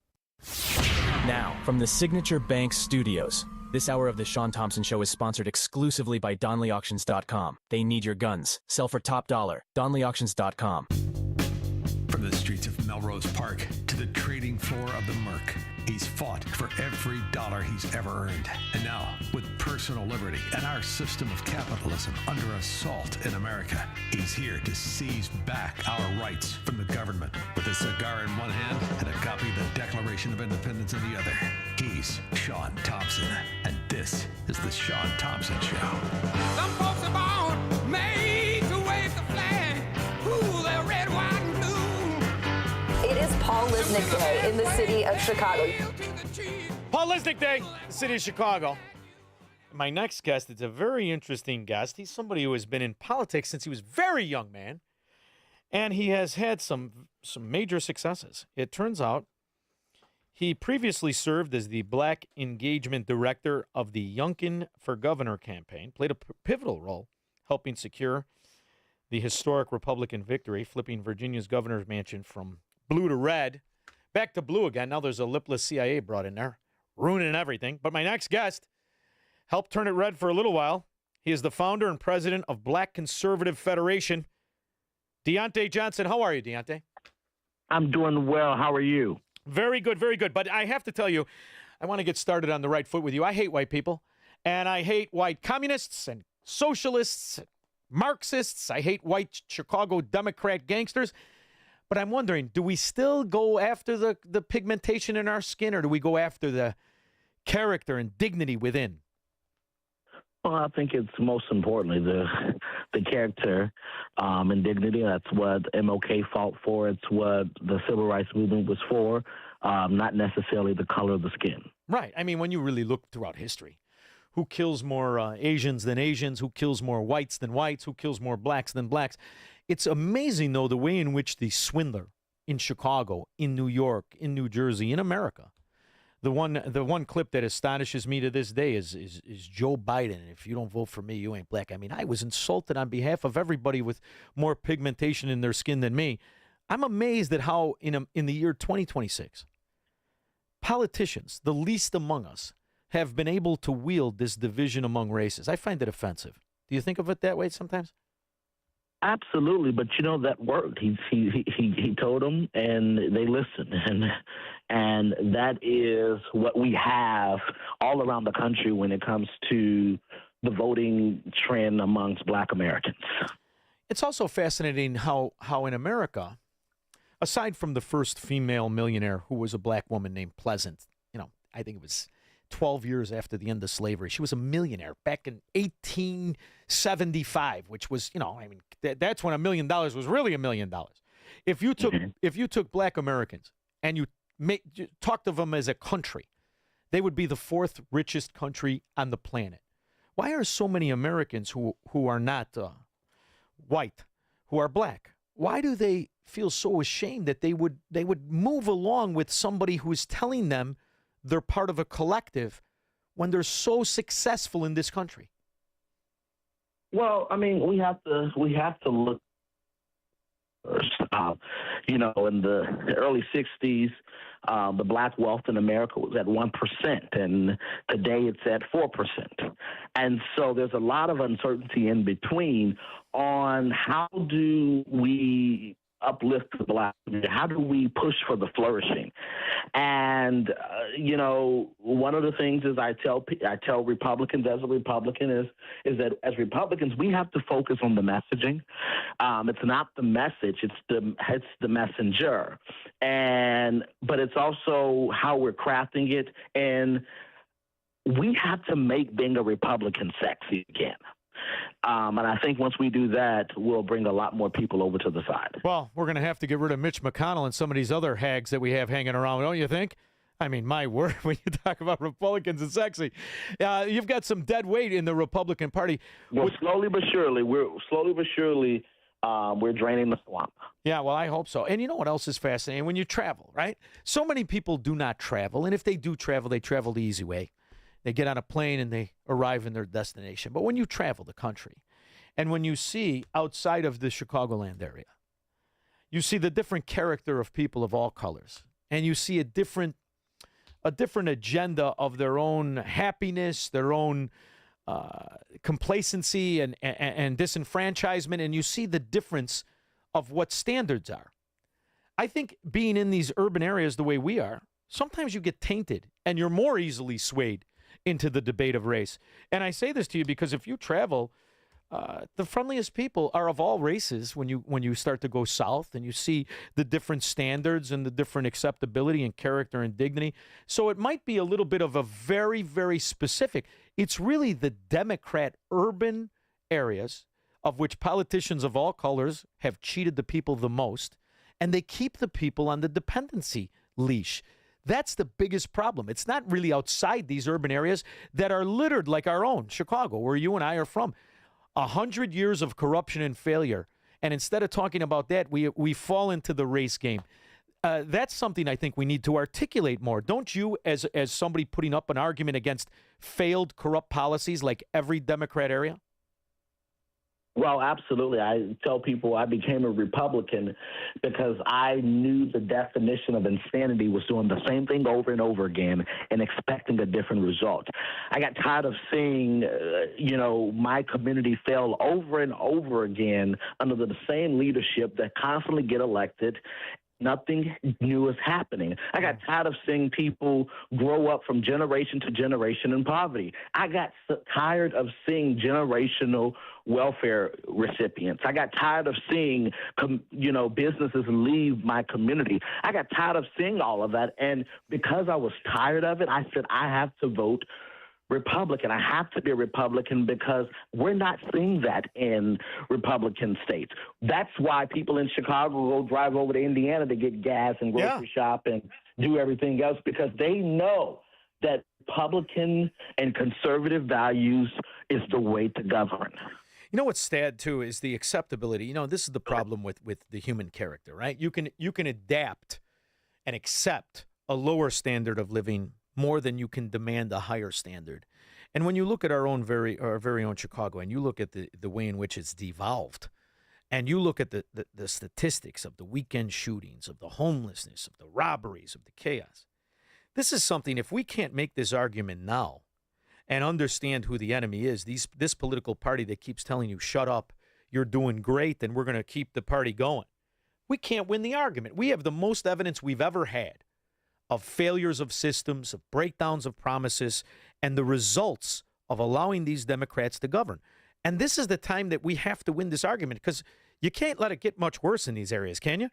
Now, from the Signature Bank Studios. This hour of the Shaun Thompson Show is sponsored exclusively by DonleyAuctions.com. They need your guns. Sell for top dollar. DonleyAuctions.com. From the streets of Melrose Park to the trading floor of the Merc, he's fought for every dollar he's ever earned. And now, with personal liberty and our system of capitalism under assault in America, he's here to seize back our rights from the government. With a cigar in one hand and a copy of the Declaration of Independence in the other, he's Shaun Thompson. And this is the Shaun Thompson Show. Some folks are born made to wave the flag. Ooh, they're red, white, and blue. It is Lisnick Day in the city of Chicago. Paul Lisnick Day, the city of Chicago. My next guest is a very interesting guest. He's somebody who has been in politics since he was a very young man, and he has had some major successes. It turns out he previously served as the Black Engagement Director of the Youngkin for Governor campaign, played a pivotal role helping secure the historic Republican victory, flipping Virginia's governor's mansion from blue to red, back to blue again. Now there's a lipless CIA brought in there, ruining everything. But my next guest helped turn it red for a little while. He is the founder and president of Black Conservative Federation. Deontay Johnson, how are you, Deontay? I'm doing well. How are you? Very good, very good. But I have to tell you, I want to get started on the right foot with you. I hate white people, and I hate white communists and socialists, Marxists. I hate white Chicago Democrat gangsters. But I'm wondering, do we still go after the pigmentation in our skin, or do we go after the character and dignity within? Well, I think it's most importantly the character and dignity. That's what MLK fought for. It's what the civil rights movement was for, not necessarily the color of the skin. Right. I mean, when you really look throughout history, who kills more Asians than Asians? Who kills more whites than whites? Who kills more blacks than blacks? It's amazing, though, the way in which the swindler in Chicago, in New York, in New Jersey, in America, the one clip that astonishes me to this day is Joe Biden. If you don't vote for me, you ain't black. I mean, I was insulted on behalf of everybody with more pigmentation in their skin than me. I'm amazed at how in the year 2026, politicians, the least among us, have been able to wield this division among races. I find it offensive. Do you think of it that way sometimes? Absolutely, but you know that worked. He told them, and they listened, and that is what we have all around the country when it comes to the voting trend amongst Black Americans. It's also fascinating how in America, aside from the first female millionaire who was a black woman named Pleasant, I think it was 12 years after the end of slavery. She was a millionaire back in 1875, which was, that's when $1 million was really $1 million. If you took black Americans and you talked of them as a country, they would be the fourth richest country on the planet. Why are so many Americans who are not white, who are black, why do they feel so ashamed that they would move along with somebody who is telling them they're part of a collective when they're so successful in this country? Well, I mean, we have to look first. In the early 60s, the black wealth in America was at 1%, and today it's at 4%. And so there's a lot of uncertainty in between on how do we uplift the black community? How do we push for the flourishing? And one of the things is I tell Republicans as a Republican is that as Republicans we have to focus on the messaging. It's not the message; it's the messenger, but it's also how we're crafting it, and we have to make being a Republican sexy again. And I think once we do that, we'll bring a lot more people over to the side. Well, we're going to have to get rid of Mitch McConnell and some of these other hags that we have hanging around, don't you think? I mean, my word, when you talk about Republicans and sexy, you've got some dead weight in the Republican Party. Well, slowly but surely, we're draining the swamp. Yeah, well, I hope so. And you know what else is fascinating? When you travel, right? So many people do not travel, and if they do travel, they travel the easy way. They get on a plane and they arrive in their destination. But when you travel the country and when you see outside of the Chicagoland area, you see the different character of people of all colors, and you see a different agenda of their own happiness, their own complacency and disenfranchisement, and you see the difference of what standards are. I think being in these urban areas the way we are, sometimes you get tainted and you're more easily swayed into the debate of race. And I say this to you because if you travel, the friendliest people are of all races when you start to go south and you see the different standards and the different acceptability and character and dignity. So it might be a little bit of a very, very specific. It's really the Democrat urban areas of which politicians of all colors have cheated the people the most, and they keep the people on the dependency leash. That's the biggest problem. It's not really outside these urban areas that are littered like our own, Chicago, where you and I are from. 100 years of corruption and failure. And instead of talking about that, we fall into the race game. That's something I think we need to articulate more. Don't you, as somebody putting up an argument against failed corrupt policies like every Democrat area? Well, absolutely. I tell people I became a Republican because I knew the definition of insanity was doing the same thing over and over again and expecting a different result. I got tired of seeing, my community fail over and over again under the same leadership that constantly get elected. Nothing new is happening. I got tired of seeing people grow up from generation to generation in poverty. I got tired of seeing generational welfare recipients. I got tired of seeing, businesses leave my community. I got tired of seeing all of that. And because I was tired of it, I said, I have to vote Republican. I have to be a Republican because we're not seeing that in Republican states. That's why people in Chicago go drive over to Indiana to get gas and grocery shop and do everything else because they know that Republican and conservative values is the way to govern. You know what's sad, too, is the acceptability. This is the problem with the human character, right? You can adapt and accept a lower standard of living more than you can demand a higher standard. And when you look at our very own Chicago, and you look at the way in which it's devolved, and you look at the statistics of the weekend shootings, of the homelessness, of the robberies, of the chaos, this is something, if we can't make this argument now and understand who the enemy is, this political party that keeps telling you, shut up, you're doing great, and we're going to keep the party going, we can't win the argument. We have the most evidence we've ever had of failures of systems, of breakdowns of promises, and the results of allowing these Democrats to govern. And this is the time that we have to win this argument because you can't let it get much worse in these areas, can you?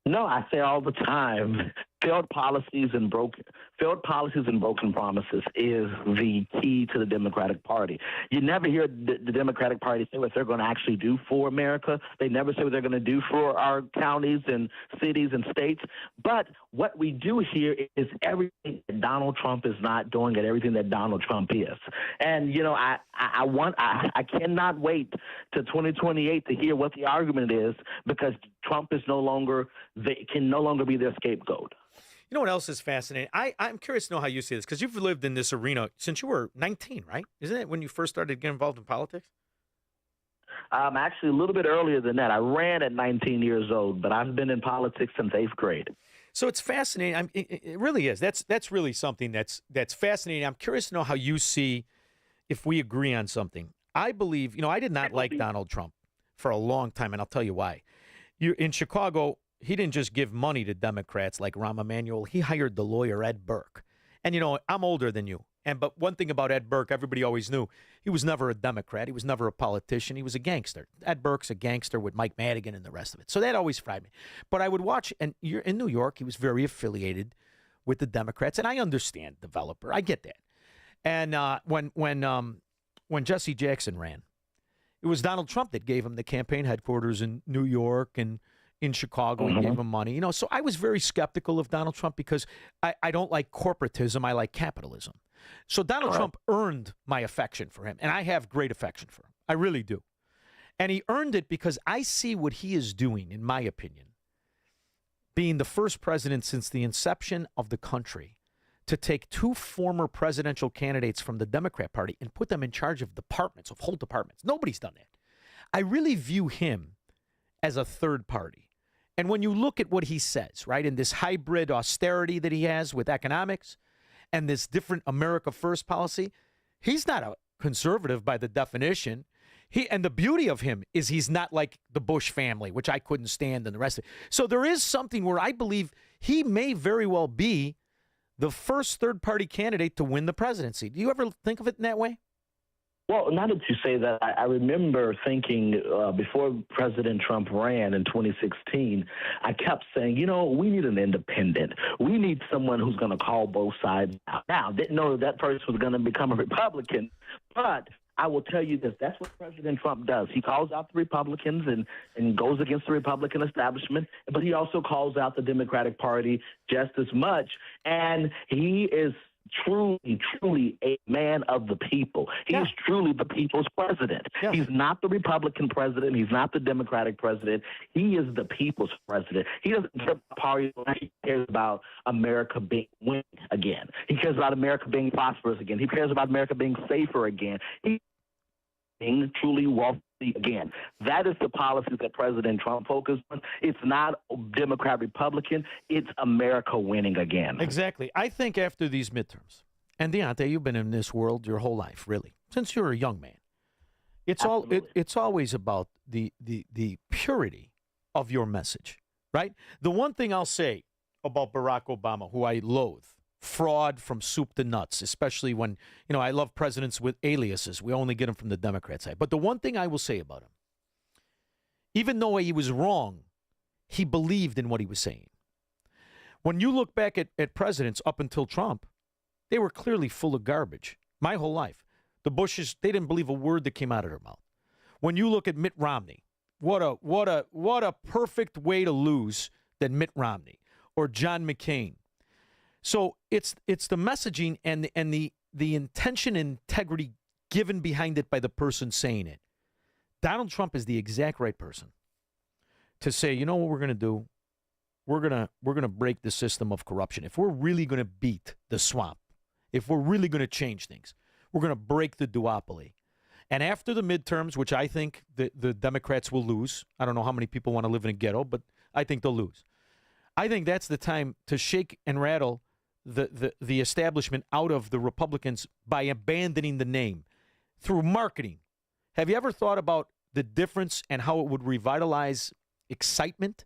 No, I say all the time, failed policies and broken promises is the key to the Democratic Party. You never hear the Democratic Party say what they're going to actually do for America. They never say what they're going to do for our counties and cities and states. But what we do here is everything that Donald Trump is not doing and everything that Donald Trump is. And, I cannot wait to 2028 to hear what the argument is because Trump is can no longer be their scapegoat. You know what else is fascinating? I'm curious to know how you see this, because you've lived in this arena since you were 19, right? Isn't it when you first started getting involved in politics? Actually, a little bit earlier than that. I ran at 19 years old, but I've been in politics since 8th grade. So it's fascinating. It really is. That's really something that's fascinating. I'm curious to know how you see if we agree on something. I believe, I did not like Donald Trump for a long time, and I'll tell you why. In Chicago, he didn't just give money to Democrats like Rahm Emanuel. He hired the lawyer Ed Burke. And, I'm older than you. But one thing about Ed Burke, everybody always knew, he was never a Democrat. He was never a politician. He was a gangster. Ed Burke's a gangster with Mike Madigan and the rest of it. So that always fried me. But I would watch, and you're in New York, he was very affiliated with the Democrats. And I understand developer. I get that. And when Jesse Jackson ran, it was Donald Trump that gave him the campaign headquarters in New York and in Chicago. He gave him money. So I was very skeptical of Donald Trump because I don't like corporatism. I like capitalism. So Donald Trump earned my affection for him, and I have great affection for him. I really do. And he earned it because I see what he is doing, in my opinion, being the first president since the inception of the country to take two former presidential candidates from the Democrat Party and put them in charge of departments, of whole departments. Nobody's done that. I really view him as a third party. And when you look at what he says, right, in this hybrid austerity that he has with economics and this different America First policy, he's not a conservative by the definition. And the beauty of him is he's not like the Bush family, which I couldn't stand, and the rest of it. So there is something where I believe he may very well be the first third-party candidate to win the presidency. Do you ever think of it in that way? Well, now that you say that, I remember thinking before President Trump ran in 2016, I kept saying, we need an independent. We need someone who's going to call both sides out. Now, didn't know that person was going to become a Republican, but I will tell you this. That's what President Trump does. He calls out the Republicans and goes against the Republican establishment, but he also calls out the Democratic Party just as much. And he is truly a man of the people. He is truly the people's president. Yeah. He's not the Republican president. He's not the Democratic president. He is the people's president. He doesn't care about party. He cares about America being winning again. He cares about America being prosperous again. He cares about America being safer again. He being truly wealthy again. That is the policies that President Trump focused on. It's not Democrat, Republican. It's America winning again. Exactly. I think after these midterms, and Deontay, you've been in this world your whole life, really, since you're a young man. It's it's always about the purity of your message, right? The one thing I'll say about Barack Obama, who I loathe, fraud from soup to nuts, especially when, I love presidents with aliases. We only get them from the Democrat side. But the one thing I will say about him, even though he was wrong, he believed in what he was saying. When you look back at presidents up until Trump, they were clearly full of garbage. My whole life. The Bushes, they didn't believe a word that came out of their mouth. When you look at Mitt Romney, what a perfect way to lose than Mitt Romney or John McCain. So it's the messaging and the intention and integrity given behind it by the person saying it. Donald Trump is the exact right person to say, you know what we're going to do? We're going to break the system of corruption. If we're really going to beat the swamp, if we're really going to change things, we're going to break the duopoly. And after the midterms, which I think the Democrats will lose, I don't know how many people want to live in a ghetto, but I think they'll lose. I think that's the time to shake and rattle the establishment out of the Republicans by abandoning the name through marketing. Have you ever thought about the difference and how it would revitalize excitement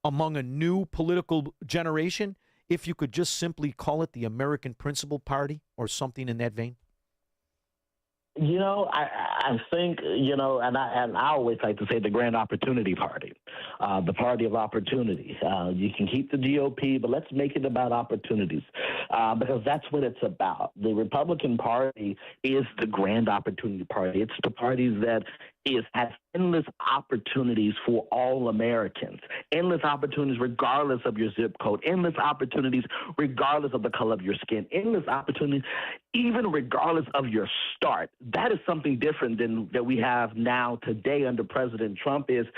among a new political generation if you could just simply call it the American Principle Party or something in that vein? I think, and I always like to say the Grand Opportunity Party, the party of opportunity. You can keep the GOP, but let's make it about opportunities because that's what it's about. The Republican Party is the Grand Opportunity Party. It's the party that has endless opportunities for all Americans, endless opportunities regardless of your zip code, endless opportunities regardless of the color of your skin, endless opportunities even regardless of your start. That is something different than that we have now today under President Trump. It's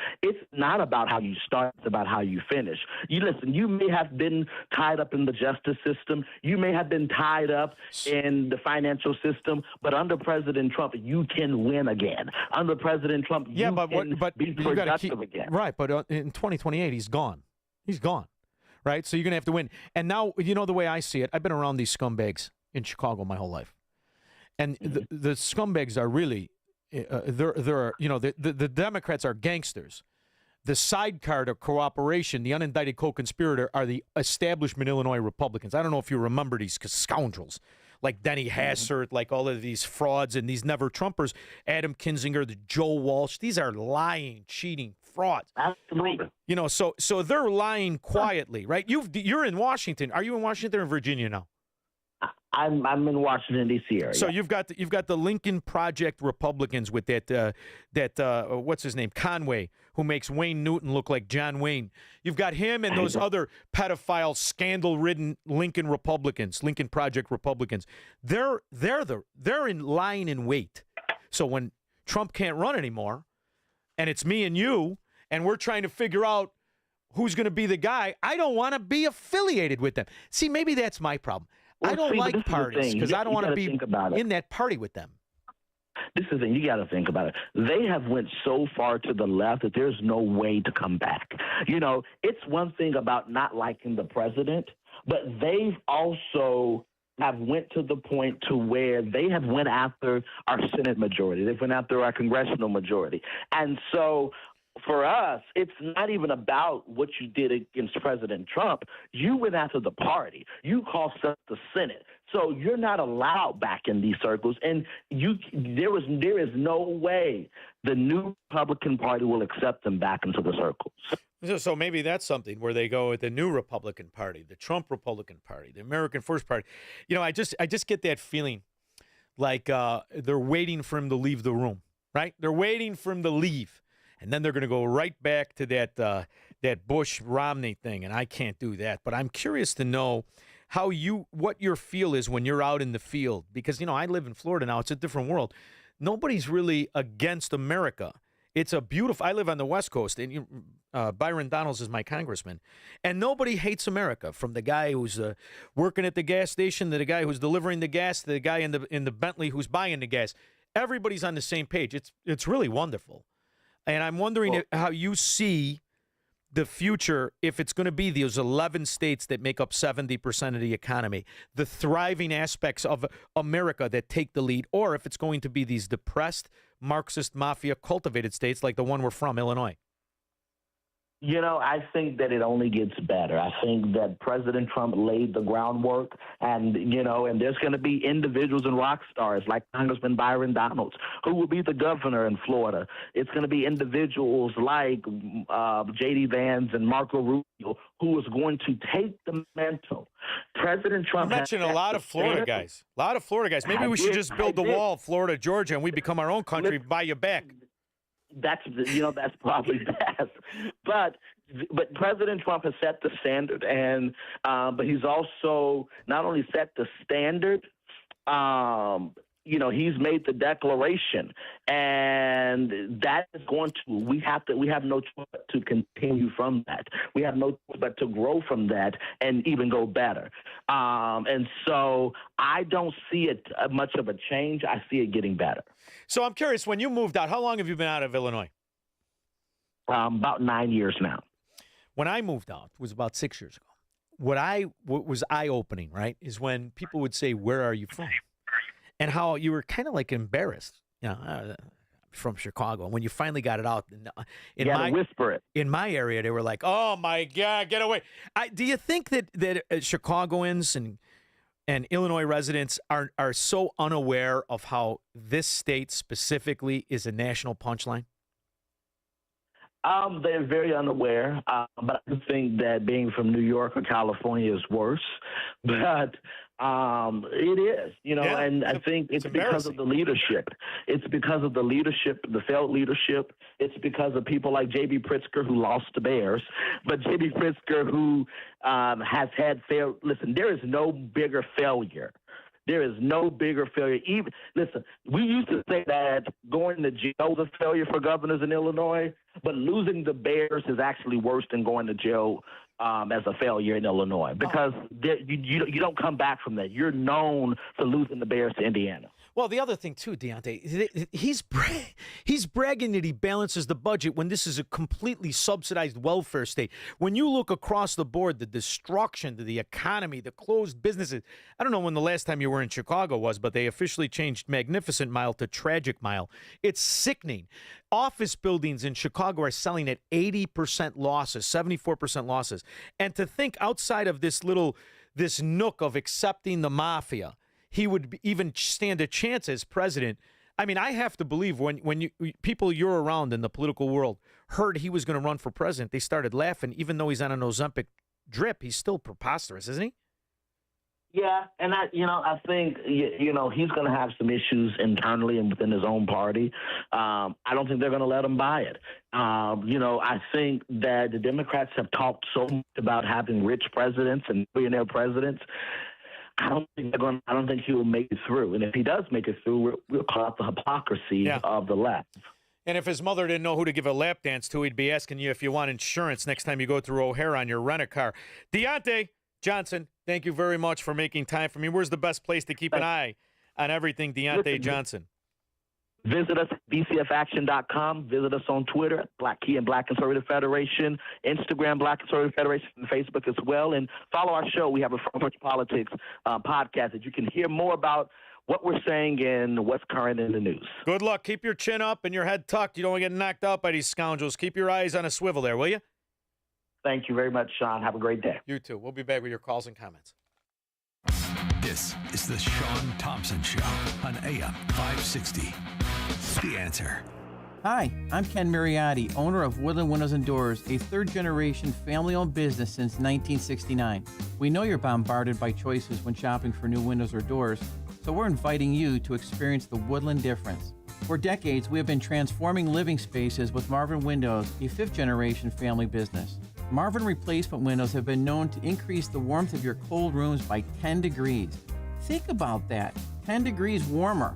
not about how you start, it's about how you finish. You may have been tied up in the justice system, you may have been tied up in the financial system, but under President Trump, you can win again. Under President Trump, you can be productive again. Right, but in 2028, he's gone. He's gone, right? So you're going to have to win. And now, the way I see it, I've been around these scumbags in Chicago my whole life. And the scumbags are really, the Democrats are gangsters. The sidecar to cooperation, the unindicted co-conspirator, are the establishment Illinois Republicans. I don't know if you remember these scoundrels like Denny Hassert, like all of these frauds and these never-Trumpers, Adam Kinzinger, the Joe Walsh. These are lying, cheating frauds. Absolutely. So they're lying quietly, right? You're in Washington. Are you in Washington or Virginia now? I'm in Washington, D.C. area. So you've got the Lincoln Project Republicans with that what's his name, Conway, who makes Wayne Newton look like John Wayne. You've got him and those other pedophile, scandal-ridden Lincoln Republicans, Lincoln Project Republicans. They're lying in wait. So when Trump can't run anymore, and it's me and you, and we're trying to figure out who's going to be the guy, I don't want to be affiliated with them. See, maybe that's my problem. I don't like parties because I don't want to be in that party with them. This is the thing. You got to think about it. They have went so far to the left that there's no way to come back. It's one thing about not liking the president, but they've also have went to the point to where they have went after our Senate majority. They've went after our congressional majority. And so for us, it's not even about what you did against President Trump. You went after the party. You cost us the Senate. So you're not allowed back in these circles. And there is no way the new Republican Party will accept them back into the circles. So maybe that's something where they go with the new Republican Party, the Trump Republican Party, the American First Party. I just get that feeling like they're waiting for him to leave the room, right? They're waiting for him to leave. And then they're going to go right back to that Bush-Romney thing, and I can't do that. But I'm curious to know what your feel is when you're out in the field. Because, I live in Florida now. It's a different world. Nobody's really against America. It's a beautiful – I live on the West Coast, and Byron Donalds is my congressman. And nobody hates America, from the guy who's working at the gas station to the guy who's delivering the gas to the guy in the Bentley who's buying the gas. Everybody's on the same page. It's really wonderful. And I'm wondering how you see the future, if it's going to be those 11 states that make up 70% of the economy, the thriving aspects of America that take the lead, or if it's going to be these depressed, Marxist mafia cultivated states like the one we're from, Illinois. I think that it only gets better. I think that President Trump laid the groundwork, and there's going to be individuals and rock stars like Congressman Byron Donalds, who will be the governor in Florida. It's going to be individuals like J.D. Vance and Marco Rubio, who is going to take the mantle. President Trump mentioned a lot of Florida guys. Maybe we should just build the wall, Florida, Georgia, and we become our own country, buy you back. That's probably best, but President Trump has set the standard, and but he's also not only set the standard, he's made the declaration, and that is going to we have no choice but to continue from that. We have no choice but to grow from that and even go better. And so I don't see it much of a change. I see it getting better. So I'm curious, when you moved out, how long have you been out of Illinois? About 9 years now. When I moved out, it was about 6 years ago. What was eye-opening, right, is when people would say, "Where are you from?" And how you were kind of like embarrassed, from Chicago. And when you finally got it out, whisper it. In my area, they were like, "Oh my God, get away!" Do you think that Chicagoans and Illinois residents are so unaware of how this state specifically is a national punchline? They're very unaware, but I think that being from New York or California is worse. But it is, and I think it's because of the leadership. It's because of the leadership, the failed leadership. It's because of people like J.B. Pritzker, who lost the Bears, but J.B. Pritzker, who has had failed. Listen, there is no bigger failure. There is no bigger failure. Listen, we used to say that going to jail was a failure for governors in Illinois, but losing the Bears is actually worse than going to jail as a failure in Illinois, because you don't come back from that. You're known for losing the Bears to Indiana. Well, the other thing, too, Deontay, he's bragging that he balances the budget when this is a completely subsidized welfare state. When you look across the board, the destruction to the economy, the closed businesses. I don't know when the last time you were in Chicago was, but they officially changed Magnificent Mile to Tragic Mile. It's sickening. Office buildings in Chicago are selling at 80% losses, 74% losses. And to think outside of this nook of accepting the mafia, he would even stand a chance as president. I mean, I have to believe when people you're around in the political world heard he was going to run for president, they started laughing. Even though he's on an Ozempic drip, he's still preposterous, isn't he? Yeah, and I think he's going to have some issues internally and within his own party. I don't think they're going to let him buy it. I think that the Democrats have talked so much about having rich presidents and billionaire presidents. I don't think he will make it through. And if he does make it through, we'll call it the hypocrisy of the left. And if his mother didn't know who to give a lap dance to, he'd be asking you if you want insurance next time you go through O'Hare on your rent-a-car. Deontay Johnson, thank you very much for making time for me. Where's the best place to keep an eye on everything Deontay Johnson? Visit us at bcfaction.com. Visit us on Twitter, Black Key and Black Conservative Federation, Instagram, Black Conservative Federation, and Facebook as well. And follow our show. We have a Front Porch Politics podcast that you can hear more about what we're saying and what's current in the news. Good luck. Keep your chin up and your head tucked. You don't want to get knocked out by these scoundrels. Keep your eyes on a swivel there, will you? Thank you very much, Shaun. Have a great day. You too. We'll be back with your calls and comments. This is the Shaun Thompson Show on AM 560. The Answer. Hi, I'm Ken Mariotti, owner of Woodland Windows and Doors, a third-generation family-owned business since 1969. We know you're bombarded by choices when shopping for new windows or doors. So we're inviting you to experience the Woodland difference. For decades, we have been transforming living spaces with Marvin Windows, a fifth-generation family business. Marvin replacement windows have been known to increase the warmth of your cold rooms by 10 degrees. Think about that, 10 degrees warmer.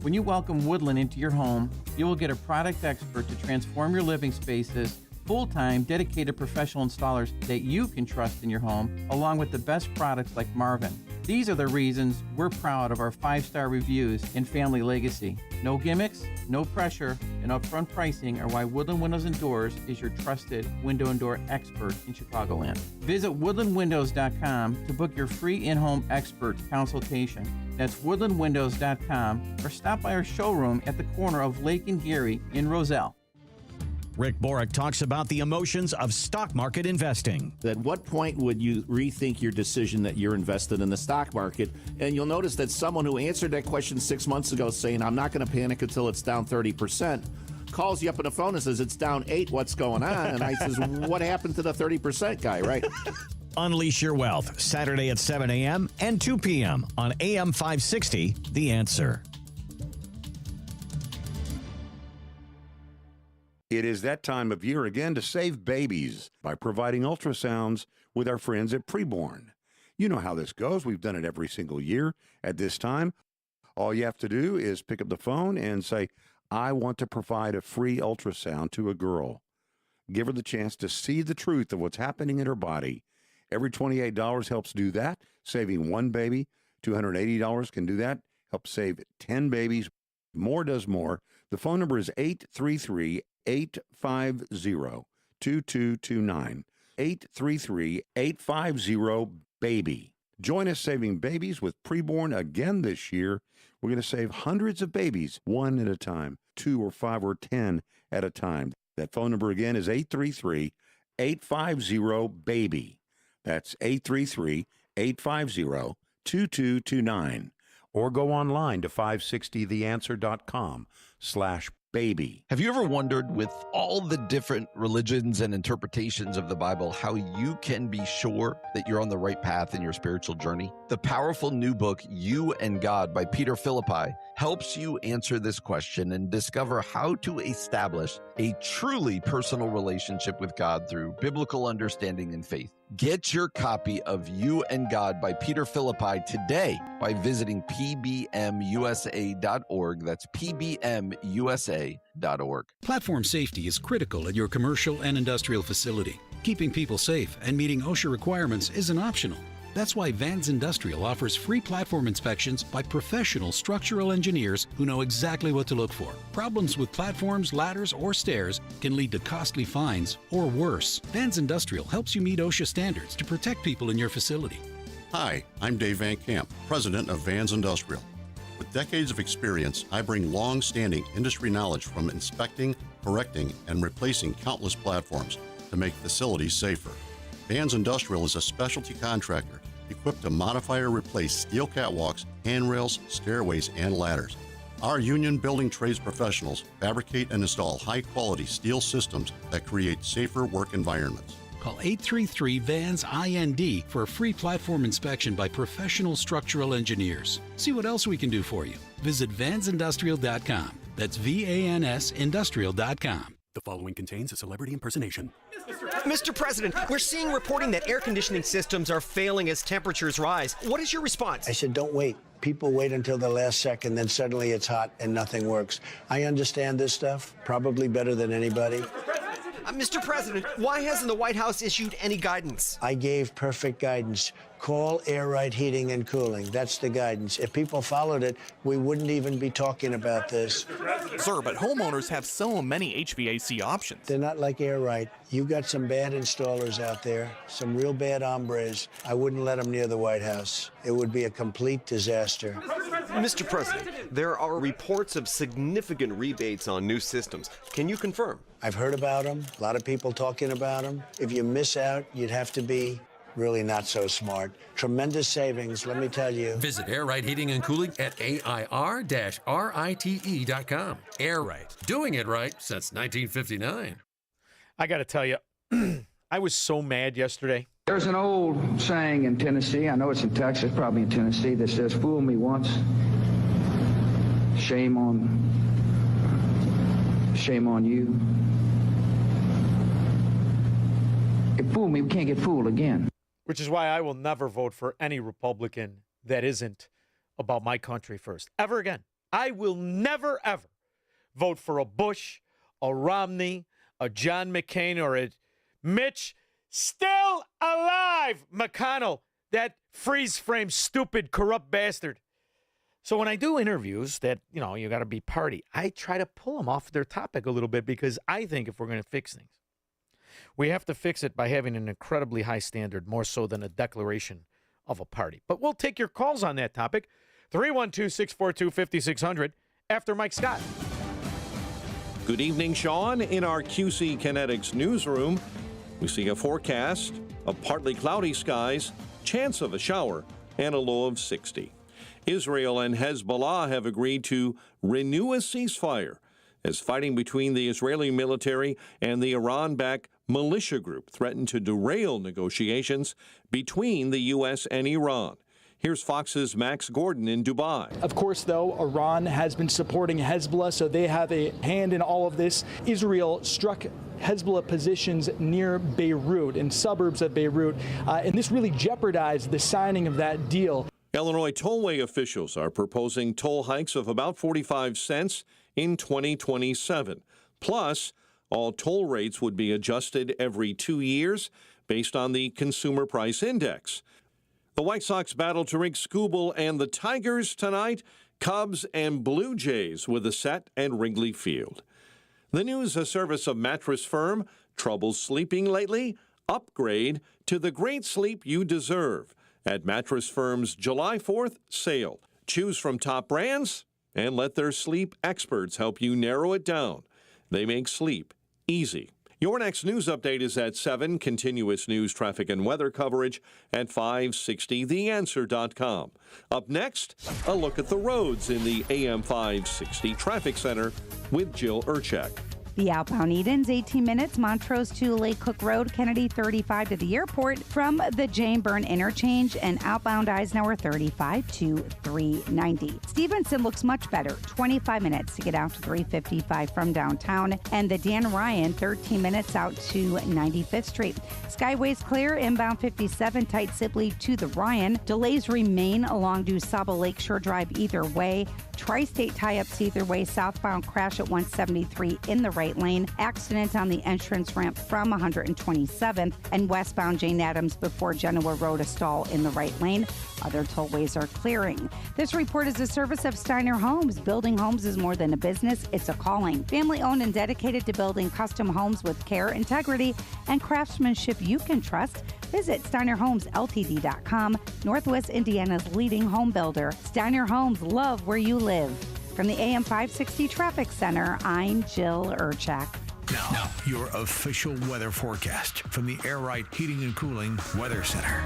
When you welcome Woodland into your home, you will get a product expert to transform your living spaces, full-time, dedicated professional installers that you can trust in your home, along with the best products like Marvin. These are the reasons we're proud of our 5-star reviews and family legacy. No gimmicks, no pressure, and upfront pricing are why Woodland Windows and Doors is your trusted window and door expert in Chicagoland. Visit woodlandwindows.com to book your free in-home expert consultation. That's woodlandwindows.com, or stop by our showroom at the corner of Lake and Geary in Roselle. Rick Borick talks about the emotions of stock market investing. At what point would you rethink your decision that you're invested in the stock market? And you'll notice that someone who answered that question 6 months ago saying, I'm not going to panic until it's down 30%, calls you up on the phone and says, it's down 8, what's going on? And I says, what happened to the 30% guy, right? Unleash Your Wealth, Saturday at 7 a.m. and 2 p.m. on AM 560, The Answer. It is that time of year again to save babies by providing ultrasounds with our friends at Preborn. You know how this goes. We've done it every single year at this time. All you have to do is pick up the phone and say, I want to provide a free ultrasound to a girl. Give her the chance to see the truth of what's happening in her body. Every $28 helps do that. Saving one baby, $280 can do that. Help save 10 babies. More does more. The phone number is 833-850-2229. 833-850-BABY. Join us saving babies with Preborn again this year. We're going to save hundreds of babies, one at a time, 2 or 5 or 10 at a time. That phone number again is 833-850-BABY. That's 833-850-2229. Or go online to 560theanswer.com/baby. Have you ever wondered, with all the different religions and interpretations of the Bible, how you can be sure that you're on the right path in your spiritual journey? The powerful new book, You and God by Peter Philippi, helps you answer this question and discover how to establish a truly personal relationship with God through biblical understanding and faith. Get your copy of You and God by Peter Philippi today by visiting pbmusa.org. That's pbmusa.org. Platform safety is critical at your commercial and industrial facility. Keeping people safe and meeting OSHA requirements isn't optional. That's why Vans Industrial offers free platform inspections by professional structural engineers who know exactly what to look for. Problems with platforms, ladders, or stairs can lead to costly fines or worse. Vans Industrial helps you meet OSHA standards to protect people in your facility. Hi, I'm Dave Van Camp, president of Vans Industrial. With decades of experience, I bring long-standing industry knowledge from inspecting, correcting, and replacing countless platforms to make facilities safer. Vans Industrial is a specialty contractor equipped to modify or replace steel catwalks, handrails, stairways, and ladders. Our union building trades professionals fabricate and install high-quality steel systems that create safer work environments. Call 833-VANS-IND for a free platform inspection by professional structural engineers. See what else we can do for you. Visit vansindustrial.com. That's VANSindustrial.com. The following contains a celebrity impersonation. Mr. President, we're seeing reporting that air conditioning systems are failing as temperatures rise. What is your response? I said, don't wait. People wait until the last second, then suddenly it's hot and nothing works. I understand this stuff probably better than anybody. Mr. President, why hasn't the White House issued any guidance? I gave perfect guidance. Call Air Right Heating and Cooling. That's the guidance. If people followed it, we wouldn't even be talking about this. Sir, but homeowners have so many HVAC options. They're not like Air Right. You got some bad installers out there, some real bad hombres. I wouldn't let them near the White House. It would be a complete disaster. Mr. President, there are reports of significant rebates on new systems. Can you confirm? I've heard about them. A lot of people talking about them. If you miss out, you'd have to be really not so smart. Tremendous savings, let me tell you. Visit Air Right Heating and Cooling at AIR-RITE.com. Air Right, doing it right since 1959. I got to tell you, I was so mad yesterday. There's an old saying in Tennessee, I know it's in Texas, probably in Tennessee, that says, fool me once, shame on you. If fool me, we can't get fooled again. Which is why I will never vote for any Republican that isn't about my country first. Ever again. I will never, ever vote for a Bush, a Romney, a John McCain, or a Mitch, still alive, McConnell, that freeze-frame, stupid, corrupt bastard. So when I do interviews that, you got to be party, I try to pull them off their topic a little bit because I think if we're going to fix things, we have to fix it by having an incredibly high standard, more so than a declaration of a party. But we'll take your calls on that topic. 312-642-5600 after Mike Scott. Good evening, Shaun. In our QC Kinetics newsroom, we see a forecast of partly cloudy skies, chance of a shower, and a low of 60. Israel and Hezbollah have agreed to renew a ceasefire as fighting between the Israeli military and the Iran-backed militia group threatened to derail negotiations between the U.S. and Iran. Here's Fox's Max Gordon in Dubai. Of course, though, Iran has been supporting Hezbollah, so they have a hand in all of this. Israel struck Hezbollah positions near Beirut, in suburbs of Beirut, and this really jeopardized the signing of that deal. Illinois tollway officials are proposing toll hikes of about 45 cents in 2027. Plus, all toll rates would be adjusted every 2 years based on the Consumer Price Index. The White Sox battle Tariq Skubal and the Tigers tonight, Cubs and Blue Jays with a set at Wrigley Field. The news, a service of Mattress Firm. Trouble sleeping lately? Upgrade to the great sleep you deserve at Mattress Firm's July 4th sale. Choose from top brands and let their sleep experts help you narrow it down. They make sleep easy. Your next news update is at 7, continuous news, traffic, and weather coverage at 560theanswer.com. Up next, a look at the roads in the AM 560 Traffic Center with Jill Urchak. The outbound Edens, 18 minutes. Montrose to Lake Cook Road, Kennedy 35 to the airport from the Jane Byrne interchange, and outbound Eisenhower 35 to 390. Stevenson looks much better, 25 minutes to get out to 355 from downtown, and the Dan Ryan 13 minutes out to 95th Street. Skyway's clear, inbound 57 tight Sibley to the Ryan. Delays remain along DuSable Lakeshore Drive either way. Tri-state tie-ups either way. Southbound crash at 173 in the right lane. Accident on the entrance ramp from 127th, and westbound Jane Addams before Genoa Road, a stall in the right lane. Other tollways are clearing. This report is a service of Steiner Homes. Building homes is more than a business, it's a calling. Family owned and dedicated to building custom homes with care, integrity, and craftsmanship you can trust. Visit SteinerHomesLTD.com, Northwest Indiana's leading home builder. Steiner Homes, love where you live. From the AM 560 Traffic Center, I'm Jill Urchak. Now, your official weather forecast from the Air Right Heating and Cooling Weather Center.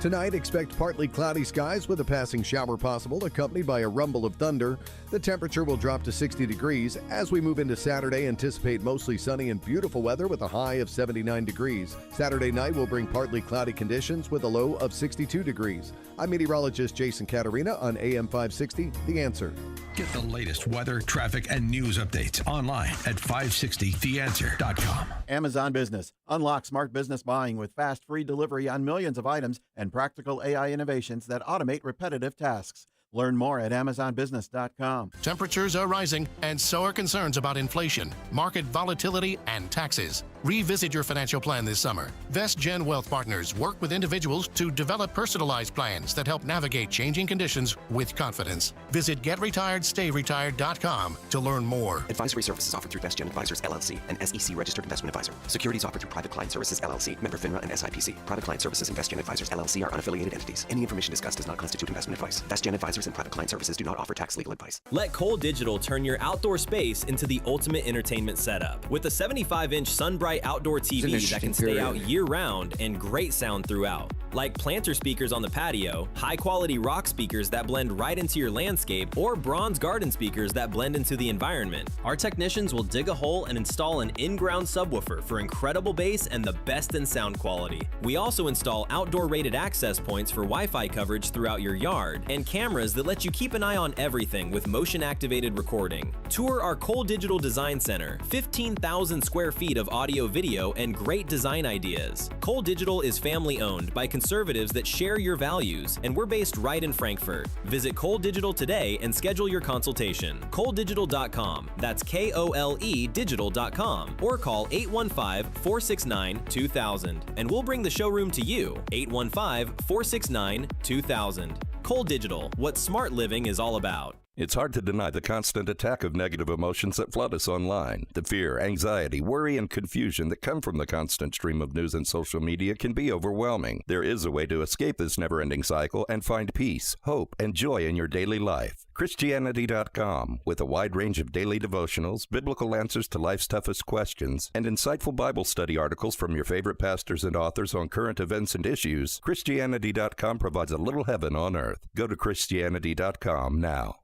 Tonight, expect partly cloudy skies with a passing shower possible, accompanied by a rumble of thunder. The temperature will drop to 60 degrees. As we move into Saturday, anticipate mostly sunny and beautiful weather with a high of 79 degrees. Saturday night will bring partly cloudy conditions with a low of 62 degrees. I'm meteorologist Jason Caterina on AM 560, The Answer. Get the latest weather, traffic, and news updates online at 560theanswer.com. Amazon Business. Unlock smart business buying with fast, free delivery on millions of items and practical AI innovations that automate repetitive tasks. Learn more at AmazonBusiness.com. Temperatures are rising, and so are concerns about inflation, market volatility, and taxes. Revisit your financial plan this summer. VestGen Wealth Partners work with individuals to develop personalized plans that help navigate changing conditions with confidence. Visit GetRetiredStayRetired.com to learn more. Advisory services offered through VestGen Advisors, LLC, an SEC registered investment advisor. Securities offered through Private Client Services, LLC, member FINRA and SIPC. Private Client Services and VestGen Advisors, LLC are unaffiliated entities. Any information discussed does not constitute investment advice. VestGen Advisors and Private Client Services do not offer tax legal advice. Let Cole Digital turn your outdoor space into the ultimate entertainment setup. With a 75-inch SunBright outdoor TV that can stay out year-round and great sound throughout. like planter speakers on the patio, high-quality rock speakers that blend right into your landscape, or bronze garden speakers that blend into the environment. Our technicians will dig a hole and install an in-ground subwoofer for incredible bass and the best in sound quality. We also install outdoor-rated access points for Wi-Fi coverage throughout your yard, and cameras that let you keep an eye on everything with motion-activated recording. Tour our Cole Digital Design Center, 15,000 square feet of audio-video and great design ideas. Cole Digital is family-owned by conservatives that share your values, and we're based right in Frankfurt. Visit Cole Digital today and schedule your consultation. ColeDigital.com. That's KOLE Digital.com, or call 815-469-2000, and we'll bring the showroom to you. 815-469-2000. Cole Digital, what smart living is all about. It's hard to deny the constant attack of negative emotions that flood us online. The fear, anxiety, worry, and confusion that come from the constant stream of news and social media can be overwhelming. There is a way to escape this never-ending cycle and find peace, hope, and joy in your daily life. Christianity.com, with a wide range of daily devotionals, biblical answers to life's toughest questions, and insightful Bible study articles from your favorite pastors and authors on current events and issues, Christianity.com provides a little heaven on earth. Go to Christianity.com now.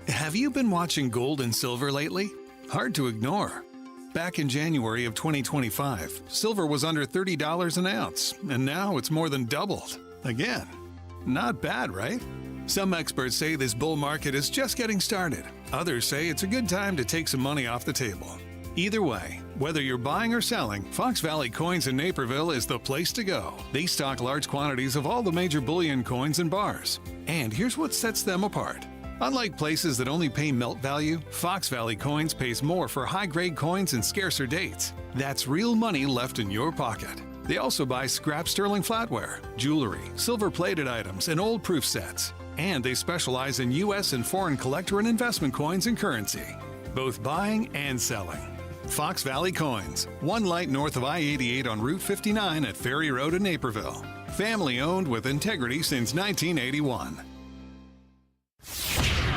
Have you been watching gold and silver lately? Hard to ignore. Back in January of 2025, silver was under $30 an ounce, and now it's more than doubled. Again, not bad, right? Some experts say this bull market is just getting started. Others say it's a good time to take some money off the table. Either way, whether you're buying or selling, Fox Valley Coins in Naperville is the place to go. They stock large quantities of all the major bullion coins and bars. And here's what sets them apart. Unlike places that only pay melt value, Fox Valley Coins pays more for high-grade coins and scarcer dates. That's real money left in your pocket. They also buy scrap sterling flatware, jewelry, silver-plated items, and old proof sets. And they specialize in U.S. and foreign collector and investment coins and currency, both buying and selling. Fox Valley Coins, one light north of I-88 on Route 59 at Ferry Road in Naperville. Family-owned with integrity since 1981.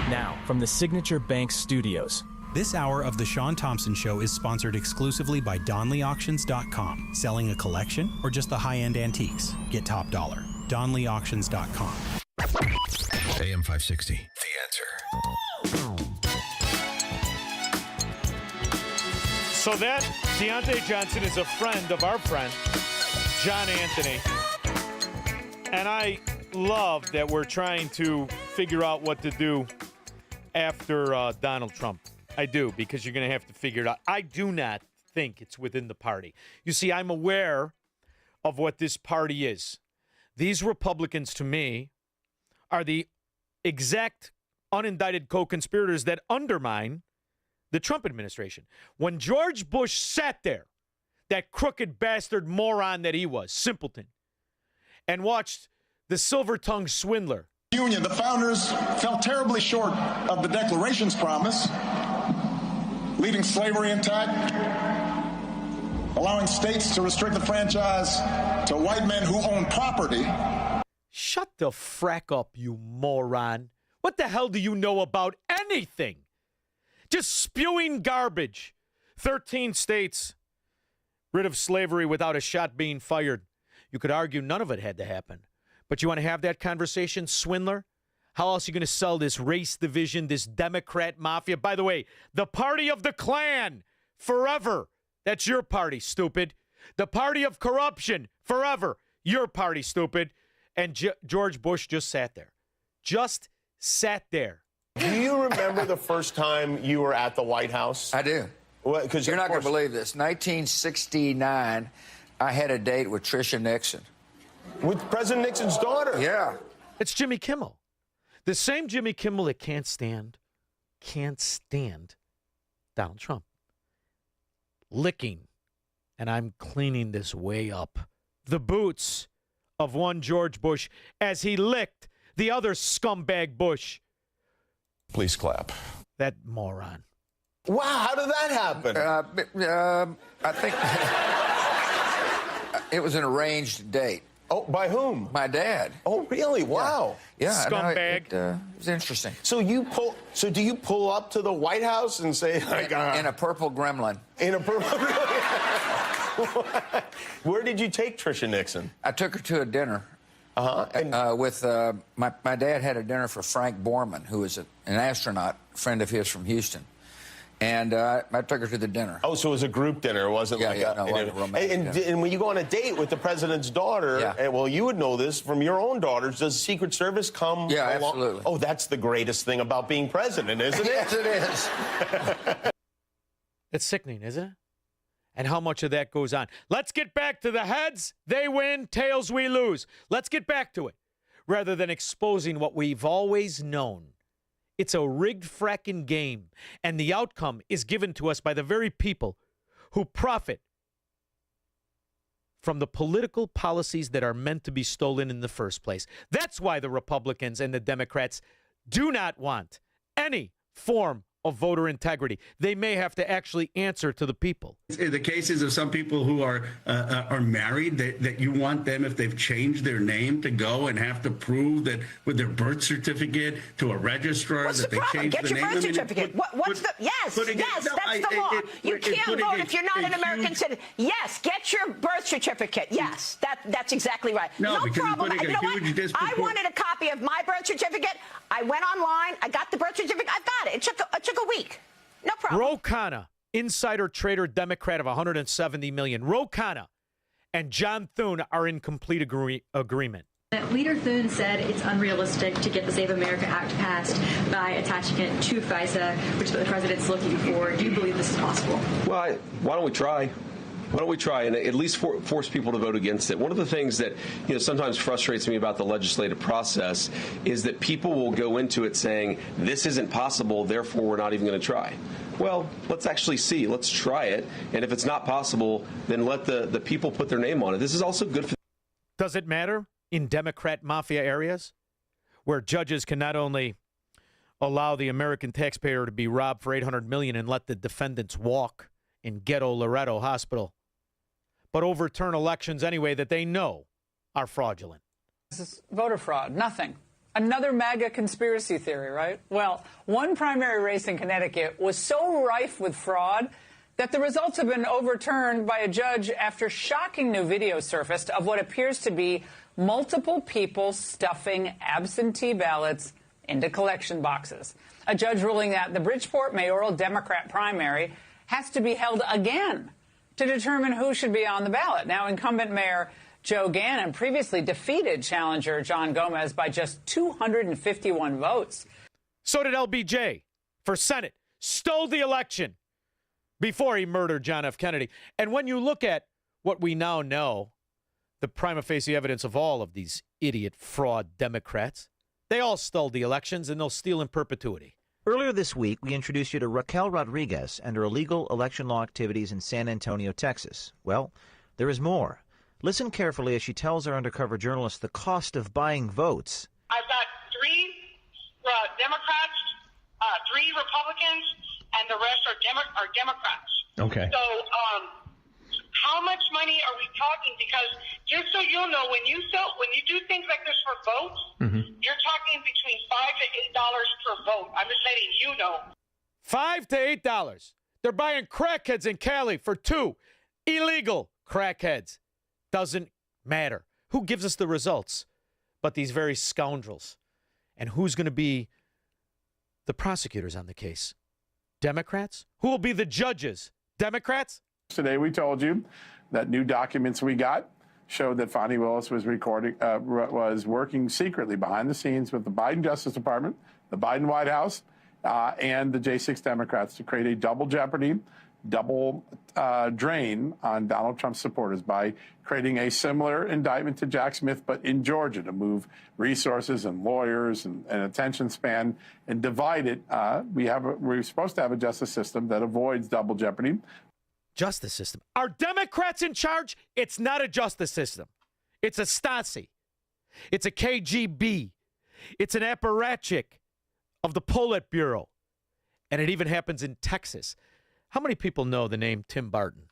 Now, from the Signature Bank Studios. This hour of The Shaun Thompson Show is sponsored exclusively by DonleyAuctions.com. Selling a collection or just the high-end antiques? Get top dollar. DonleyAuctions.com. AM 560, The Answer. So that Deontay Johnson is a friend of our friend, John Anthony. And I love that we're trying to figure out what to do after Donald Trump. I do, because you're going to have to figure it out. I do not think it's within the party. You see, I'm aware of what this party is. These Republicans, to me, are the exact unindicted co-conspirators that undermine the Trump administration. When George Bush sat there, that crooked bastard moron that he was, simpleton, and watched the silver-tongued swindler. Union, the founders fell terribly short of the Declaration's promise, leaving slavery intact, allowing states to restrict the franchise to white men who own property. Shut the frack up, you moron. What the hell do you know about anything? Just spewing garbage. 13 states rid of slavery without a shot being fired. You could argue none of it had to happen. But you want to have that conversation, swindler? How else are you going to sell this race division, this Democrat mafia? By the way, the party of the Klan, forever. That's your party, stupid. The party of corruption, forever. Your party, stupid. And George Bush just sat there. Just sat there. Do you remember the first time you were at the White House? I do. Well, you're not going to believe this. 1969, I had a date with Tricia Nixon. With President Nixon's daughter? Yeah. It's Jimmy Kimmel. The same Jimmy Kimmel that can't stand Donald Trump. Licking, and I'm cleaning this way up, the boots of one George Bush as he licked the other scumbag Bush. Please clap. That moron. Wow, how did that happen? I think it was an arranged date. Oh, by whom? My dad. Oh, really? Wow. Yeah. Scumbag. It was interesting. So do you pull up to the White House and say, in a purple gremlin? In a purple gremlin. Where did you take Tricia Nixon? I took her to a dinner. With my dad had a dinner for Frank Borman, who was an astronaut, friend of his from Houston. And I took her to the dinner. Oh, so it was a group dinner. It wasn't like a romantic dinner. And when you go on a date with the president's daughter, well, you would know this from your own daughters, does the Secret Service come along? Absolutely. Oh, that's the greatest thing about being president, isn't it? Yes, it is. It's sickening, isn't it? And how much of that goes on. Let's get back to the heads. They win, tails we lose. Let's get back to it. Rather than exposing what we've always known. It's a rigged fracking game, and the outcome is given to us by the very people who profit from the political policies that are meant to be stolen in the first place. That's why the Republicans and the Democrats do not want any form of voter integrity. They may have to actually answer to the people. In the cases of some people who are married, that you want them, if they've changed their name, to go and have to prove that with their birth certificate to a registrar that they changed the name. Get your birth certificate. What's the? Yes, that's the law. You can't vote if you're not an American citizen. Yes, get your birth certificate. Yes, that's exactly right. No problem. You know what? I wanted a copy of my birth certificate. I went online. I got the birth certificate. I've got it. It took a week. No problem. Ro Khanna, insider trader Democrat of $170 million. Ro Khanna and John Thune are in complete agreement. Leader Thune said it's unrealistic to get the Save America Act passed by attaching it to FISA, which is what the president's looking for. Do you believe this is possible? Well, why don't we try? Why don't we try and at least force people to vote against it? One of the things that sometimes frustrates me about the legislative process is that people will go into it saying, this isn't possible, therefore we're not even going to try. Well, let's actually see. Let's try it. And if it's not possible, then let the people put their name on it. This is also good for... Does it matter in Democrat mafia areas where judges can not only allow the American taxpayer to be robbed for $800 million and let the defendants walk in ghetto Loretto Hospital, but overturn elections anyway that they know are fraudulent? This is voter fraud. Nothing. Another MAGA conspiracy theory, right? Well, one primary race in Connecticut was so rife with fraud that the results have been overturned by a judge after shocking new video surfaced of what appears to be multiple people stuffing absentee ballots into collection boxes. A judge ruling that the Bridgeport mayoral Democrat primary has to be held again to determine who should be on the ballot. Now, incumbent Mayor Joe Gannon previously defeated challenger John Gomez by just 251 votes. So did LBJ for Senate. Stole the election before he murdered John F. Kennedy. And when you look at what we now know, the prima facie evidence of all of these idiot fraud Democrats, they all stole the elections and they'll steal in perpetuity. Earlier this week, we introduced you to Raquel Rodriguez and her illegal election law activities in San Antonio, Texas. Well, there is more. Listen carefully as she tells our undercover journalist the cost of buying votes. I've got 3 Democrats, 3 Republicans, and the rest are Democrats. Okay. So how much money are we talking? Because just so you'll know, when you do things like this for votes, you're talking between $5 to $8 per vote. I'm just letting you know. $5 to $8. They're buying crackheads in Cali for 2 illegal crackheads. Doesn't matter. Who gives us the results but these very scoundrels? And who's going to be the prosecutors on the case? Democrats? Who will be the judges? Democrats? Today we told you that new documents we got showed that Fonnie Willis was working secretly behind the scenes with the Biden Justice Department, the Biden White House, and the J6 Democrats to create a double jeopardy, double drain on Donald Trump's supporters by creating a similar indictment to Jack Smith, but in Georgia, to move resources and lawyers and attention span and divide it. We're supposed to have a justice system that avoids double jeopardy. Justice system. Are Democrats in charge? It's not a justice system. It's a Stasi. It's a KGB. It's an apparatchik of the Politburo. And it even happens in Texas. How many people know the name Tim Barton?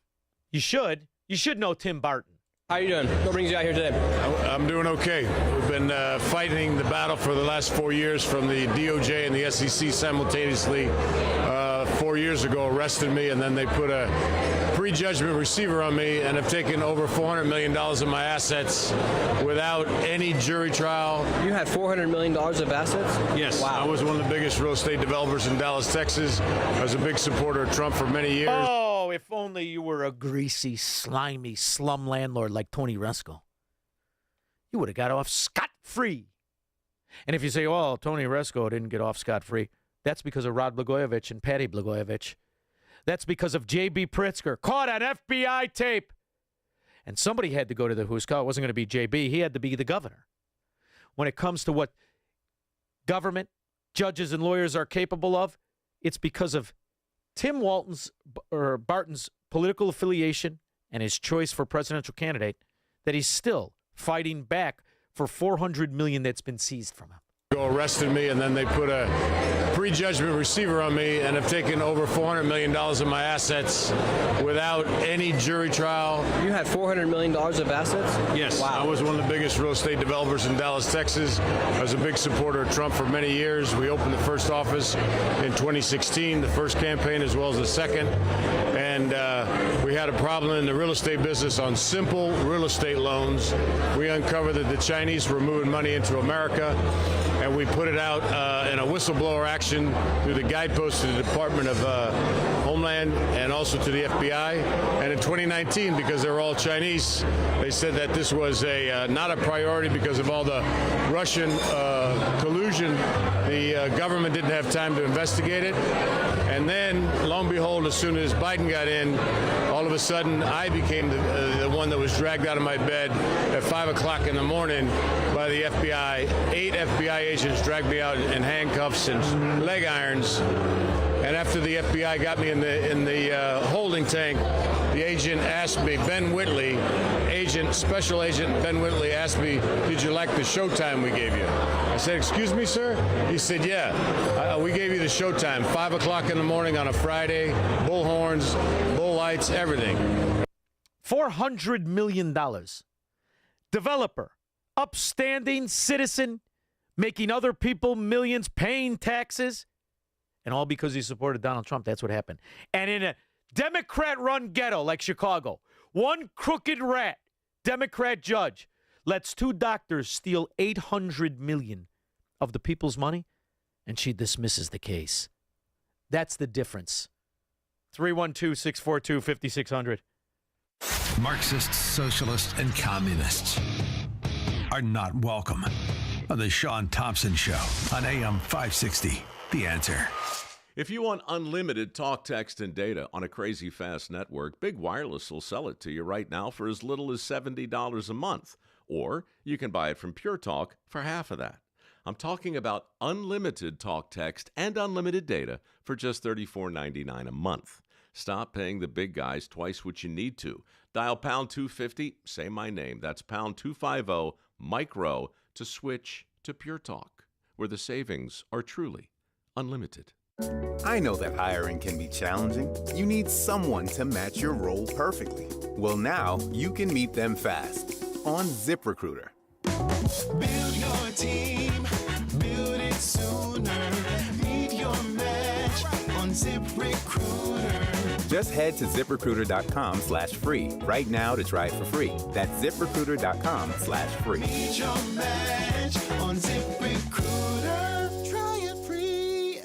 You should. You should know Tim Barton. How you doing? What brings you out here today? I'm doing okay. We've been fighting the battle for the last 4 years from the DOJ and the SEC simultaneously. 4 years ago arrested me, and then they put a prejudgment receiver on me and have taken over $400 million of my assets without any jury trial. You had $400 million of assets? Yes. Wow. I was one of the biggest real estate developers in Dallas, Texas. I was a big supporter of Trump for many years. Oh, if only you were a greasy, slimy slum landlord like Tony Resco. You would have got off scot-free. And if you say, well, Tony Resco didn't get off scot-free, that's because of Rod Blagojevich and Patty Blagojevich. That's because of J.B. Pritzker, caught on FBI tape. And somebody had to go to the Huska. It wasn't going to be J.B. He had to be the governor. When it comes to what government, judges, and lawyers are capable of, it's because of Tim Barton's political affiliation and his choice for presidential candidate that he's still fighting back for $400 million that's been seized from him. Arrested me, and then they put a prejudgment receiver on me and have taken over $400 million of my assets without any jury trial. You had $400 million of assets? Yes. Wow. I was one of the biggest real estate developers in Dallas, Texas. I was a big supporter of Trump for many years. We opened the first office in 2016, the first campaign as well as the second. And we had a problem in the real estate business on simple real estate loans. We uncovered that the Chinese were moving money into America, and we put it out in a whistleblower action through the guideposts to the Department of Homeland and also to the FBI. And in 2019, because they were all Chinese, they said that this was not a priority because of all the Russian collusion. The government didn't have time to investigate it. And then, lo and behold, as soon as Biden got in, all of a sudden I became the one that was dragged out of my bed at 5 o'clock in the morning by the FBI. 8 FBI agents dragged me out in handcuffs and leg irons. And after the FBI got me in the holding tank, the agent asked me, Special Agent Ben Whitley asked me, did you like the showtime we gave you? I said, excuse me, sir? He said, yeah, we gave you the showtime, 5 o'clock in the morning on a Friday, bullhorns, bull lights, everything. $400 million. Developer, upstanding citizen, making other people millions, paying taxes, and all because he supported Donald Trump. That's what happened. And in a Democrat-run ghetto like Chicago, one crooked rat, Democrat judge, lets 2 doctors steal $800 million of the people's money, and she dismisses the case. That's the difference. 312-642-5600. Marxists, socialists, and communists are not welcome on the Shaun Thompson Show on AM 560. The Answer. If you want unlimited talk, text, and data on a crazy fast network, Big Wireless will sell it to you right now for as little as $70 a month. Or you can buy it from Pure Talk for half of that. I'm talking about unlimited talk, text, and unlimited data for just $34.99 a month. Stop paying the big guys twice what you need to. Dial pound 250, say my name. That's pound 250 micro to switch to Pure Talk, where the savings are truly unlimited. I know that hiring can be challenging. You need someone to match your role perfectly. Well, now you can meet them fast on ZipRecruiter. Build your team, build it sooner. Meet your match on ZipRecruiter. Just head to ZipRecruiter.com/free right now to try it for free. That's ZipRecruiter.com/free. Meet your match on ZipRecruiter. Try it free.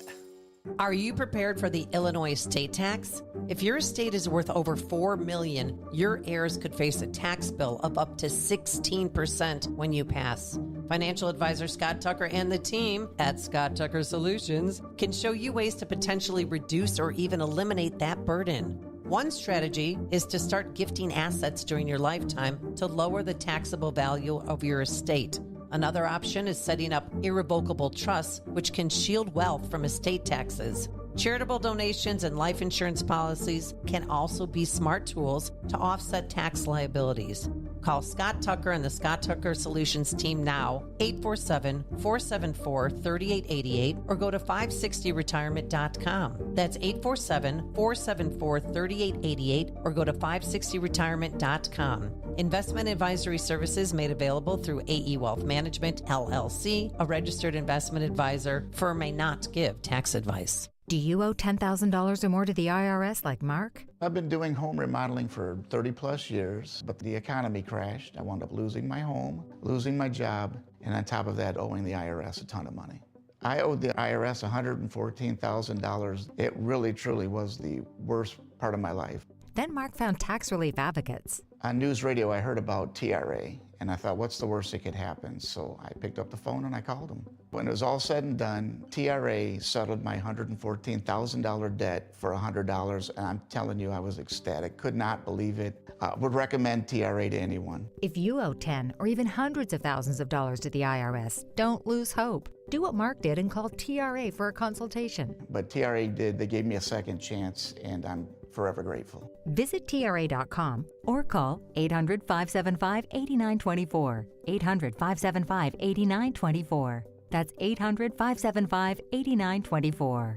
Are you prepared for the Illinois state tax? If your estate is worth over $4 million, your heirs could face a tax bill of up to 16% when you pass. Financial advisor Scott Tucker and the team at Scott Tucker Solutions can show you ways to potentially reduce or even eliminate that burden. One strategy is to start gifting assets during your lifetime to lower the taxable value of your estate. Another option is setting up irrevocable trusts, which can shield wealth from estate taxes. Charitable donations and life insurance policies can also be smart tools to offset tax liabilities. Call Scott Tucker and the Scott Tucker Solutions team now, 847-474-3888, or go to 560retirement.com. That's 847-474-3888, or go to 560retirement.com. Investment advisory services made available through AE Wealth Management, LLC, a registered investment advisor. Firm may not give tax advice. Do you owe $10,000 or more to the IRS like Mark? I've been doing home remodeling for 30 plus years, but the economy crashed. I wound up losing my home, losing my job, and on top of that, owing the IRS a ton of money. I owed the IRS $114,000. It really, truly was the worst part of my life. Then Mark found tax relief advocates. On news radio, I heard about TRA, and I thought, what's the worst that could happen? So I picked up the phone and I called them. When it was all said and done, TRA settled my $114,000 debt for $100, and I'm telling you, I was ecstatic. Could not believe it. Would recommend TRA to anyone. If you owe 10 or even hundreds of thousands of dollars to the IRS, don't lose hope. Do what Mark did and call TRA for a consultation. But TRA did. They gave me a second chance, and I'm forever grateful. Visit TRA.com or call 800-575-8924. 800-575-8924. That's 800-575-8924.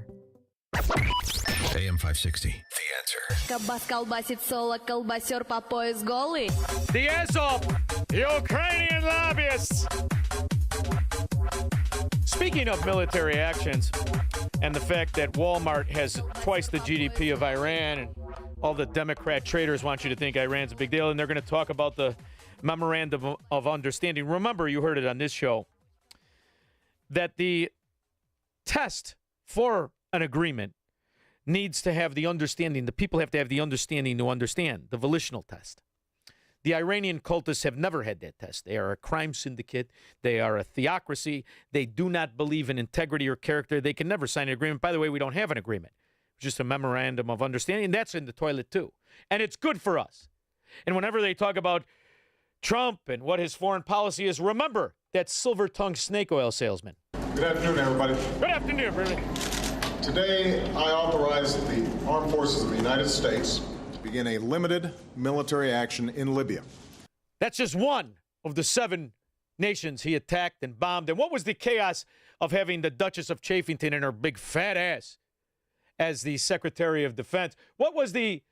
AM 560, The Answer. Кабас колбасит соло, колбасер по пояс голый. The Azov, Ukrainian lobbyists. Speaking of military actions and the fact that Walmart has twice the GDP of Iran, and all the Democrat traders want you to think Iran's a big deal, and they're going to talk about the Memorandum of Understanding. Remember, you heard it on this show, that the test for an agreement needs to have the understanding. The people have to have the understanding to understand, the volitional test. The Iranian cultists have never had that test. They are a crime syndicate. They are a theocracy. They do not believe in integrity or character. They can never sign an agreement. By the way, we don't have an agreement. It's just a memorandum of understanding, and that's in the toilet too. And it's good for us. And whenever they talk about Trump and what his foreign policy is, remember that silver-tongued snake oil salesman. Good afternoon, everybody. Good afternoon, Bernie. Today, I authorize the Armed Forces of the United States to begin a limited military action in Libya. That's just one of the 7 nations he attacked and bombed. And what was the chaos of having the Duchess of Chaffington and her big fat ass as the Secretary of Defense? What was the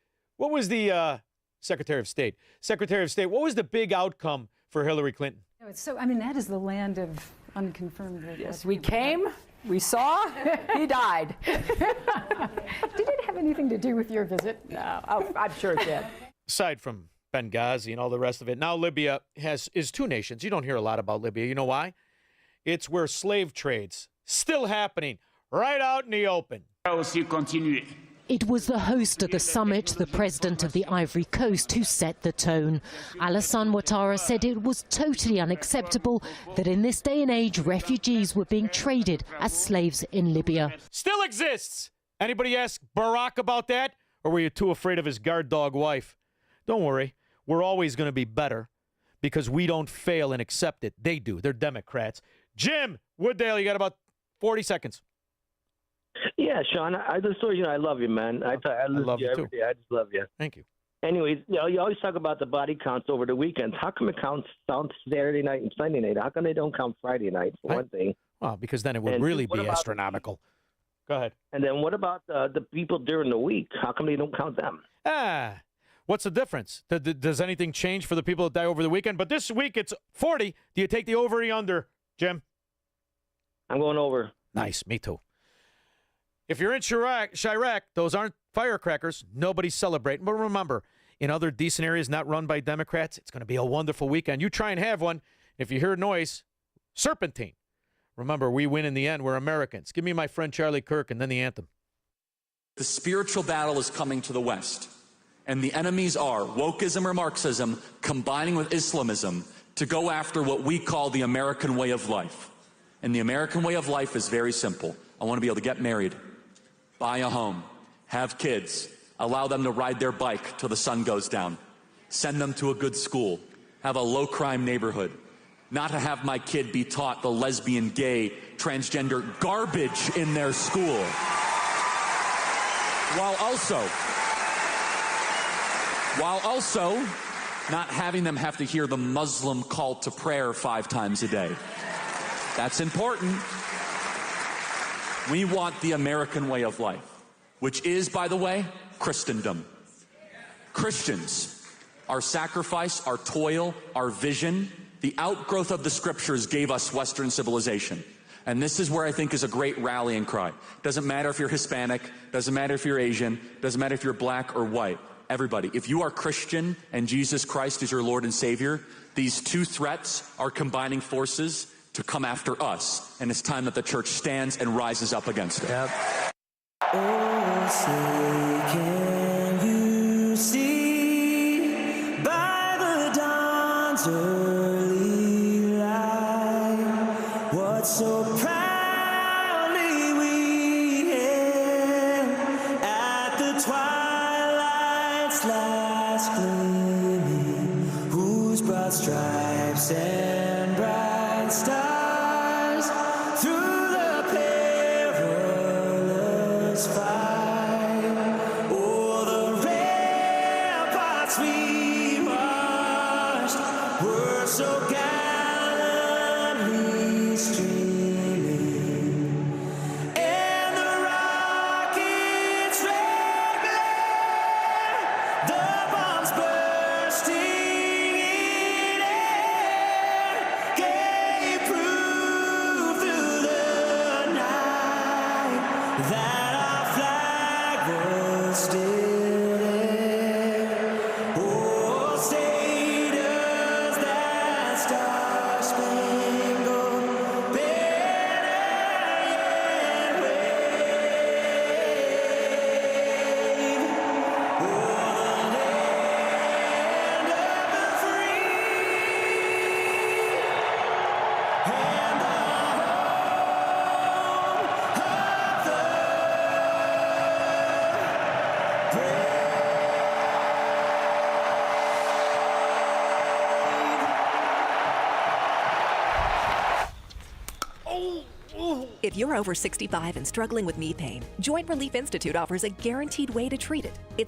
Secretary of State? Secretary of State, what was the big outcome for Hillary Clinton? That is the land of unconfirmed. Yes, we came, we saw, he died. Did it have anything to do with your visit? No, I'm sure it did. Aside from Benghazi and all the rest of it, now Libya is 2 nations. You don't hear a lot about Libya. You know why? It's where slave trade's still happening right out in the open. It was the host of the summit, the president of the Ivory Coast, who set the tone. Alassane Ouattara said it was totally unacceptable that in this day and age, refugees were being traded as slaves in Libya. Still exists. Anybody ask Barack about that? Or were you too afraid of his guard dog wife? Don't worry. We're always going to be better because we don't fail and accept it. They do. They're Democrats. Jim Wooddale, you got about 40 seconds. Yeah, Shaun, I love you, man. I love you every day. I just love you. Thank you. Anyways, you always talk about the body counts over the weekends. How come it counts Saturday night and Sunday night? How come they don't count Friday night, for one thing? Well, because then it would really be astronomical. Go ahead. And then what about the people during the week? How come they don't count them? What's the difference? Does anything change for the people that die over the weekend? But this week it's 40. Do you take the over or the under, Jim? I'm going over. Nice. Me too. If you're in Chirac, those aren't firecrackers. Nobody's celebrating. But remember, in other decent areas not run by Democrats, it's going to be a wonderful weekend. You try and have one. If you hear noise, serpentine. Remember, we win in the end. We're Americans. Give me my friend Charlie Kirk and then the anthem. The spiritual battle is coming to the West, and the enemies are wokeism or Marxism combining with Islamism to go after what we call the American way of life. And the American way of life is very simple. I want to be able to get married, buy a home, have kids, allow them to ride their bike till the sun goes down, send them to a good school, have a low-crime neighborhood, not to have my kid be taught the lesbian, gay, transgender garbage in their school, while also not having them have to hear the Muslim call to prayer 5 times a day. That's important. We want the American way of life, which is, by the way, Christendom. Christians, our sacrifice, our toil, our vision, the outgrowth of the scriptures gave us Western civilization. And this is where I think is a great rallying cry. Doesn't matter if you're Hispanic, doesn't matter if you're Asian, doesn't matter if you're black or white. Everybody, if you are Christian and Jesus Christ is your Lord and Savior, these two threats are combining forces to come after us. And it's time that the church stands and rises up against it. Yep. Oh, say can you see by the dawn's early light what so proudly we hailed at the twilight's last gleaming, whose broad stripes and bright stars through the perilous fight o'er the ramparts we marched were so gallantly streaming, and the rockets' red glare, the bombs bursting in air, gave proof through the night that our flag was still there. Oh, say does that star-spangled banner yet wave o'er the land of the free and the If you're over 65 and struggling with knee pain, Joint Relief Institute offers a guaranteed way to treat it. It's